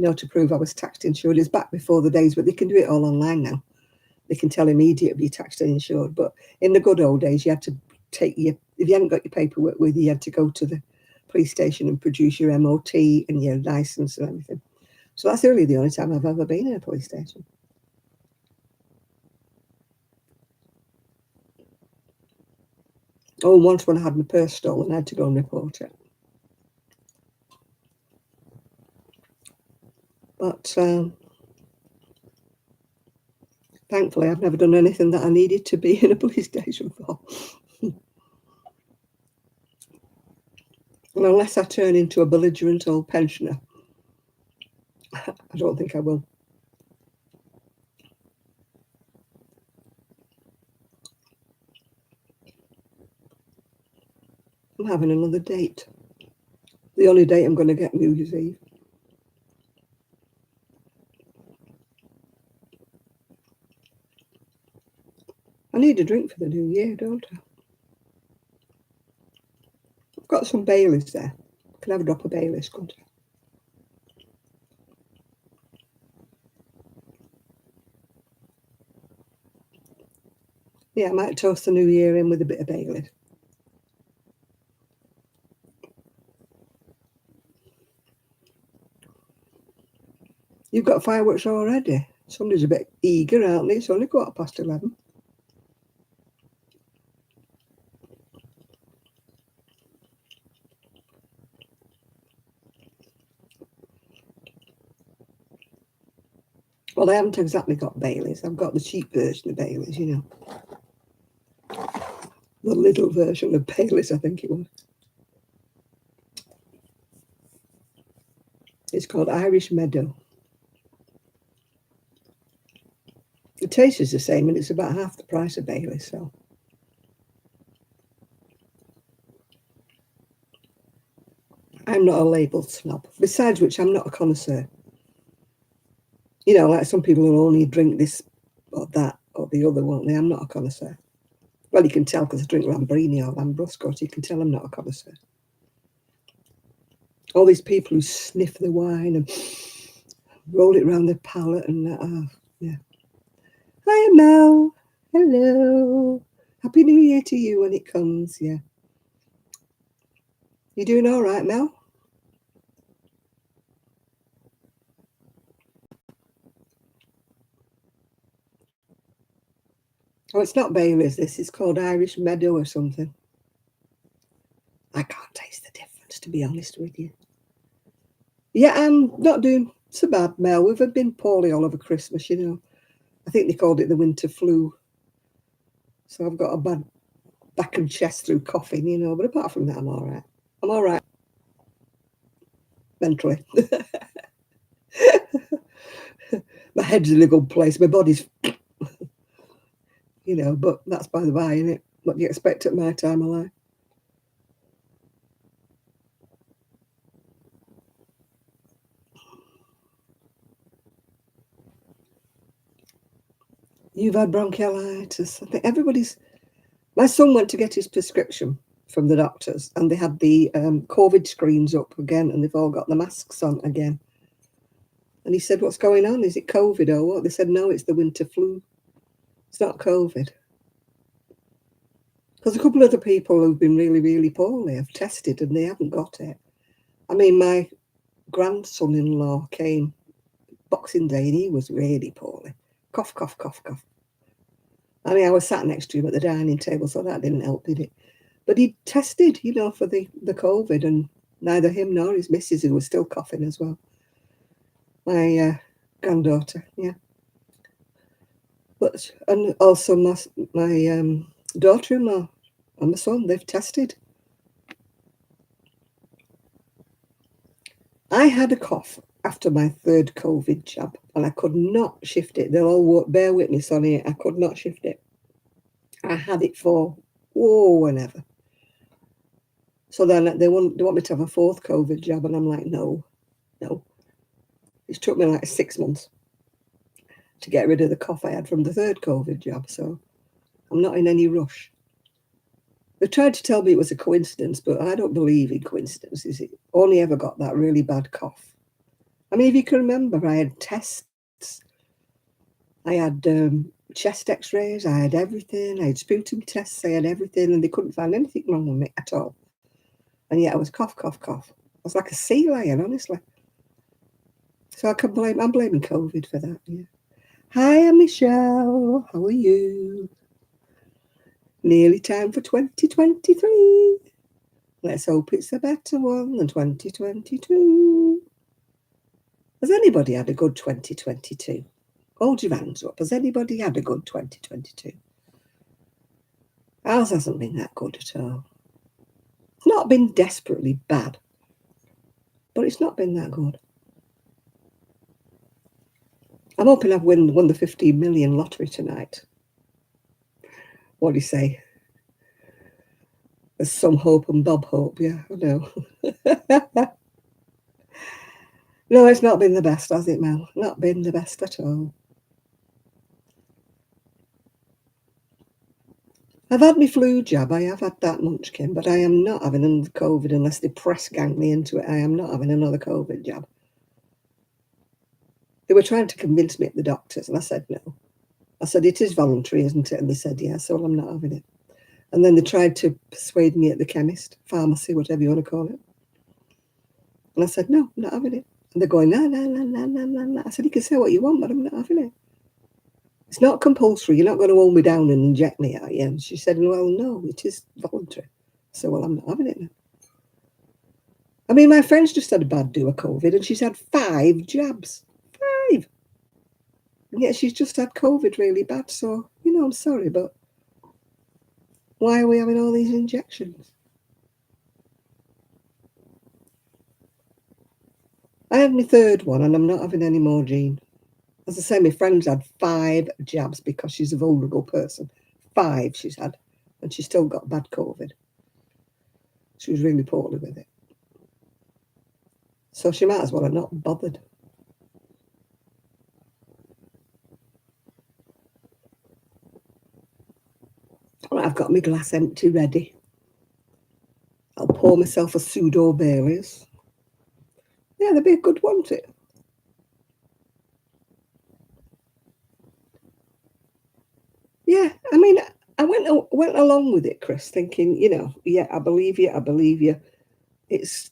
to prove I was taxed insured. It's back before the days, but they can do it all online now. They can tell immediately you're taxed and insured. But in the good old days, you had to if you hadn't got your paperwork with you, you had to go to the police station and produce your MOT and your license and everything. So that's really the only time I've ever been in a police station. Oh, once when I had my purse stolen, I had to go and report it. But thankfully, I've never done anything that I needed to be in a police station for. And unless I turn into a belligerent old pensioner, I don't think I will. I'm having another date. The only date I'm going to get New Year's Eve. I need a drink for the new year, don't I? I've got some Baileys there. I can have a drop of Baileys, couldn't I? Yeah, I might toast the new year in with a bit of Baileys. You've got fireworks already. Somebody's a bit eager, aren't they? It's only 11:15. Well, I haven't exactly got Baileys. I've got the cheap version of Baileys, The little version of Baileys, I think it was. It's called Irish Meadow. The taste is the same, and it's about half the price of Baileys, so. I'm not a labelled snob. Besides which, I'm not a connoisseur. Like some people will only drink this or that or the other, won't they? I'm not a connoisseur. Well, you can tell because I drink Lambrini or Lambrusco, so you can tell I'm not a connoisseur. All these people who sniff the wine and roll it around their palate and that. Yeah. Hi, Mel. Hello. Happy New Year to you when it comes. Yeah. You doing all right, Mel? Oh, it's not Baileys. This is called Irish Meadow or something. I can't taste the difference, to be honest with you. Yeah, I'm not doing so bad, Mel. We've been poorly all over Christmas, I think they called it the winter flu. So I've got a bad back and chest through coughing, but apart from that, I'm all right. I'm all right mentally. My head's in a good place. My body's, but that's by the by, isn't it? What do you expect at my time of life? You've had bronchiolitis. I think my son went to get his prescription from the doctors and they had the COVID screens up again and they've all got the masks on again. And he said, what's going on? Is it COVID or what? They said, no, it's the winter flu. It's not COVID. Because a couple of the people who've been really, really poorly have tested and they haven't got it. I mean, my grandson-in-law came Boxing Day and he was really poorly. Cough, cough, cough, cough. I mean, I was sat next to him at the dining table, so that didn't help, did it? But he tested, for the COVID, and neither him nor his missus, who was still coughing as well. My granddaughter, yeah. But and also my daughter-in-law and my son, they've tested. I had a cough after my third COVID jab, and I could not shift it. They'll all bear witness on it. I could not shift it. I had it for whenever. So then they want me to have a fourth COVID jab, and I'm like, no. It took me like 6 months to get rid of the cough I had from the third COVID jab, so I'm not in any rush. They tried to tell me it was a coincidence, but I don't believe in coincidences. It only ever got that really bad cough I mean, if you can remember, I had tests. I had chest x-rays. I had everything. I had sputum tests. I had everything, and they couldn't find anything wrong with me at all. And yet I was cough, cough, cough. I was like a sea lion, honestly. So I'm blaming COVID for that, yeah. Hi, I'm Michelle. How are you? Nearly time for 2023. Let's hope it's a better one than 2022. Has anybody had a good 2022? Hold your hands up. Has anybody had a good 2022? Ours hasn't been that good at all. It's not been desperately bad, but it's not been that good. I'm hoping I've won the 15 million lottery tonight. What do you say? There's some hope and Bob hope, yeah, I know. No, it's not been the best, has it, Mel? Not been the best at all. I've had my flu jab. I have had that munchkin, but I am not having another COVID unless they press gang me into it. I am not having another COVID jab. They were trying to convince me at the doctors, and I said no. I said, it is voluntary, isn't it? And they said, yeah, so I'm not having it. And then they tried to persuade me at the chemist, pharmacy, whatever you want to call it. And I said, no, I'm not having it. And they're going, no. I said, you can say what you want, but I'm not having it. It's not compulsory. You're not going to hold me down and inject me, are you? And she said, well, no, it is voluntary. So, well, I'm not having it now. I mean, my friend's just had a bad do of COVID, and she's had 5 jabs. 5. And yet she's just had COVID really bad. So, I'm sorry, but why are we having all these injections? I had my 3rd one, and I'm not having any more, Jean. As I say, my friend's had 5 jabs because she's a vulnerable person. 5 she's had, and she's still got bad COVID. She was really poorly with it. So she might as well have not bothered. Right, I've got my glass empty ready. I'll pour myself a pseudo Baileys. Yeah, that'd be a good one, wouldn't it? Yeah, I mean, I went along with it, Chris, thinking, yeah, I believe you. It's,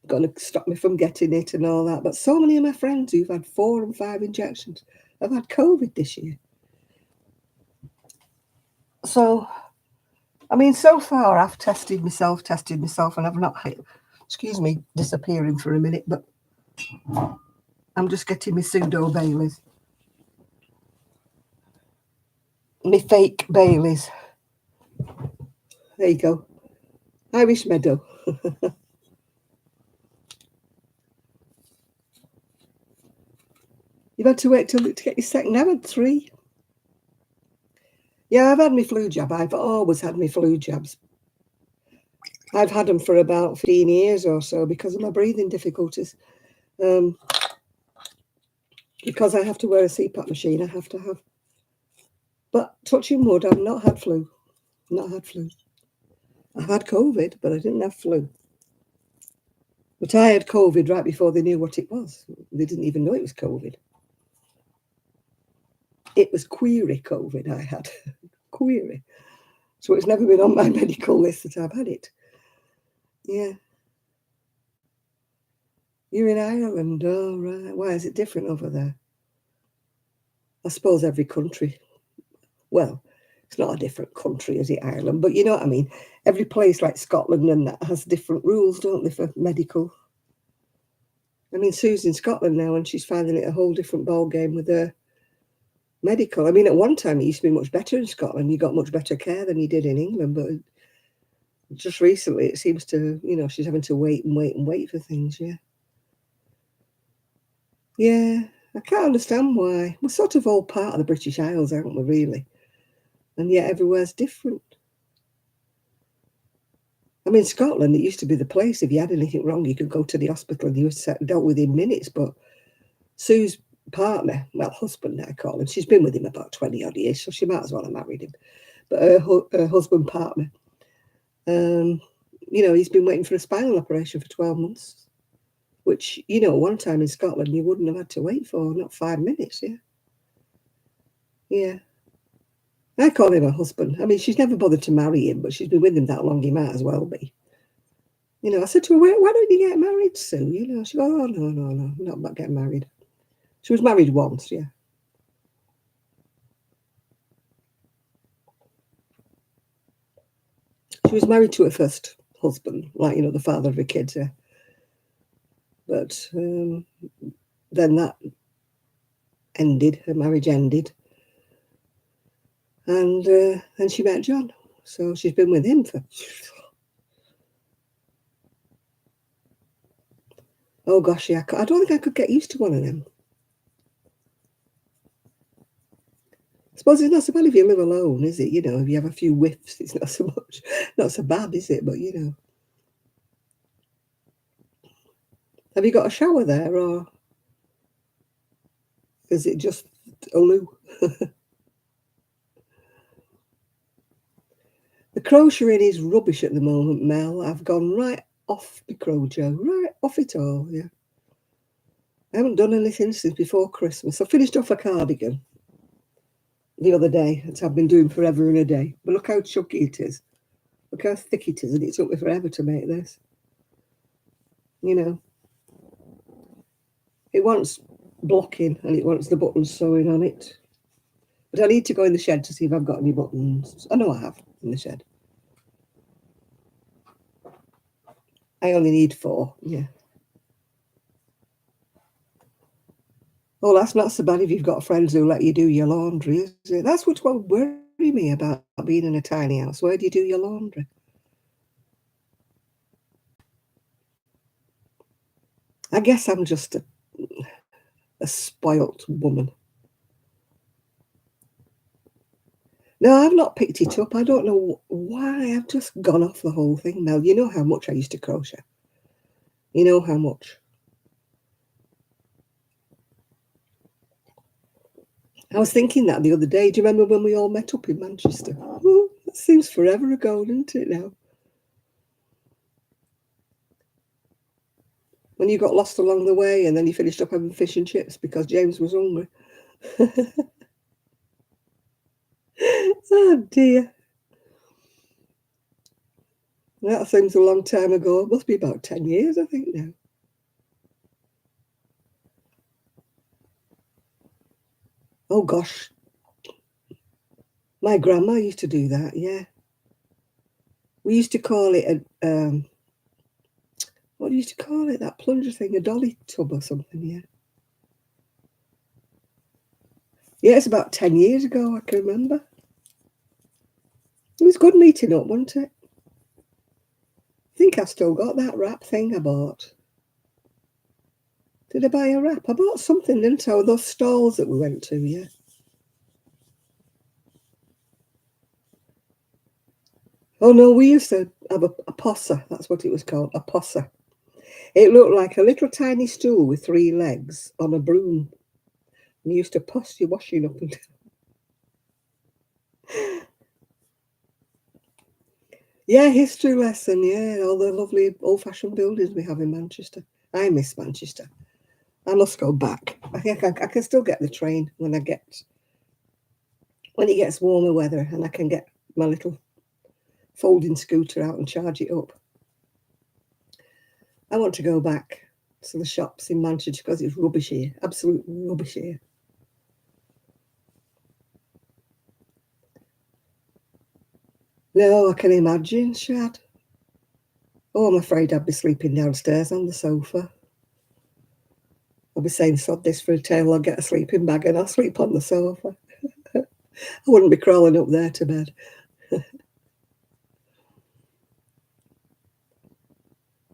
going to stop me from getting it and all that. But so many of my friends who've had 4 and 5 injections have had COVID this year. So, I mean, so far I've tested myself, and I've not hit, excuse me, disappearing for a minute, but I'm just getting my pseudo Baileys. My fake Baileys. There you go. Irish Meadow. You've had to wait to get your second. I've had 3. Yeah, I've had my flu jab. I've always had my flu jabs. I've had them for about 15 years or so because of my breathing difficulties. Because I have to wear a CPAP machine, I have to have. But touching wood, I've not had flu. Not had flu. I've had COVID, but I didn't have flu. But I had COVID right before they knew what it was. They didn't even know it was COVID. It was query COVID I had. Query. So it's never been on my medical list that I've had it. Yeah. You're in Ireland. Oh, right. Why is it different over there? I suppose every country. Well, it's not a different country, is it, Ireland? But you know what I mean? Every place like Scotland and that has different rules, don't they, for medical? I mean, Sue's in Scotland now and she's finding it a whole different ball game with her medical. I mean, at one time it used to be much better in Scotland. You got much better care than you did in England. But just recently it seems to, she's having to wait for things, yeah. Yeah, I can't understand why. We're sort of all part of the British Isles, aren't we, really? And yet everywhere's different. I mean, Scotland, it used to be the place. If you had anything wrong, you could go to the hospital and you were dealt with in minutes. But Sue's partner, well, husband, I call him, she's been with him about 20 odd years, so she might as well have married him. But her husband, partner, he's been waiting for a spinal operation for 12 months. which, you know, one time in Scotland you wouldn't have had to wait for, not 5 minutes, yeah. Yeah. I call him a husband. I mean, she's never bothered to marry him, but she's been with him that long, he might as well be. You know, I said to her, why don't you get married, Sue? You know, she goes, oh, no, I'm not about getting married. She was married once, yeah. She was married to her first husband, like, you know, the father of her kids, yeah. But then that ended, her marriage ended. And then she met John. So she's been with him for, oh gosh, yeah, I don't think I could get used to one of them. I suppose it's not so bad if you live alone, is it? You know, if you have a few whiffs, it's not so much, not so bad, is it? But, you know. Have you got a shower there, or is it just a loo? The crocheting is rubbish at the moment, Mel. I've gone right off the crojo, right off it all, yeah. I haven't done anything since before Christmas. I finished off a cardigan the other day, that I've been doing forever and a day. But look how chunky it is. Look how thick it is, and it took me forever to make this. You know, it wants blocking and it wants the buttons sewing on it. But I need to go in the shed to see if I've got any buttons. I know I have in the shed. I only need 4, yeah. Oh, that's not so bad if you've got friends who let you do your laundry, is it? That's what's what worry me about being in a tiny house. Where do you do your laundry? I guess I'm just a spoilt woman. No, I've not picked it up. I don't know why. I've just gone off the whole thing, Mel. You know how much I used to crochet. You know how much. I was thinking that the other day. Do you remember when we all met up in Manchester? Oh, that seems forever ago, doesn't it now? When you got lost along the way and then you finished up having fish and chips because James was hungry. Oh dear. That seems a long time ago. It must be about 10 years, I think, now. Oh gosh. My grandma used to do that, yeah. We used to call it a what do you used to call it? That plunger thing, a dolly tub or something, yeah. Yeah, it's about 10 years ago, I can remember. It was good meeting up, wasn't it? I think I've still got that wrap thing I bought. Did I buy a wrap? I bought something, didn't I? Those stalls that we went to, yeah. Oh no, we used to have a posser. That's what it was called, a posser. It looked like a little tiny stool with 3 legs on a broom. And you used to poss your washing up and down. Yeah, history lesson, yeah. All the lovely old-fashioned buildings we have in Manchester. I miss Manchester. I must go back. I think I can still get the train when it gets warmer weather and I can get my little folding scooter out and charge it up. I want to go back to the shops in Manchester because it's rubbish here, absolute rubbish here. No, I can imagine, Shad. Oh, I'm afraid I'd be sleeping downstairs on the sofa. I'll be saying, sod this for a tale, I'll get a sleeping bag and I'll sleep on the sofa. I wouldn't be crawling up there to bed.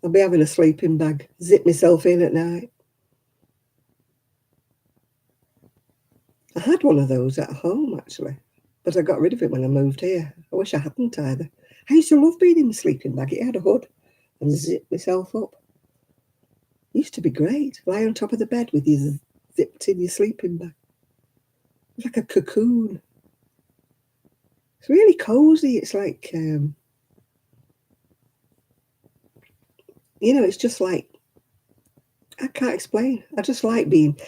I'll be having a sleeping bag, zip myself in at night. I had one of those at home, actually, but I got rid of it when I moved here. I wish I hadn't either. I used to love being in the sleeping bag. It had a hood and zip myself up. It used to be great. Lie on top of the bed with you zipped in your sleeping bag. It's like a cocoon. It's really cozy. It's like, you know, it's just like I can't explain. I just like being.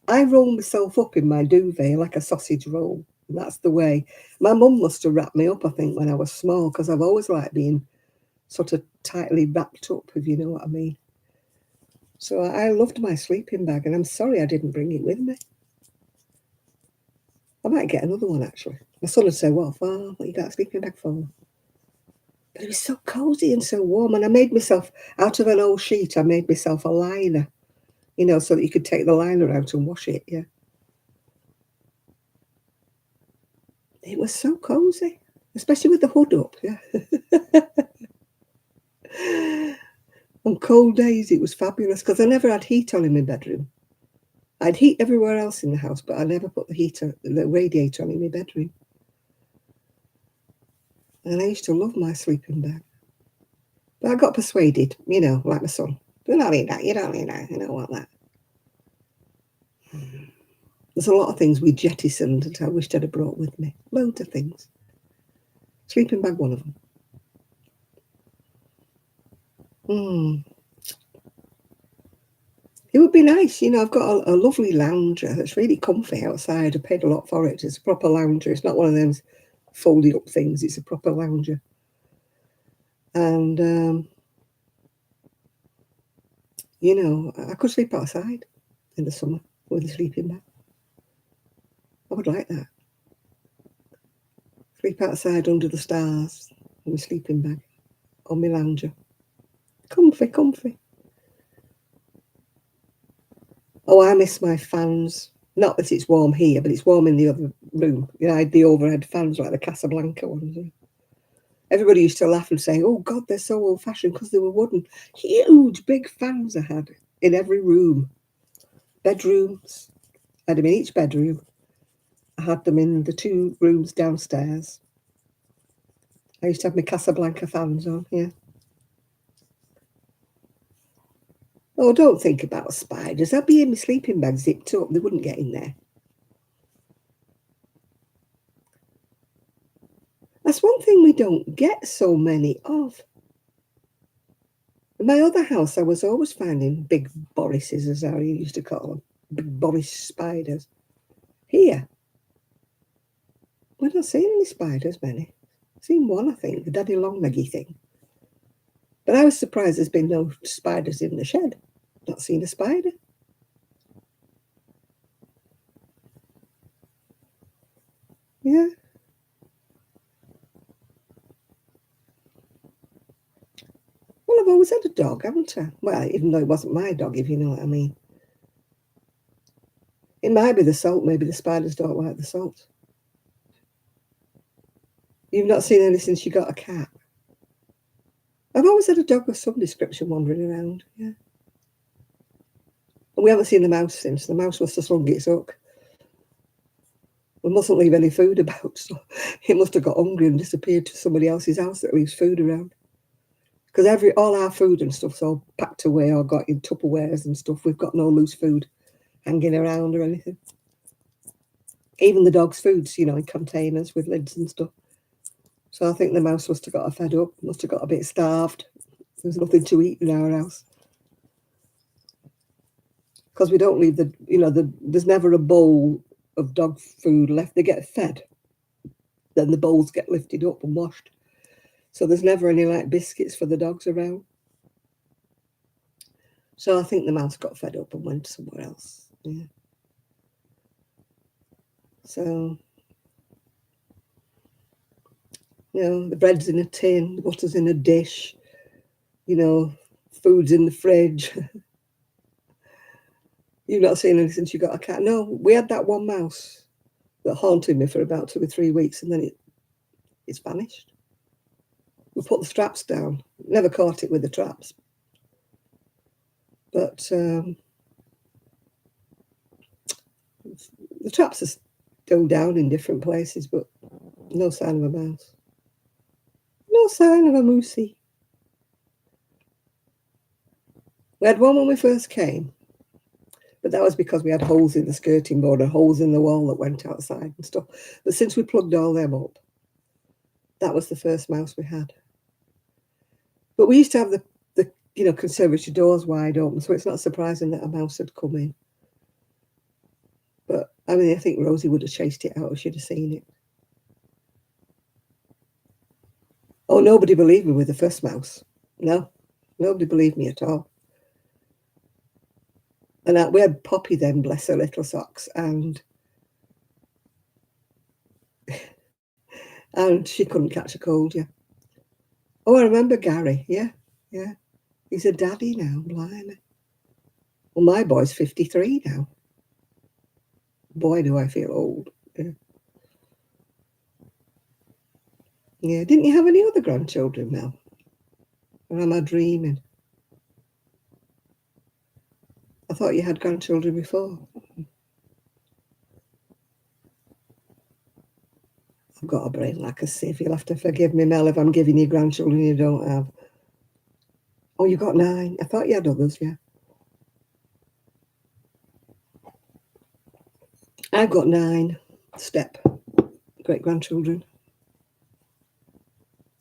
I roll myself up in my duvet like a sausage roll. That's the way. My mum must have wrapped me up, I think, when I was small, because I've always liked being sort of tightly wrapped up, if you know what I mean. So I loved my sleeping bag, and I'm sorry I didn't bring it with me. I might get another one, actually. My son would say, what you got a sleeping bag for? But it was so cozy and so warm, and I made myself, out of an old sheet, I made myself a liner, so that you could take the liner out and wash it, yeah. It was so cozy, especially with the hood up, yeah. On cold days, it was fabulous, because I never had heat on in my bedroom. I'd heat everywhere else in the house, but I never put the radiator on in my bedroom. And I used to love my sleeping bag. But I got persuaded, like my son. You don't need that, you don't want that. There's a lot of things we jettisoned that I wished I'd have brought with me. Loads of things. Sleeping bag, one of them. It would be nice, I've got a lovely lounger that's really comfy outside. I paid a lot for it. It's a proper lounger. It's not one of those folded up things. It's a proper lounger. And, I could sleep outside in the summer with a sleeping bag. I would like that. Sleep outside under the stars with a sleeping bag on my lounger. Comfy. Oh, I miss my fans. Not that it's warm here, but it's warm in the other room. I had the overhead fans like the Casablanca ones. Everybody used to laugh and say, oh, God, they're so old-fashioned because they were wooden. Huge, big fans I had in every room. Bedrooms. I had them in each bedroom. I had them in the 2 rooms downstairs. I used to have my Casablanca fans on, yeah. Oh, don't think about spiders. I'd be in my sleeping bag zipped up. They wouldn't get in there. That's one thing we don't get so many of. In my other house, I was always finding big Borises, as I used to call them, big Boris spiders. Here, we're not seeing any spiders, many. I've seen one, I think, the daddy long-leggy thing. But I was surprised there's been no spiders in the shed. Not seen a spider. Yeah. Well, I've always had a dog, haven't I? Well, even though it wasn't my dog, if you know what I mean. It might be the salt. Maybe the spiders don't like the salt. You've not seen any since you got a cat? I've always had a dog of some description wandering around, yeah. And we haven't seen the mouse since. The mouse must have slung its hook. We mustn't leave any food about, so it must have got hungry and disappeared to somebody else's house that leaves food around. Because all our food and stuff's all packed away or got in Tupperwares and stuff. We've got no loose food hanging around or anything. Even the dog's foods, in containers with lids and stuff. So I think the mouse must have got fed up, must have got a bit starved. There's nothing to eat in our house. Because we don't leave there's never a bowl of dog food left. They get fed. Then the bowls get lifted up and washed. So there's never any like biscuits for the dogs around. So I think the mouse got fed up and went somewhere else. Yeah. So, the bread's in a tin, the butter's in a dish, food's in the fridge. You've not seen anything since you got a cat? No, we had that one mouse that haunted me for about 2 or 3 weeks, and then it's vanished. We put the straps down. Never caught it with the traps. But the traps are still down in different places, but no sign of a mouse. No sign of a moosey. We had one when we first came, but that was because we had holes in the skirting board and holes in the wall that went outside and stuff. But since we plugged all them up, that was the first mouse we had. But we used to have conservatory doors wide open, so it's not surprising that a mouse had come in. But I mean, I think Rosie would have chased it out if she'd have seen it. Oh, nobody believed me with the first mouse. No, nobody believed me at all. And we had Poppy then, bless her little socks, and she couldn't catch a cold, yeah. Oh, I remember Gary, yeah. He's a daddy now, blimey. Well, my boy's 53 now. Boy, do I feel old. Yeah, didn't you have any other grandchildren, Mel? Or am I dreaming? I thought you had grandchildren before. I've got a brain like a sieve. You'll have to forgive me, Mel, if I'm giving you grandchildren you don't have. Oh, you got 9. I thought you had others, yeah. I've got 9 step great-grandchildren.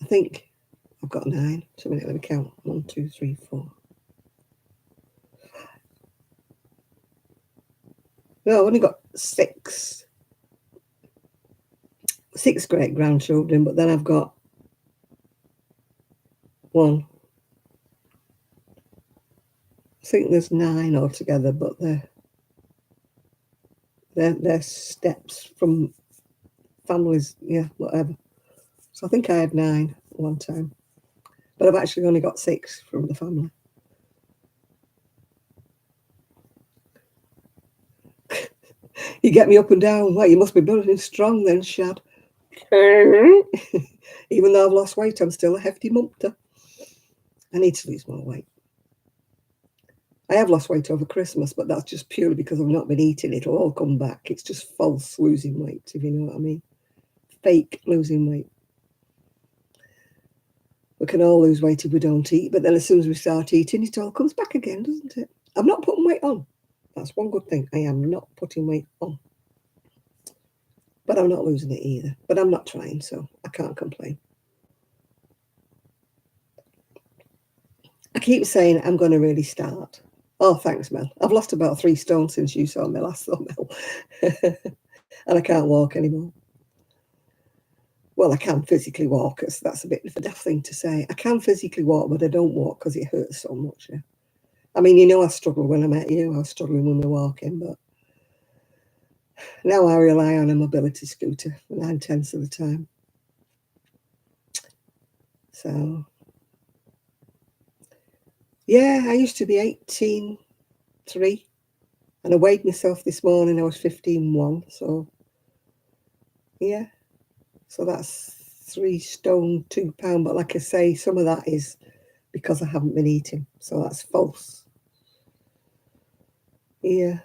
I think I've got 9. So let me count. 1, 2, 3, 4. No, I've only got 6 great-grandchildren, but then I've got 1. I think there's 9 altogether, but they're steps from families, yeah, whatever. So I think I had 9 one time, but I've actually only got 6 from the family. You get me up and down. Well, you must be building strong then, Shad. Even though I've lost weight, I'm still a hefty mumpter. I need to lose more weight. I have lost weight over Christmas, but that's just purely because I've not been eating. It'll all come back. It's just false losing weight, if you know what I mean. Fake losing weight. We can all lose weight if we don't eat, but then as soon as we start eating, it all comes back again, doesn't it? I'm not putting weight on. That's one good thing. I am not putting weight on. But I'm not losing it either. But I'm not trying, so I can't complain. I keep saying I'm going to really start. Oh, thanks, Mel. I've lost about 3 stone since you saw me last, though, Mel. And I can't walk anymore. Well, I can physically walk. That's a bit of a daft thing to say. I can physically walk, but I don't walk because it hurts so much. Yeah. I mean, I struggled when I met you. I was struggling when we were walking, but now I rely on a mobility scooter 9/10 of the time. So, yeah, I used to be 18.3, and I weighed myself this morning. I was 15.1. So, yeah. So that's 3 stone, 2 pound. But like I say, some of that is because I haven't been eating. So that's false. Yeah.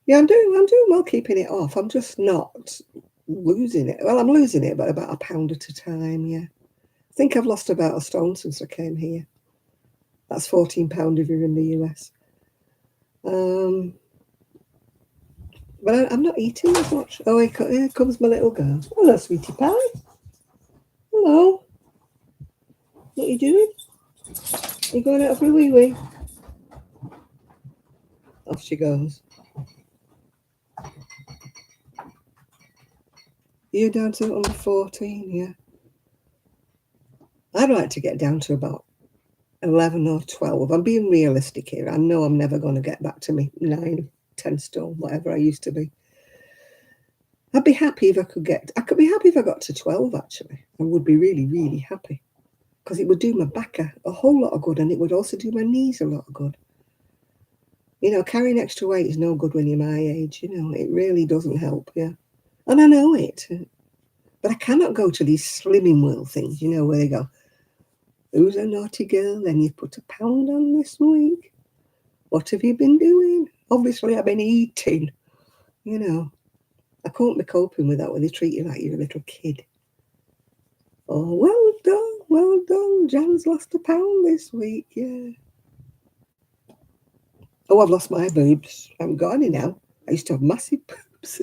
Yeah, I'm doing well keeping it off. I'm just not losing it. Well, I'm losing it, but about a pound at a time, yeah. I think I've lost about a stone since I came here. That's 14 pound if you're in the US. But I'm not eating as much. Oh, here comes my little girl. Hello, sweetie pie. Hello. What are you doing? Are you going out for a wee wee? Off she goes. You're down to under 14, yeah. I'd like to get down to about 11 or 12. I'm being realistic here. I know I'm never going to get back to me 9, 10 stone, whatever I used to be. I'd be happy if I could be happy if I got to 12, actually. I would be really, really happy because it would do my back a whole lot of good, and it would also do my knees a lot of good. Carrying extra weight is no good when you're my age. It really doesn't help, yeah. And I know it, but I cannot go to these Slimming World things, where they go, who's a naughty girl? Then you put a pound on this week. What have you been doing? Obviously, I've been eating. I can't be coping with that when they treat you like you're a little kid. Oh, well done. Jan's lost a pound this week, yeah. Oh, I've lost my boobs. I haven't got any now. I used to have massive boobs.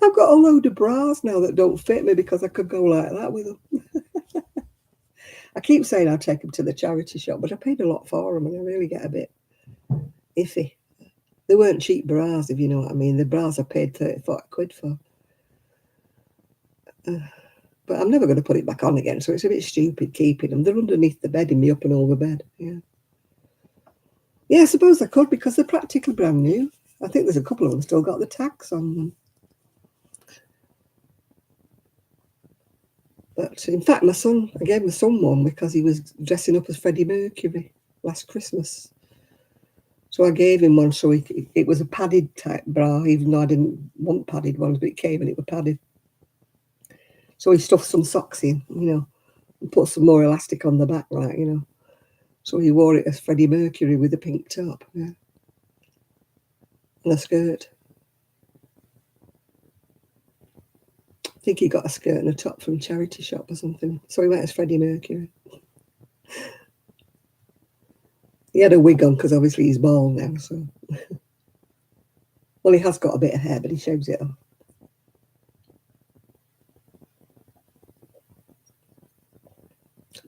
I've got a load of bras now that don't fit me because I could go like that with them. I keep saying I'll take them to the charity shop, but I paid a lot for them and I really get a bit iffy. They weren't cheap bras, if you know what I mean. The bras I paid 30, 40 quid for. But I'm never going to put it back on again, so it's a bit stupid keeping them. They're underneath the bed in my up and over bed. Yeah. Yeah, I suppose I could because they're practically brand new. I think there's a couple of them still got the tags on them. But in fact, I gave my son one because he was dressing up as Freddie Mercury last Christmas. So I gave him one, so it was a padded type bra, even though I didn't want padded ones, but it came and it was padded. So he stuffed some socks in, and put some more elastic on the back, right. So he wore it as Freddie Mercury with a pink top, yeah, and a skirt. I think he got a skirt and a top from charity shop or something. So he went as Freddie Mercury. He had a wig on because obviously he's bald now. So, well, he has got a bit of hair, but he shaves it off.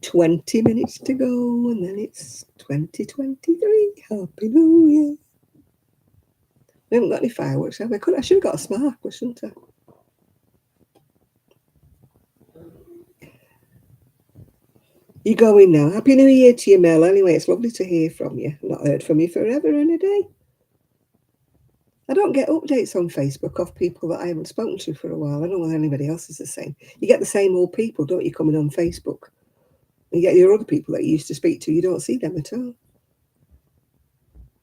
"20 minutes to go, and then it's 2023. Happy New Year." We haven't got any fireworks, have we? I should have got a sparkler, shouldn't I? You going now? Happy New Year to you, Mel. Anyway, it's lovely to hear from you. Not heard from you forever and a day. I don't get updates on Facebook of people that I haven't spoken to for a while. I don't know whether anybody else is the same. You get the same old people, don't you, coming on Facebook? You get your other people that you used to speak to, you don't see them at all.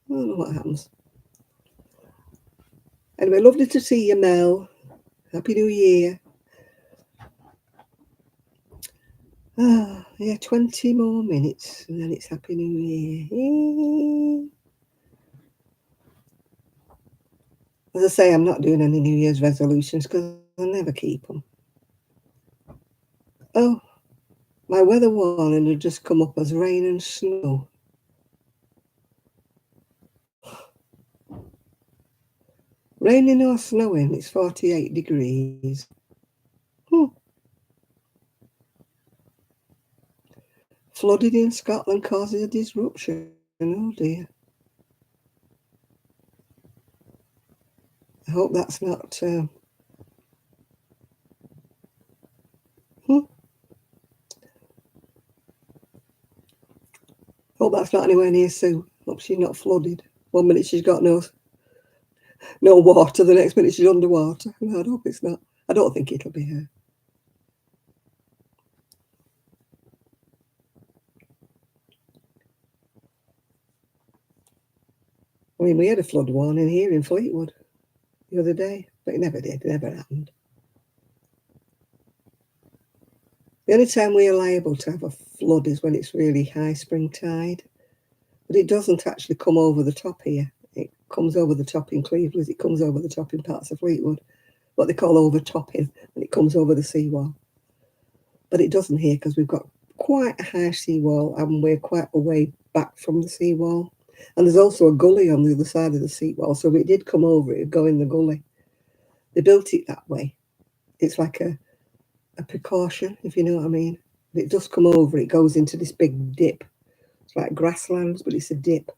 I don't know what happens. Anyway, lovely to see you, Mel. Happy New Year. Yeah, 20 more minutes and then it's Happy New Year. As I say, I'm not doing any New Year's resolutions because I never keep them. Oh, my weather warning had just come up as rain and snow. Raining or snowing, it's 48 degrees. Flooded in Scotland causes a disruption. Oh dear. I hope that's not... Hope that's not anywhere near Sue. Hope she's not flooded. 1 minute she's got no water, the next minute she's underwater. No, I hope it's not. I don't think it'll be her. I mean, we had a flood warning here in Fleetwood the other day, but it never did. It never happened. The only time we are liable to have a flood is when it's really high spring tide. But it doesn't actually come over the top here. It comes over the top in Cleveland. It comes over the top in parts of Fleetwood. What they call overtopping, and it comes over the seawall. But it doesn't here because we've got quite a high seawall and we're quite a way back from the seawall. And there's also a gully on the other side of the seawall. So if it did come over, it would go in the gully. They built it that way. It's like a precaution, if you know what I mean. If it does come over, it goes into this big dip. It's like grasslands, but it's a dip.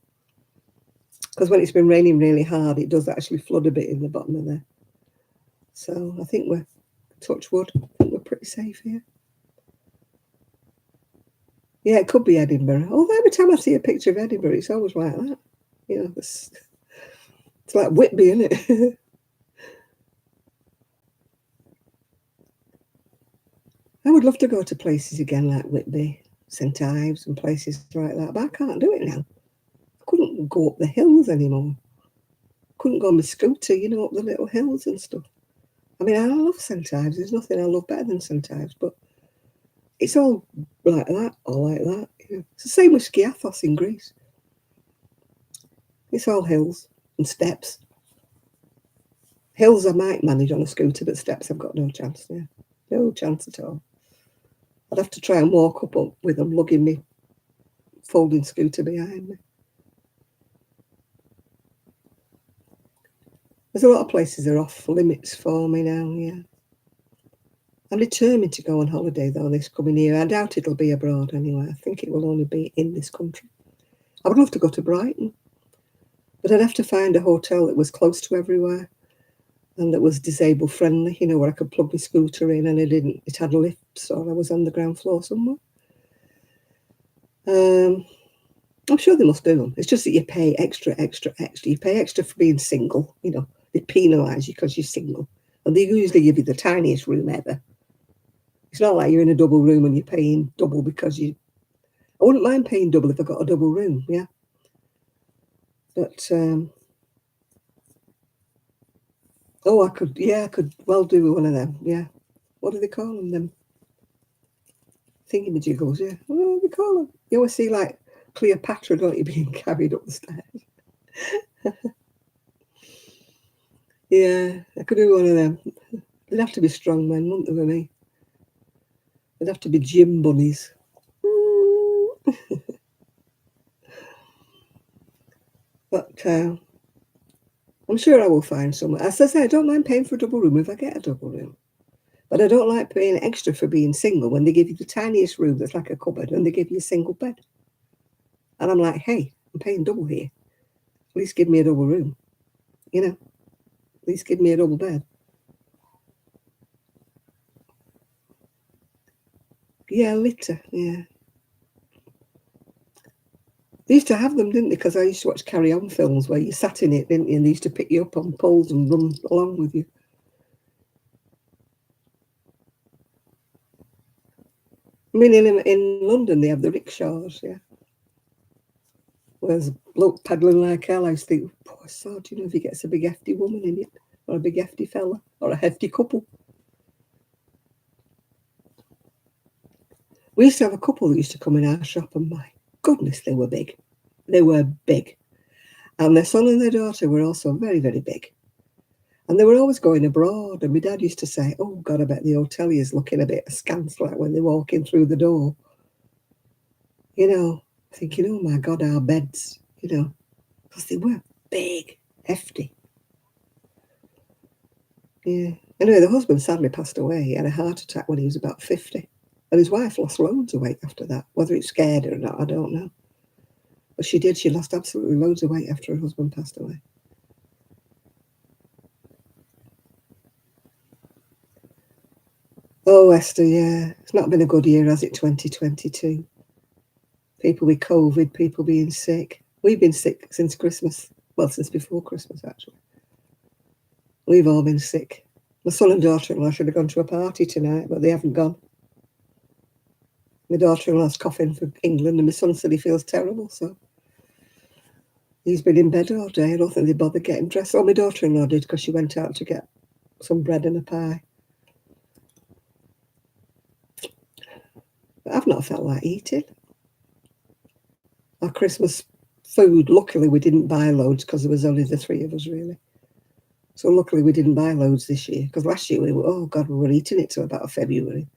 Because when it's been raining really hard, it does actually flood a bit in the bottom of there. So I think we're, touch wood, I think we're pretty safe here. Yeah, it could be Edinburgh. Although every time I see a picture of Edinburgh, it's always like that. It's like Whitby, isn't it? I would love to go to places again like Whitby, St Ives and places like that, but I can't do it now. I couldn't go up the hills anymore. Couldn't go on my scooter, up the little hills and stuff. I mean, I love St Ives. There's nothing I love better than St Ives, but it's all like that or like that. It's the same with Skiathos in Greece. It's all hills and steps. Hills I might manage on a scooter, but steps I've got no chance. Yeah, no chance at all. I'd have to try and walk up with them lugging me folding scooter behind me. There's a lot of places that are off limits for me now, yeah. I'm determined to go on holiday, though, this coming year. I doubt it'll be abroad anyway. I think it will only be in this country. I would love to go to Brighton, but I'd have to find a hotel that was close to everywhere and that was disabled friendly, you know, where I could plug my scooter in and it had lifts, or I was on the ground floor somewhere. I'm sure they must do them. It's just that you pay extra. You pay extra for being single, you know. They penalise you because you're single. And they usually give you the tiniest room ever. It's not like you're in a double room and you're paying double because you... I wouldn't mind paying double if I got a double room, yeah. But, I could well do one of them, yeah. What do they call them? Thingamajiggles, yeah. What do they call them? You always see, like, Cleopatra, don't you, being carried up the stairs. Yeah, I could do one of them. They'd have to be strong men, wouldn't they, with me? They'd have to be gym bunnies. But I'm sure I will find somewhere. As I say, I don't mind paying for a double room if I get a double room. But I don't like paying extra for being single when they give you the tiniest room that's like a cupboard and they give you a single bed. And I'm like, hey, I'm paying double here. At least give me a double room. You know, at least give me a double bed. Yeah, litter, yeah. They used to have them, didn't they? Because I used to watch Carry On films where you sat in it, didn't you? And they used to pick you up on poles and run along with you. I mean, in London, they have the rickshaws, yeah. Whereas a bloke peddling like hell, I used to think, poor sod, you know, if he gets a big hefty woman in it, or a big hefty fella, or a hefty couple. We used to have a couple that used to come in our shop, and my goodness, they were big. They were big. And their son and their daughter were also very, very big. And they were always going abroad. And my dad used to say, oh, God, I bet the hoteliers looking a bit askance like when they're walking through the door. You know, thinking, oh, my God, our beds, you know, because they were big, hefty. Yeah. Anyway, the husband sadly passed away. He had a heart attack when he was about 50. And his wife lost loads of weight after that. Whether it scared her or not, I don't know. But she did. She lost absolutely loads of weight after her husband passed away. Oh, Esther, yeah. It's not been a good year, has it, 2022? People with COVID, people being sick. We've been sick since Christmas. Well, since before Christmas, actually. We've all been sick. My son and daughter-in-law should have gone to a party tonight, but they haven't gone. My daughter-in-law's coughing for England, and my son said he feels terrible, so he's been in bed all day. I don't think they bothered getting dressed. Oh, my daughter-in-law did, because she went out to get some bread and a pie. But I've not felt like eating. Our Christmas food, luckily we didn't buy loads because there was only the three of us, really. So luckily we didn't buy loads this year, because last year we were eating it till about February,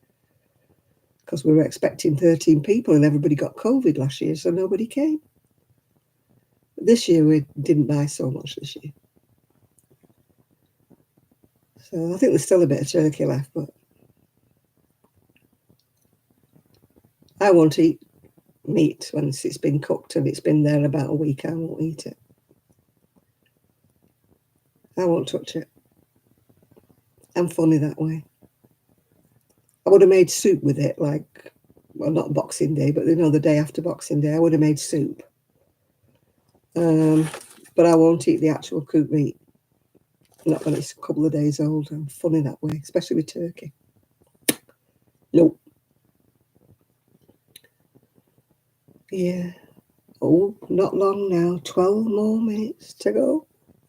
because we were expecting 13 people and everybody got COVID last year, so nobody came. This year we didn't buy so much this year. So I think there's still a bit of turkey left, but I won't eat meat once it's been cooked and it's been there about a week. I won't eat it. I won't touch it. I'm funny that way. I would have made soup with it, like, well, not Boxing Day, but the day after Boxing Day, I would have made soup. But I won't eat the actual cooked meat. Not when it's a couple of days old. I'm funny that way, especially with turkey. Nope. Yeah. Oh, not long now. 12 more minutes to go.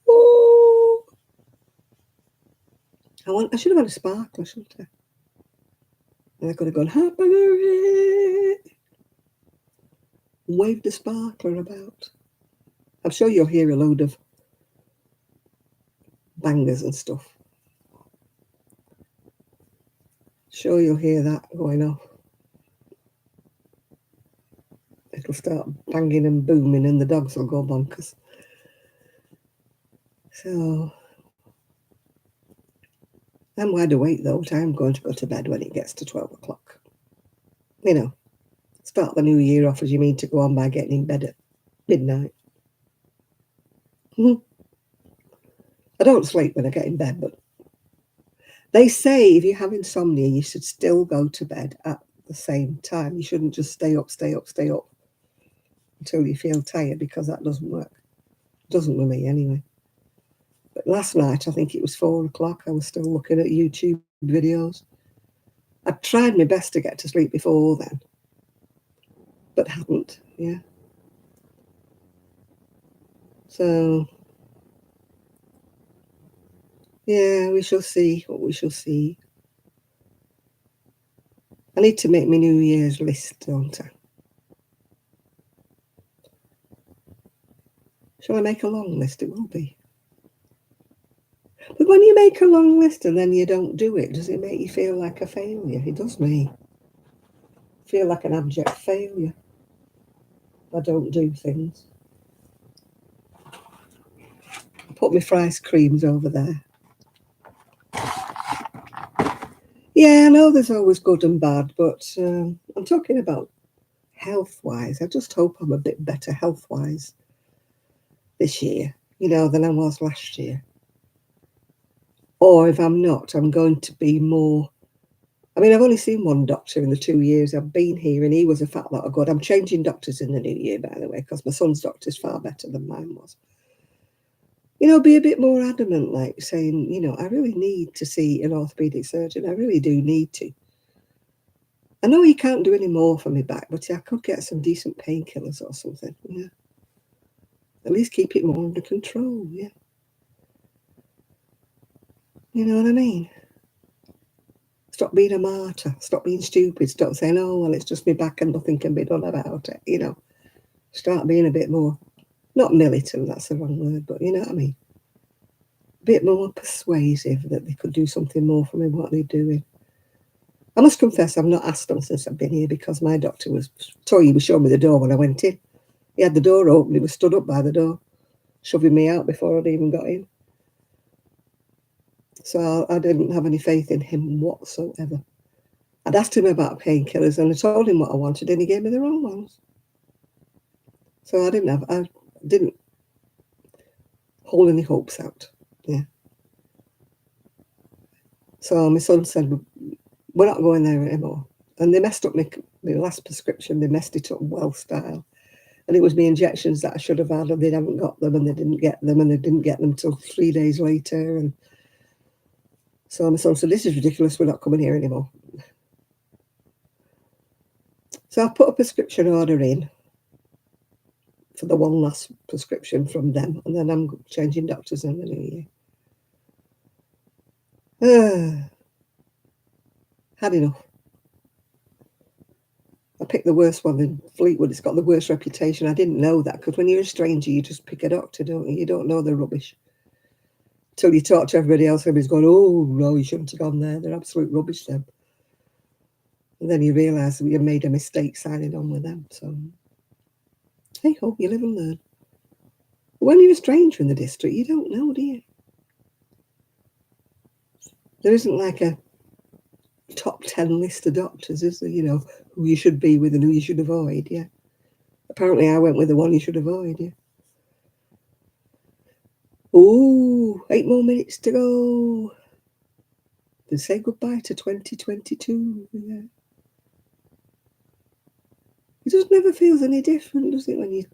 Oh. I should have had a sparkler, shouldn't I? And I could have gone, happy new year. Wave the sparkler about. I'm sure you'll hear a load of bangers and stuff. Sure you'll hear that going off. It'll start banging and booming and the dogs will go bonkers. So I'm wide awake though, but I'm going to go to bed when it gets to 12 o'clock. You know, start the new year off as you mean to go on by getting in bed at midnight. I don't sleep when I get in bed, but they say if you have insomnia, you should still go to bed at the same time. You shouldn't just stay up until you feel tired, because that doesn't work. It doesn't with me anyway. But last night, I think it was 4 o'clock, I was still looking at YouTube videos. I tried my best to get to sleep before then, but hadn't, yeah. So, yeah, we shall see what we shall see. I need to make my New Year's list, don't I? Shall I make a long list? It will be. But when you make a long list and then you don't do it, does it make you feel like a failure? It does me. I feel like an abject failure. I don't do things. I put my fries creams over there. Yeah, I know there's always good and bad, but I'm talking about health-wise. I just hope I'm a bit better health-wise this year, than I was last year. Or if I'm not, I'm going to be more... I mean, I've only seen one doctor in the 2 years I've been here, and he was a fat lot of good. I'm changing doctors in the new year, by the way, because my son's doctor's far better than mine was. Be a bit more adamant, like saying, I really need to see an orthopaedic surgeon. I really do need to. I know he can't do any more for me back, but I could get some decent painkillers or something, At least keep it more under control, yeah. You know what I mean? Stop being a martyr. Stop being stupid. Stop saying, oh, well, it's just me back and nothing can be done about it, Start being a bit more, not militant, that's the wrong word, but you know what I mean? A bit more persuasive that they could do something more for me, what they're doing. I must confess, I've not asked them since I've been here, because my doctor was showing me the door when I went in. He had the door open, he was stood up by the door, shoving me out before I'd even got in. So I didn't have any faith in him whatsoever. I'd asked him about painkillers and I told him what I wanted, and he gave me the wrong ones. So I didn't hold any hopes out. Yeah. So my son said, we're not going there anymore. And they messed up my last prescription. They messed it up well style. And it was my injections that I should have had, and they haven't got them, and they didn't get them, and they didn't get them till 3 days later. And so my son said, this is ridiculous. We're not coming here anymore. So I put a prescription order in for the one last prescription from them, and then I'm changing doctors in the new year. Had enough. I picked the worst one in Fleetwood. It's got the worst reputation. I didn't know that, because when you're a stranger, you just pick a doctor, don't you? You don't know the rubbish. Till you talk to everybody else, everybody's going, oh, no, you shouldn't have gone there. They're absolute rubbish, them. And then you realise that you made a mistake signing on with them. So, hey ho, you live and learn. When you're a stranger in the district, you don't know, do you? There isn't like a top 10 list of doctors, is there? Who you should be with and who you should avoid, yeah. Apparently I went with the one you should avoid, yeah. Oh, 8 more minutes to go. Then say goodbye to 2022, yeah. It just never feels any different, does it, when you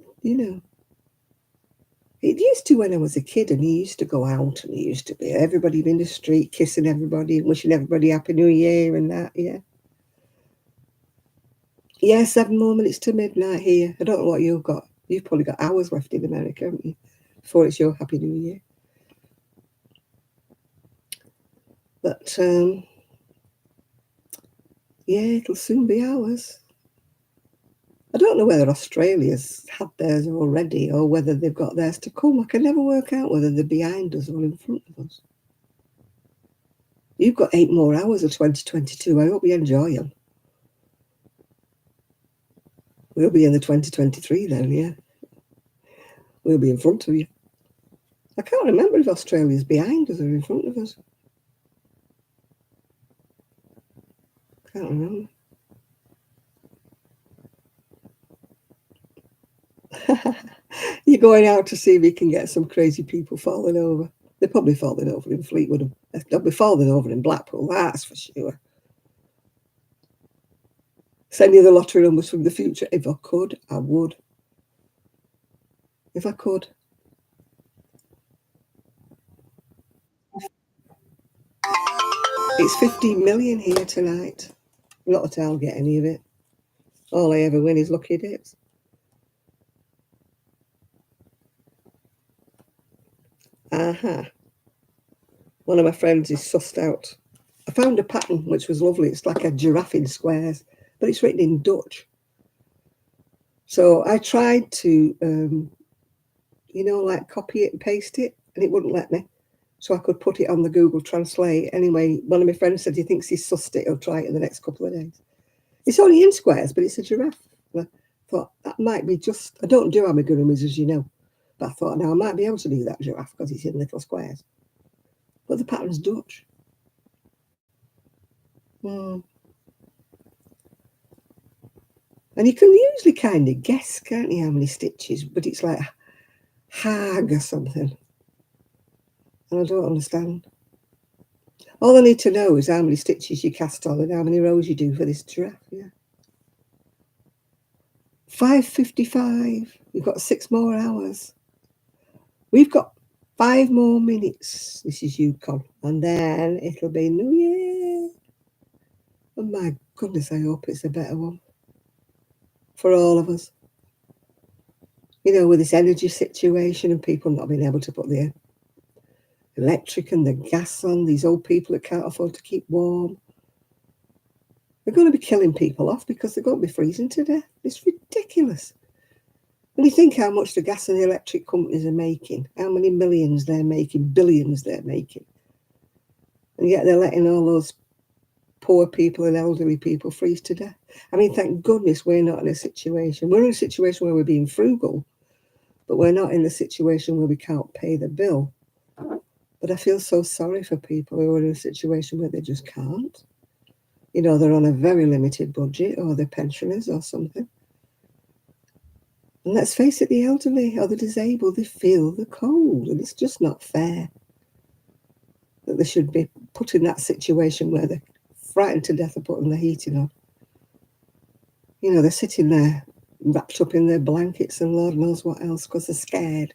It used to when I was a kid, and you used to go out, and it used to be everybody in the street kissing everybody, wishing everybody Happy New Year and that, yeah. Yeah, 7 more minutes to midnight here. I don't know what you've got. You've probably got hours left in America, haven't you, before it's your Happy New Year. But, yeah, it'll soon be ours. I don't know whether Australia's had theirs already or whether they've got theirs to come. I can never work out whether they're behind us or in front of us. You've got 8 more hours of 2022. I hope you enjoy them. We'll be in the 2023 then, yeah. We'll be in front of you. I can't remember if Australia's behind us or in front of us. Can't remember. You're going out to see if you can get some crazy people falling over. They're probably falling over in Fleetwood. They'll be falling over in Blackpool, that's for sure. Send you the lottery numbers from the future. If I could, I would. If I could. It's 15 million here tonight. Not that I'll get any of it. All I ever win is lucky dips. Aha. One of my friends is sussed out. I found a pattern which was lovely. It's like a giraffe in squares, but it's written in Dutch. So I tried to, like copy it and paste it, and it wouldn't let me. So I could put it on the Google Translate. Anyway, one of my friends said he thinks he's sussed it. He'll try it in the next couple of days. It's only in squares, but it's a giraffe. I thought that might be just, I don't do amigurumis, as you know. But I thought, now I might be able to do that giraffe because it's in little squares. But the pattern's Dutch. And you can usually kind of guess, can't you, how many stitches? But it's like hag or something. And I don't understand. All I need to know is how many stitches you cast on and how many rows you do for this giraffe. Yeah. 5:55. We've got 6 more hours. We've got 5 more minutes. This is Yukon. And then it'll be New Year. Oh my goodness, I hope it's a better one. For all of us. With this energy situation and people not being able to put the electric and the gas on, these old people that can't afford to keep warm. They're going to be killing people off because they're going to be freezing to death. It's ridiculous. When you think how much the gas and the electric companies are making, how many millions they're making, billions they're making, and yet they're letting all those poor people and elderly people freeze to death. I mean, thank goodness we're not in a situation. We're in a situation where we're being frugal, but we're not in a situation where we can't pay the bill. But I feel so sorry for people who are in a situation where they just can't. They're on a very limited budget, or they're pensioners or something. And let's face it, the elderly or the disabled, they feel the cold, and it's just not fair that they should be put in that situation where they're frightened to death of putting the heating on. They're sitting there wrapped up in their blankets and Lord knows what else because they're scared.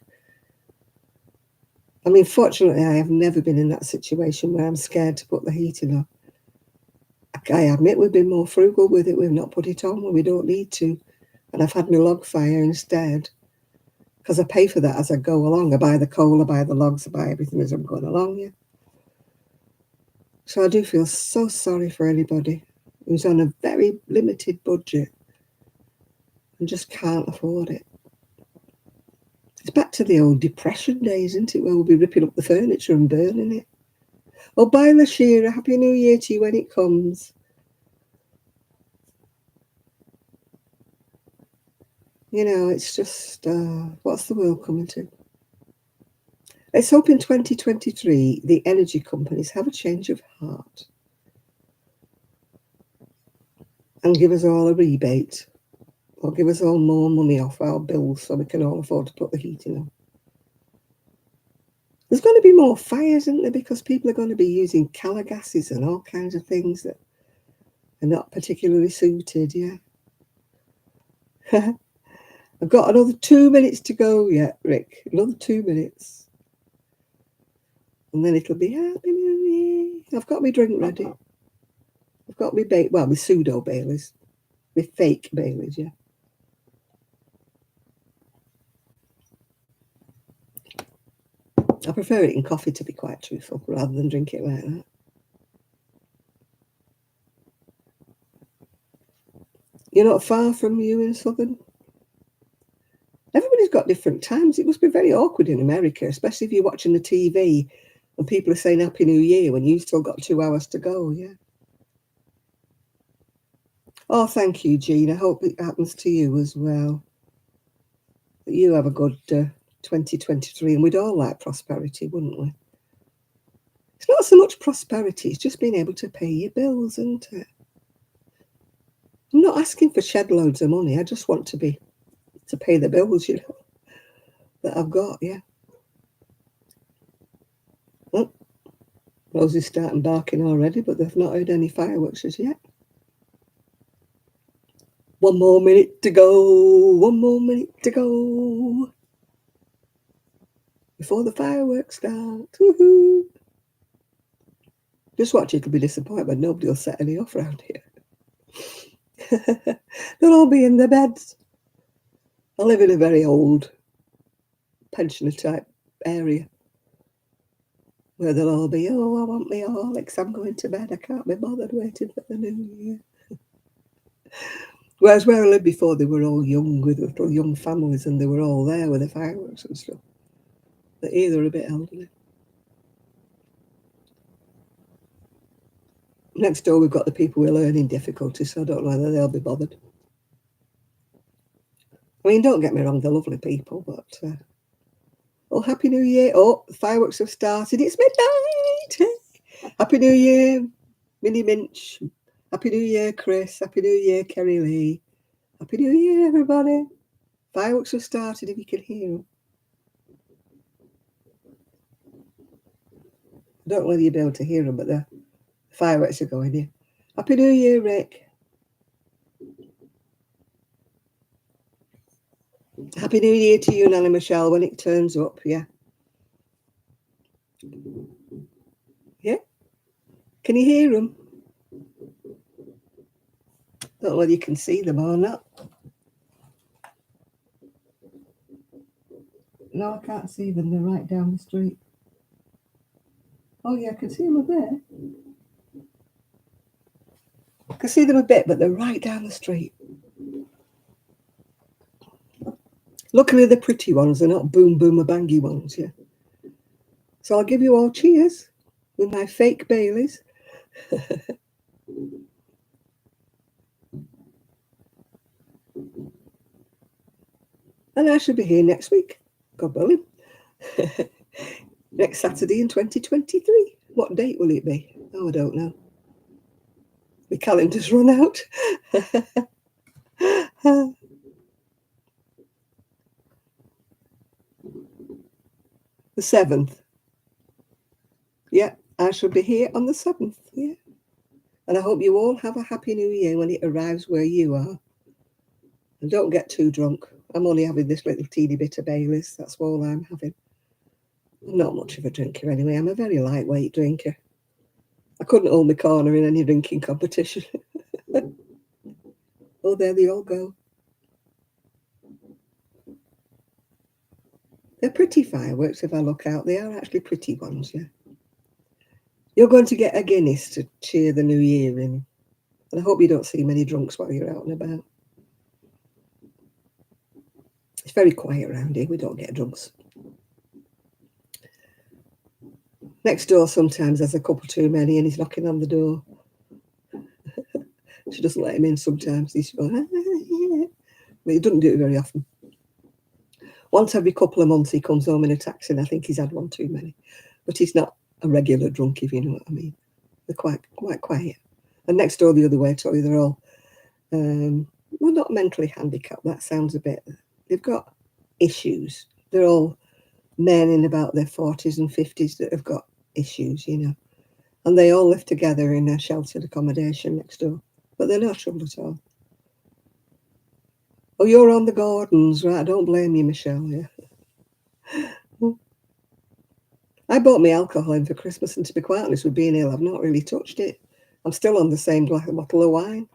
I mean, fortunately, I have never been in that situation where I'm scared to put the heating on. I admit we've been more frugal with it. We've not put it on when we don't need to. And I've had my log fire instead because I pay for that as I go along. I buy the coal, I buy the logs, I buy everything as I'm going along. Yeah. So I do feel so sorry for anybody who's on a very limited budget and just can't afford it. It's back to the old depression days, isn't it, where we'll be ripping up the furniture and burning it. Oh, bye, Lashira. Happy New Year to you when it comes. It's just, what's the world coming to? Let's hope in 2023 the energy companies have a change of heart and give us all a rebate or give us all more money off our bills so we can all afford to put the heating on. There's going to be more fires, isn't there? Because people are going to be using colour gases and all kinds of things that are not particularly suited, yeah. I've got another 2 minutes to go yet, Rick. Another 2 minutes. And then it'll be Happy New Year. I've got my drink ready. I've got my pseudo Baileys. My fake Baileys, yeah. I prefer it in coffee, to be quite truthful, rather than drink it like that. You're not far from you in Southern? Everybody's got different times. It must be very awkward in America, especially if you're watching the TV and people are saying Happy New Year when you've still got 2 hours to go, yeah. Oh, thank you, Jean. I hope it happens to you as well. That you have a good 2023, and we'd all like prosperity, wouldn't we? It's not so much prosperity, it's just being able to pay your bills, isn't it? I'm not asking for shed loads of money. I just want to pay the bills, that I've got, yeah. Well, Rosie's starting barking already, but they've not heard any fireworks as yet. 1 more minute to go. 1 more minute to go. Before the fireworks start. Woohoo! Just watch, it'll be disappointed, but nobody will set any off around here. They'll all be in their beds. I live in a very old pensioner type area where they'll all be, oh, I want me Horlicks, I'm going to bed, I can't be bothered waiting for the new year. Whereas where I lived before, they were all young, with little young families, and they were all there with the fireworks and stuff. But here they're a bit elderly. Next door, we've got the people with learning difficulties, so I don't know whether they'll be bothered. I mean, don't get me wrong, they're lovely people, but oh, Happy New Year. Oh, the fireworks have started. It's midnight. Happy New Year, Minnie Minch. Happy New Year, Chris. Happy New Year, Kerry Lee. Happy New Year, everybody. Fireworks have started, if you can hear them. I don't know whether you'll be able to hear them, but the fireworks are going here. Happy New Year, Rick. Happy New Year to you, Nanny Michelle, when it turns up, yeah. Yeah? Can you hear them? Don't know whether you can see them or not. No, I can't see them. They're right down the street. Oh, yeah, I can see them a bit. I can see them a bit, but they're right down the street. Luckily, the pretty ones. They're not boom, boom, a bangy ones, yeah. So I'll give you all cheers with my fake Baileys. And I should be here next week, God willing. Next Saturday in 2023. What date will it be? Oh, I don't know. The calendar's run out. The 7th. Yeah, I shall be here on the 7th. Yeah. And I hope you all have a happy new year when it arrives where you are. And don't get too drunk. I'm only having this little teeny bit of Baileys. That's all I'm having. I'm not much of a drinker anyway. I'm a very lightweight drinker. I couldn't hold my corner in any drinking competition. Oh, there they all go. They're pretty fireworks if I look out. They are actually pretty ones, yeah. You're going to get a Guinness to cheer the new year in. And I hope you don't see many drunks while you're out and about. It's very quiet around here. We don't get drunks. Next door sometimes there's a couple too many and he's knocking on the door. She doesn't let him in sometimes. He's going, but he doesn't do it very often. Once every couple of months he comes home in a taxi and I think he's had one too many. But he's not a regular drunk, if you know what I mean. They're quite quiet. And next door the other way, I tell you, they're all, well, not mentally handicapped. That sounds a bit, they've got issues. They're all men in about their 40s and 50s that have got issues, you know. And they all live together in a sheltered accommodation next door. But they're no trouble at all. Oh, you're on the Gordons, right? I don't blame you, Michelle, yeah. I bought me alcohol in for Christmas, and to be quite honest with being ill, I've not really touched it. I'm still on the same bottle of wine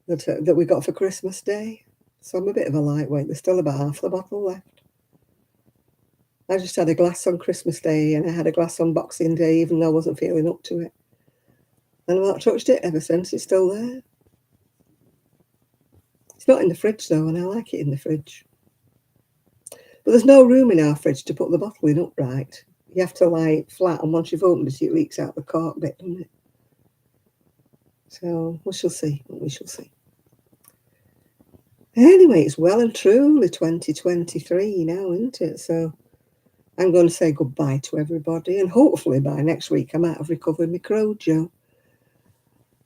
that we got for Christmas Day. So I'm a bit of a lightweight. There's still about half the bottle left. I just had a glass on Christmas Day and I had a glass on Boxing Day, even though I wasn't feeling up to it. And I've not touched it ever since. It's still there. It's not in the fridge though, and I like it in the fridge. But there's no room in our fridge to put the bottle in upright. You have to lie it flat, and once you've opened it, it leaks out the cork bit, doesn't it? So we shall see. We shall see. Anyway, it's well and truly 2023 now, isn't it? So I'm going to say goodbye to everybody, and hopefully by next week I might have recovered my Crojo.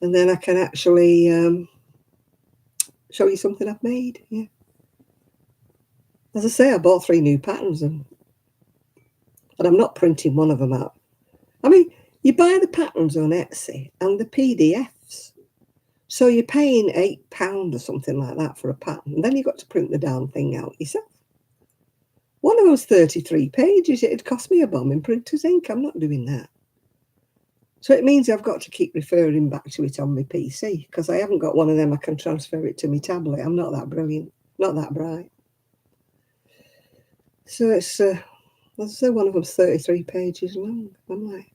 And then I can actually show you something I've made. Yeah. As I say, I bought 3 new patterns and I'm not printing one of them out. I mean, you buy the patterns on Etsy and the PDFs. So you're paying £8 or something like that for a pattern. And then you've got to print the darn thing out yourself. One of those 33 pages, it'd cost me a bomb in printer's ink. I'm not doing that. So it means I've got to keep referring back to it on my PC because I haven't got one of them I can transfer it to my tablet. I'm not that brilliant, not that bright. So it's, as I say, one of them's 33 pages long. I'm like,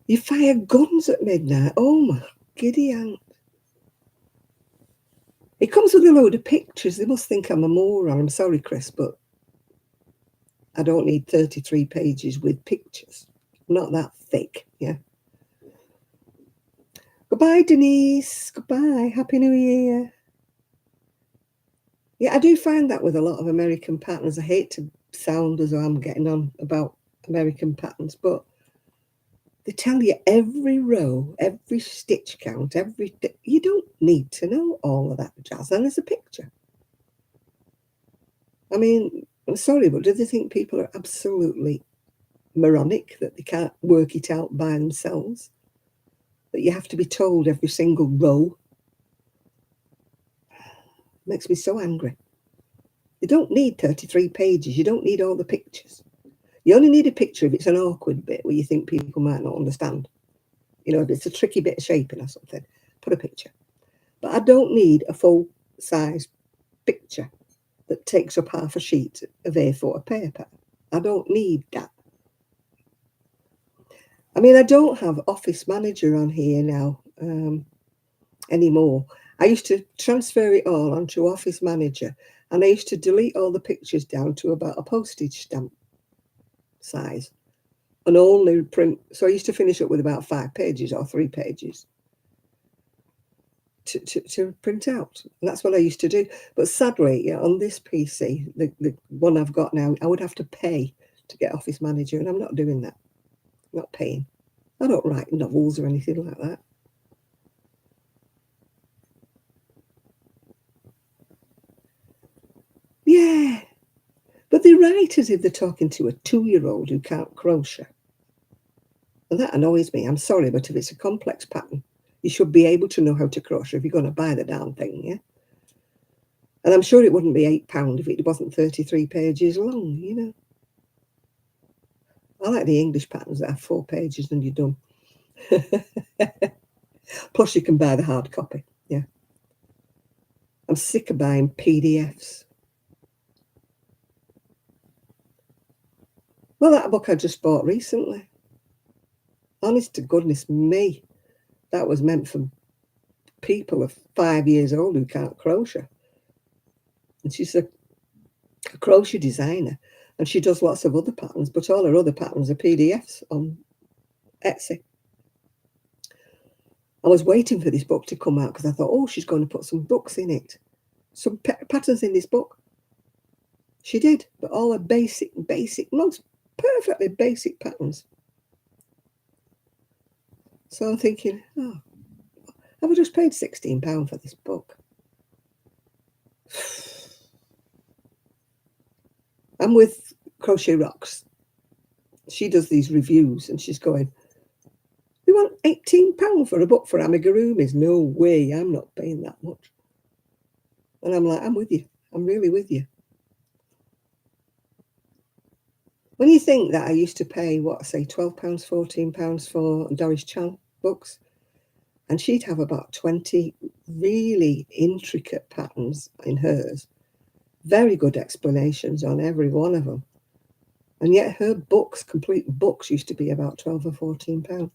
you fire guns at midnight. Oh my giddy aunt. It comes with a load of pictures. They must think I'm a moron. I'm sorry, Chris, but I don't need 33 pages with pictures. I'm not that thick, yeah. Goodbye, Denise. Goodbye. Happy New Year. Yeah, I do find that with a lot of American patterns. I hate to sound as though I'm getting on about American patterns, but they tell you every row, every stitch count, you don't need to know all of that jazz. And there's a picture. I mean, I'm sorry, but do they think people are absolutely moronic that they can't work it out by themselves? That you have to be told every single row? Makes me so angry. You don't need 33 pages. You don't need all the pictures. You only need a picture if it's an awkward bit where you think people might not understand. You know, if it's a tricky bit of shaping or something, put a picture. But I don't need a full-size picture that takes up half a sheet of A4 paper. I don't need that. I mean, I don't have Office Manager on here now anymore. I used to transfer it all onto Office Manager, and I used to delete all the pictures down to about a postage stamp size and only print. So I used to finish up with about 5 pages or 3 pages to print out. And that's what I used to do. But sadly, yeah, on this PC, the one I've got now, I would have to pay to get Office Manager, and I'm not doing that. I'm not paying. I don't write novels or anything like that. Yeah, but they write as if they're talking to a 2-year-old who can't crochet. And that annoys me. I'm sorry, but if it's a complex pattern, you should be able to know how to crochet if you're going to buy the darn thing, yeah? And I'm sure it wouldn't be £8 if it wasn't 33 pages long, you know? I like the English patterns that have 4 pages and you're done. Plus you can buy the hard copy, yeah. I'm sick of buying PDFs. Well, that book I just bought recently. Honest to goodness me, that was meant for people of 5 years old who can't crochet. And she's a crochet designer, and she does lots of other patterns, but all her other patterns are PDFs on Etsy. I was waiting for this book to come out because I thought, oh, she's going to put some books in it, some patterns in this book. She did, but all her basic, most perfectly basic patterns. So I'm thinking, oh, I've just paid £16 for this book. I'm with Crochet Rocks. She does these reviews and she's going, we want £18 for a book for amigurumis. No way, I'm not paying that much. And I'm like, I'm with you. I'm really with you. When you think that I used to pay, what, say, £12, £14 for Doris Chan books, and she'd have about 20 really intricate patterns in hers, very good explanations on every one of them. And yet her books, complete books, used to be about £12 or £14.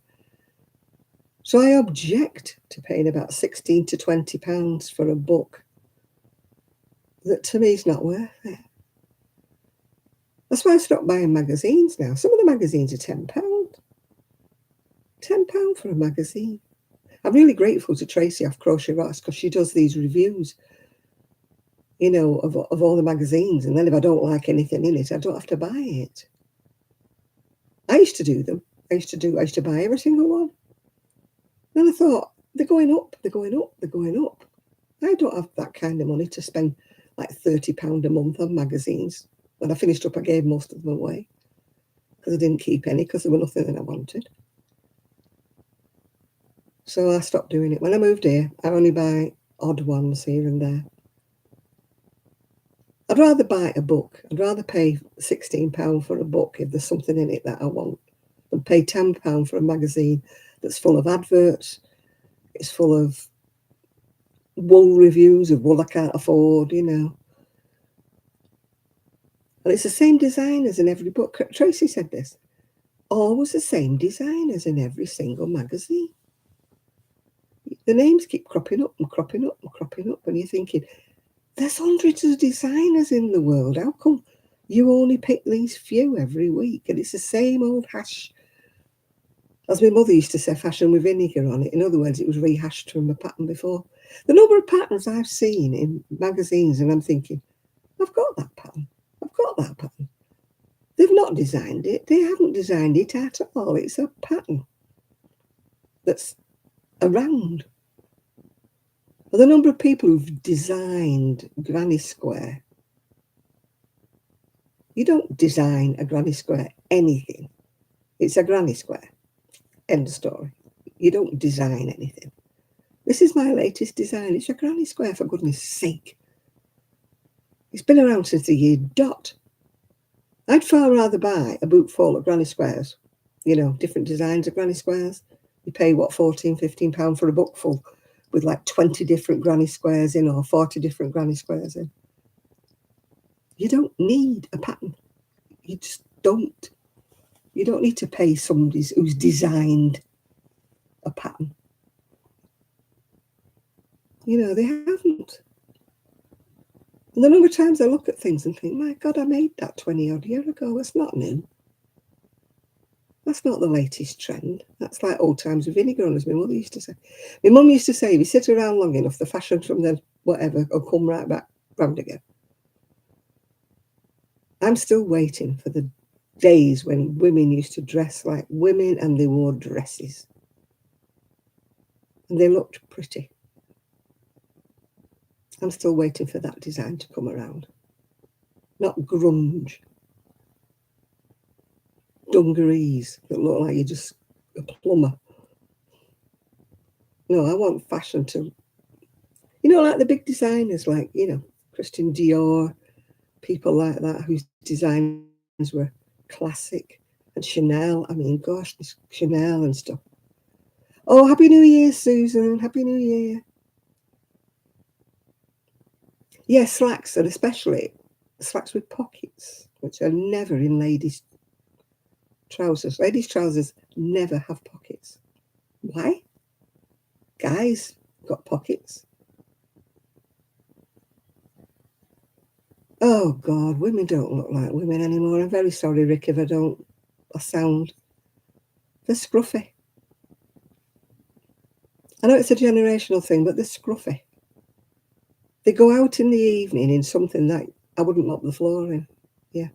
So I object to paying about £16 to £20 for a book that to me is not worth it. That's why I stopped buying magazines now. Some of the magazines are £10. £10 for a magazine. I'm really grateful to Tracy off Crochet Rocks because she does these reviews, you know, of all the magazines. And then if I don't like anything in it, I don't have to buy it. I used to do them. I used to buy every single one. Then I thought, they're going up, they're going up, they're going up. I don't have that kind of money to spend like £30 a month on magazines. When I finished up, I gave most of them away because I didn't keep any because there were nothing that I wanted. So I stopped doing it. When I moved here, I only buy odd ones here and there. I'd rather buy a book. I'd rather pay £16 for a book if there's something in it that I want than pay £10 for a magazine that's full of adverts. It's full of wool reviews of wool I can't afford, you know. And it's the same designers in every book. Tracy said this. Always the same designers in every single magazine. The names keep cropping up and cropping up and cropping up, and you're thinking, there's hundreds of designers in the world. How come you only pick these few every week? And it's the same old hash. As my mother used to say, fashion with vinegar on it. In other words, it was rehashed from a pattern before. The number of patterns I've seen in magazines, and I'm thinking, I've got that pattern. I've got that pattern. They've not designed it. They haven't designed it at all. It's a pattern that's around. The number of people who've designed Granny Square. You don't design a Granny Square anything. It's a Granny Square. End of story. You don't design anything. This is my latest design. It's a Granny Square, for goodness sake. It's been around since the year dot. I'd far rather buy a boot full of Granny Squares. You know, different designs of Granny Squares. You pay, what, £14, £15 for a book full with like 20 different Granny Squares in or 40 different Granny Squares in. You don't need a pattern. You just don't. You don't need to pay somebody who's designed a pattern. You know, they haven't. And the number of times I look at things and think, my God, I made that 20 odd years ago. It's not new. That's not the latest trend. That's like old times with vinegar on, as my mother used to say. My mum used to say, if you sit around long enough, the fashion from the whatever will come right back round again. I'm still waiting for the days when women used to dress like women and they wore dresses. And they looked pretty. I'm still waiting for that design to come around. Not grunge. Dungarees that look like you're just a plumber. No, I want fashion to, you know, like the big designers, like, you know, Christian Dior, people like that whose designs were classic. And Chanel, I mean, gosh, Chanel and stuff. Oh, Happy New Year, Susan. Happy New Year. Yeah, slacks, and especially slacks with pockets, which are never in ladies' trousers. Ladies' trousers never have pockets. Why? Guys got pockets. Oh, God, women don't look like women anymore. I'm very sorry, Rick, if I don't sound. They're scruffy. I know it's a generational thing, but they're scruffy. They go out in the evening in something that I wouldn't mop the floor in. Yeah.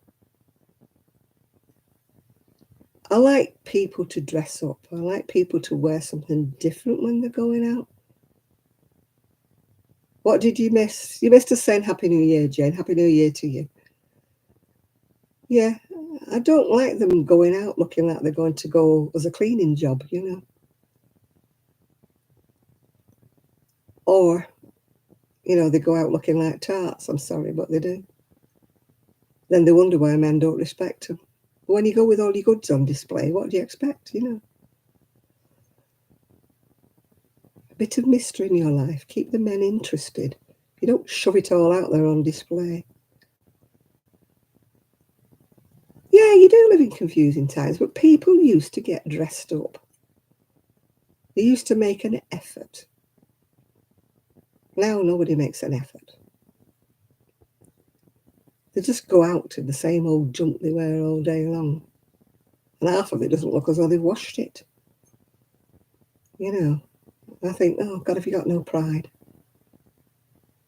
I like people to dress up. I like people to wear something different when they're going out. What did you miss? You missed us saying Happy New Year, Jane. Happy New Year to you. Yeah, I don't like them going out looking like they're going to go as a cleaning job, you know. Or, you know, they go out looking like tarts. I'm sorry, but they do. Then they wonder why men don't respect them. But when you go with all your goods on display, what do you expect, you know? A bit of mystery in your life. Keep the men interested. You don't shove it all out there on display. Yeah, you do live in confusing times, but people used to get dressed up. They used to make an effort. Now nobody makes an effort. They just go out in the same old junk they wear all day long. And half of it doesn't look as though they've washed it. You know, I think, oh, God, have you got no pride?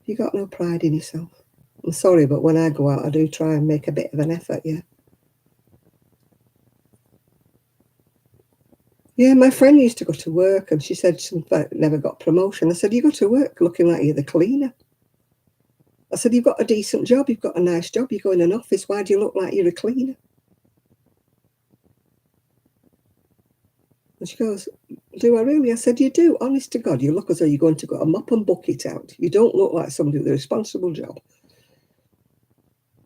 You got no pride in yourself. I'm sorry, but when I go out, I do try and make a bit of an effort, yeah. Yeah, my friend used to go to work and she said she never got promotion. I said, you go to work looking like you're the cleaner. I said, you've got a decent job, you've got a nice job, you go in an office, why do you look like you're a cleaner? And she goes, do I really? I said, you do, honest to God, you look as though you're going to go a mop and bucket out. You don't look like somebody with a responsible job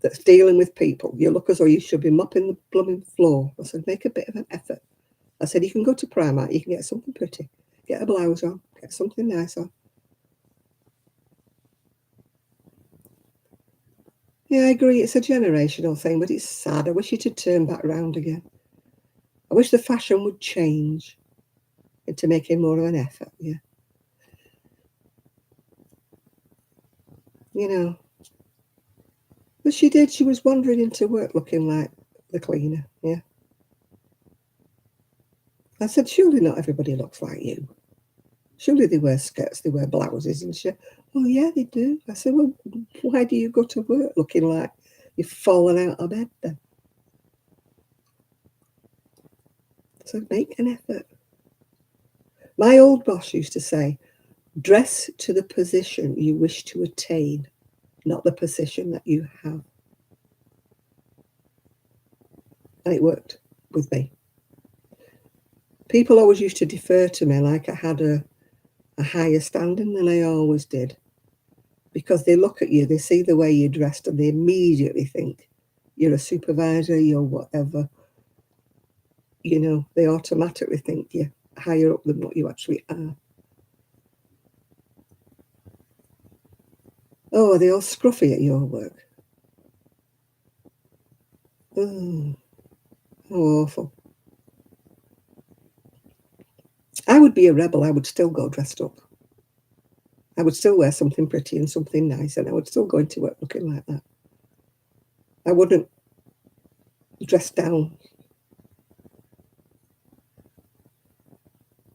that's dealing with people. You look as though you should be mopping the blooming floor. I said, make a bit of an effort. I said, you can go to Primark, you can get something pretty, get a blouse on, get something nice on. Yeah, I agree, it's a generational thing, but it's sad. I wish it had turned back around again. I wish the fashion would change into making more of an effort, yeah. You know, but she did, she was wandering into work looking like the cleaner, yeah. I said, surely not everybody looks like you. Surely they wear skirts, they wear blouses and shit. Oh, yeah, they do. I said, well, why do you go to work looking like you've fallen out of bed then? So make an effort. My old boss used to say, dress to the position you wish to attain, not the position that you have. And it worked with me. People always used to defer to me like I had a higher standing than I always did. Because they look at you, they see the way you're dressed, and they immediately think you're a supervisor, you're whatever. You know, they automatically think you're higher up than what you actually are. Oh, are they all scruffy at your work? Oh, how awful. I would be a rebel. I would still go dressed up. I would still wear something pretty and something nice, and I would still go into work looking like that. I wouldn't dress down.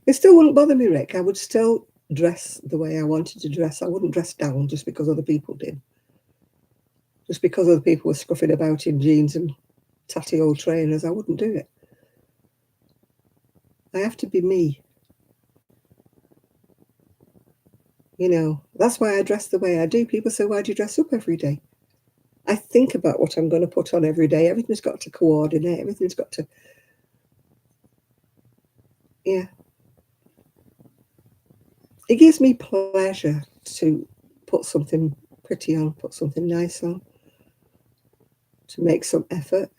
It still wouldn't bother me, Rick. I would still dress the way I wanted to dress. I wouldn't dress down just because other people did. Just because other people were scruffing about in jeans and tatty old trainers, I wouldn't do it. I have to be me. You know, that's why I dress the way I do. People say, why do you dress up every day? I think about what I'm going to put on every day. Everything's got to coordinate. Everything's got to, yeah. It gives me pleasure to put something pretty on, put something nice on, to make some effort.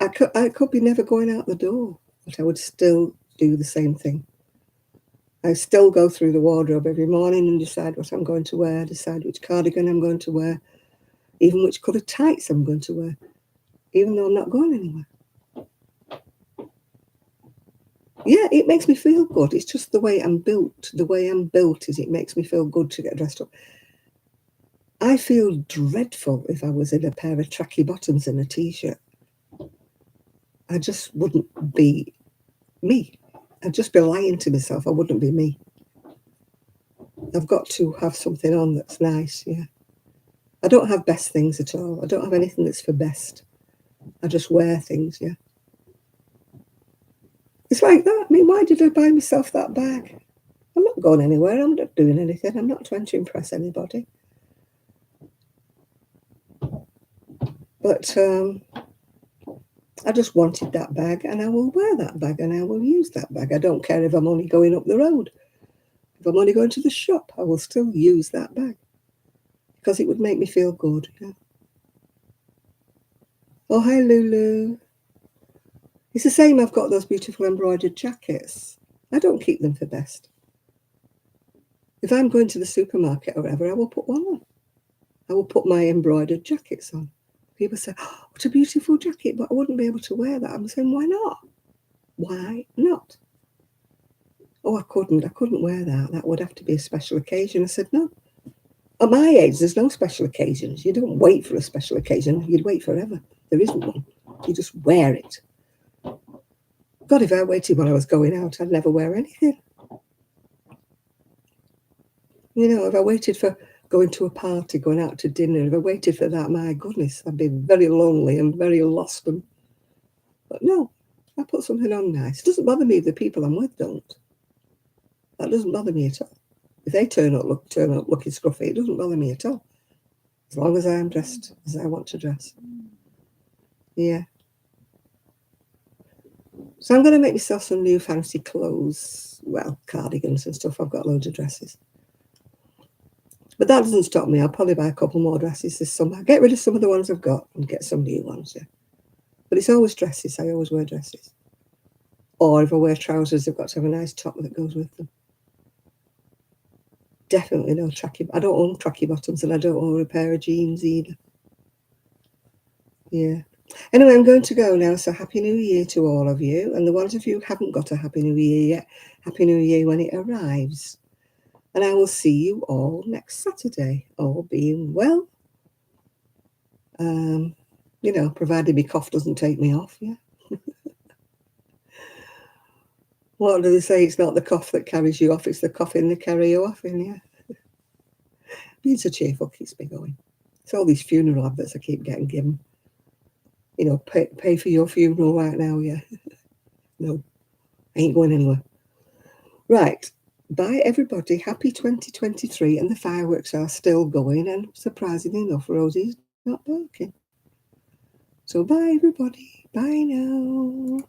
I could be never going out the door, but I would still do the same thing. I still go through the wardrobe every morning and decide what I'm going to wear, decide which cardigan I'm going to wear, even which colour tights I'm going to wear, even though I'm not going anywhere. Yeah, it makes me feel good. It's just the way I'm built. The way I'm built is it makes me feel good to get dressed up. I feel dreadful if I was in a pair of tracky bottoms and a t-shirt. I just wouldn't be me. I'd just be lying to myself. I wouldn't be me. I've got to have something on that's nice, yeah. I don't have best things at all. I don't have anything that's for best. I just wear things, yeah. It's like that. I mean, why did I buy myself that bag? I'm not going anywhere. I'm not doing anything. I'm not trying to impress anybody. But I just wanted that bag, and I will wear that bag, and I will use that bag. I don't care if I'm only going up the road. If I'm only going to the shop, I will still use that bag because it would make me feel good. Yeah. Oh, hi, Lulu. It's the same. I've got those beautiful embroidered jackets. I don't keep them for best. If I'm going to the supermarket or whatever, I will put one on. I will put my embroidered jackets on. People say, oh, what a beautiful jacket, but I wouldn't be able to wear that. I'm saying, why not? Why not? Oh, I couldn't wear that. That would have to be a special occasion. I said, no. At my age, there's no special occasions. You don't wait for a special occasion. You'd wait forever. There isn't one. You just wear it. God, if I waited while I was going out, I'd never wear anything. You know, if I waited for going to a party, going out to dinner, if I waited for that, my goodness, I'd be very lonely and very lost. But no, I put something on nice. It doesn't bother me if the people I'm with don't. That doesn't bother me at all. If they turn up looking scruffy, it doesn't bother me at all. As long as I am dressed as I want to dress. Yeah. So I'm going to make myself some new fancy clothes. Well, cardigans and stuff. I've got loads of dresses. But that doesn't stop me. I'll probably buy a couple more dresses this summer. Get rid of some of the ones I've got and get some new ones, yeah. But it's always dresses. I always wear dresses. Or if I wear trousers, I've got to have a nice top that goes with them. Definitely no tracky. I don't own tracky bottoms, and I don't own a pair of jeans either. Yeah. Anyway, I'm going to go now. So Happy New Year to all of you. And the ones of you who haven't got a Happy New Year yet, Happy New Year when it arrives. And I will see you all next Saturday, all being well. You know, provided my cough doesn't take me off, yeah. What do they say? It's not the cough that carries you off, it's the coughing that carry you off in, yeah. Being so cheerful keeps me going. It's all these funeral adverts I keep getting given. You know, pay for your funeral right now, yeah. No, I ain't going anywhere. Right. Bye, everybody. Happy 2023, and the fireworks are still going, and surprisingly enough, Rosie's not barking. So bye, everybody. Bye now.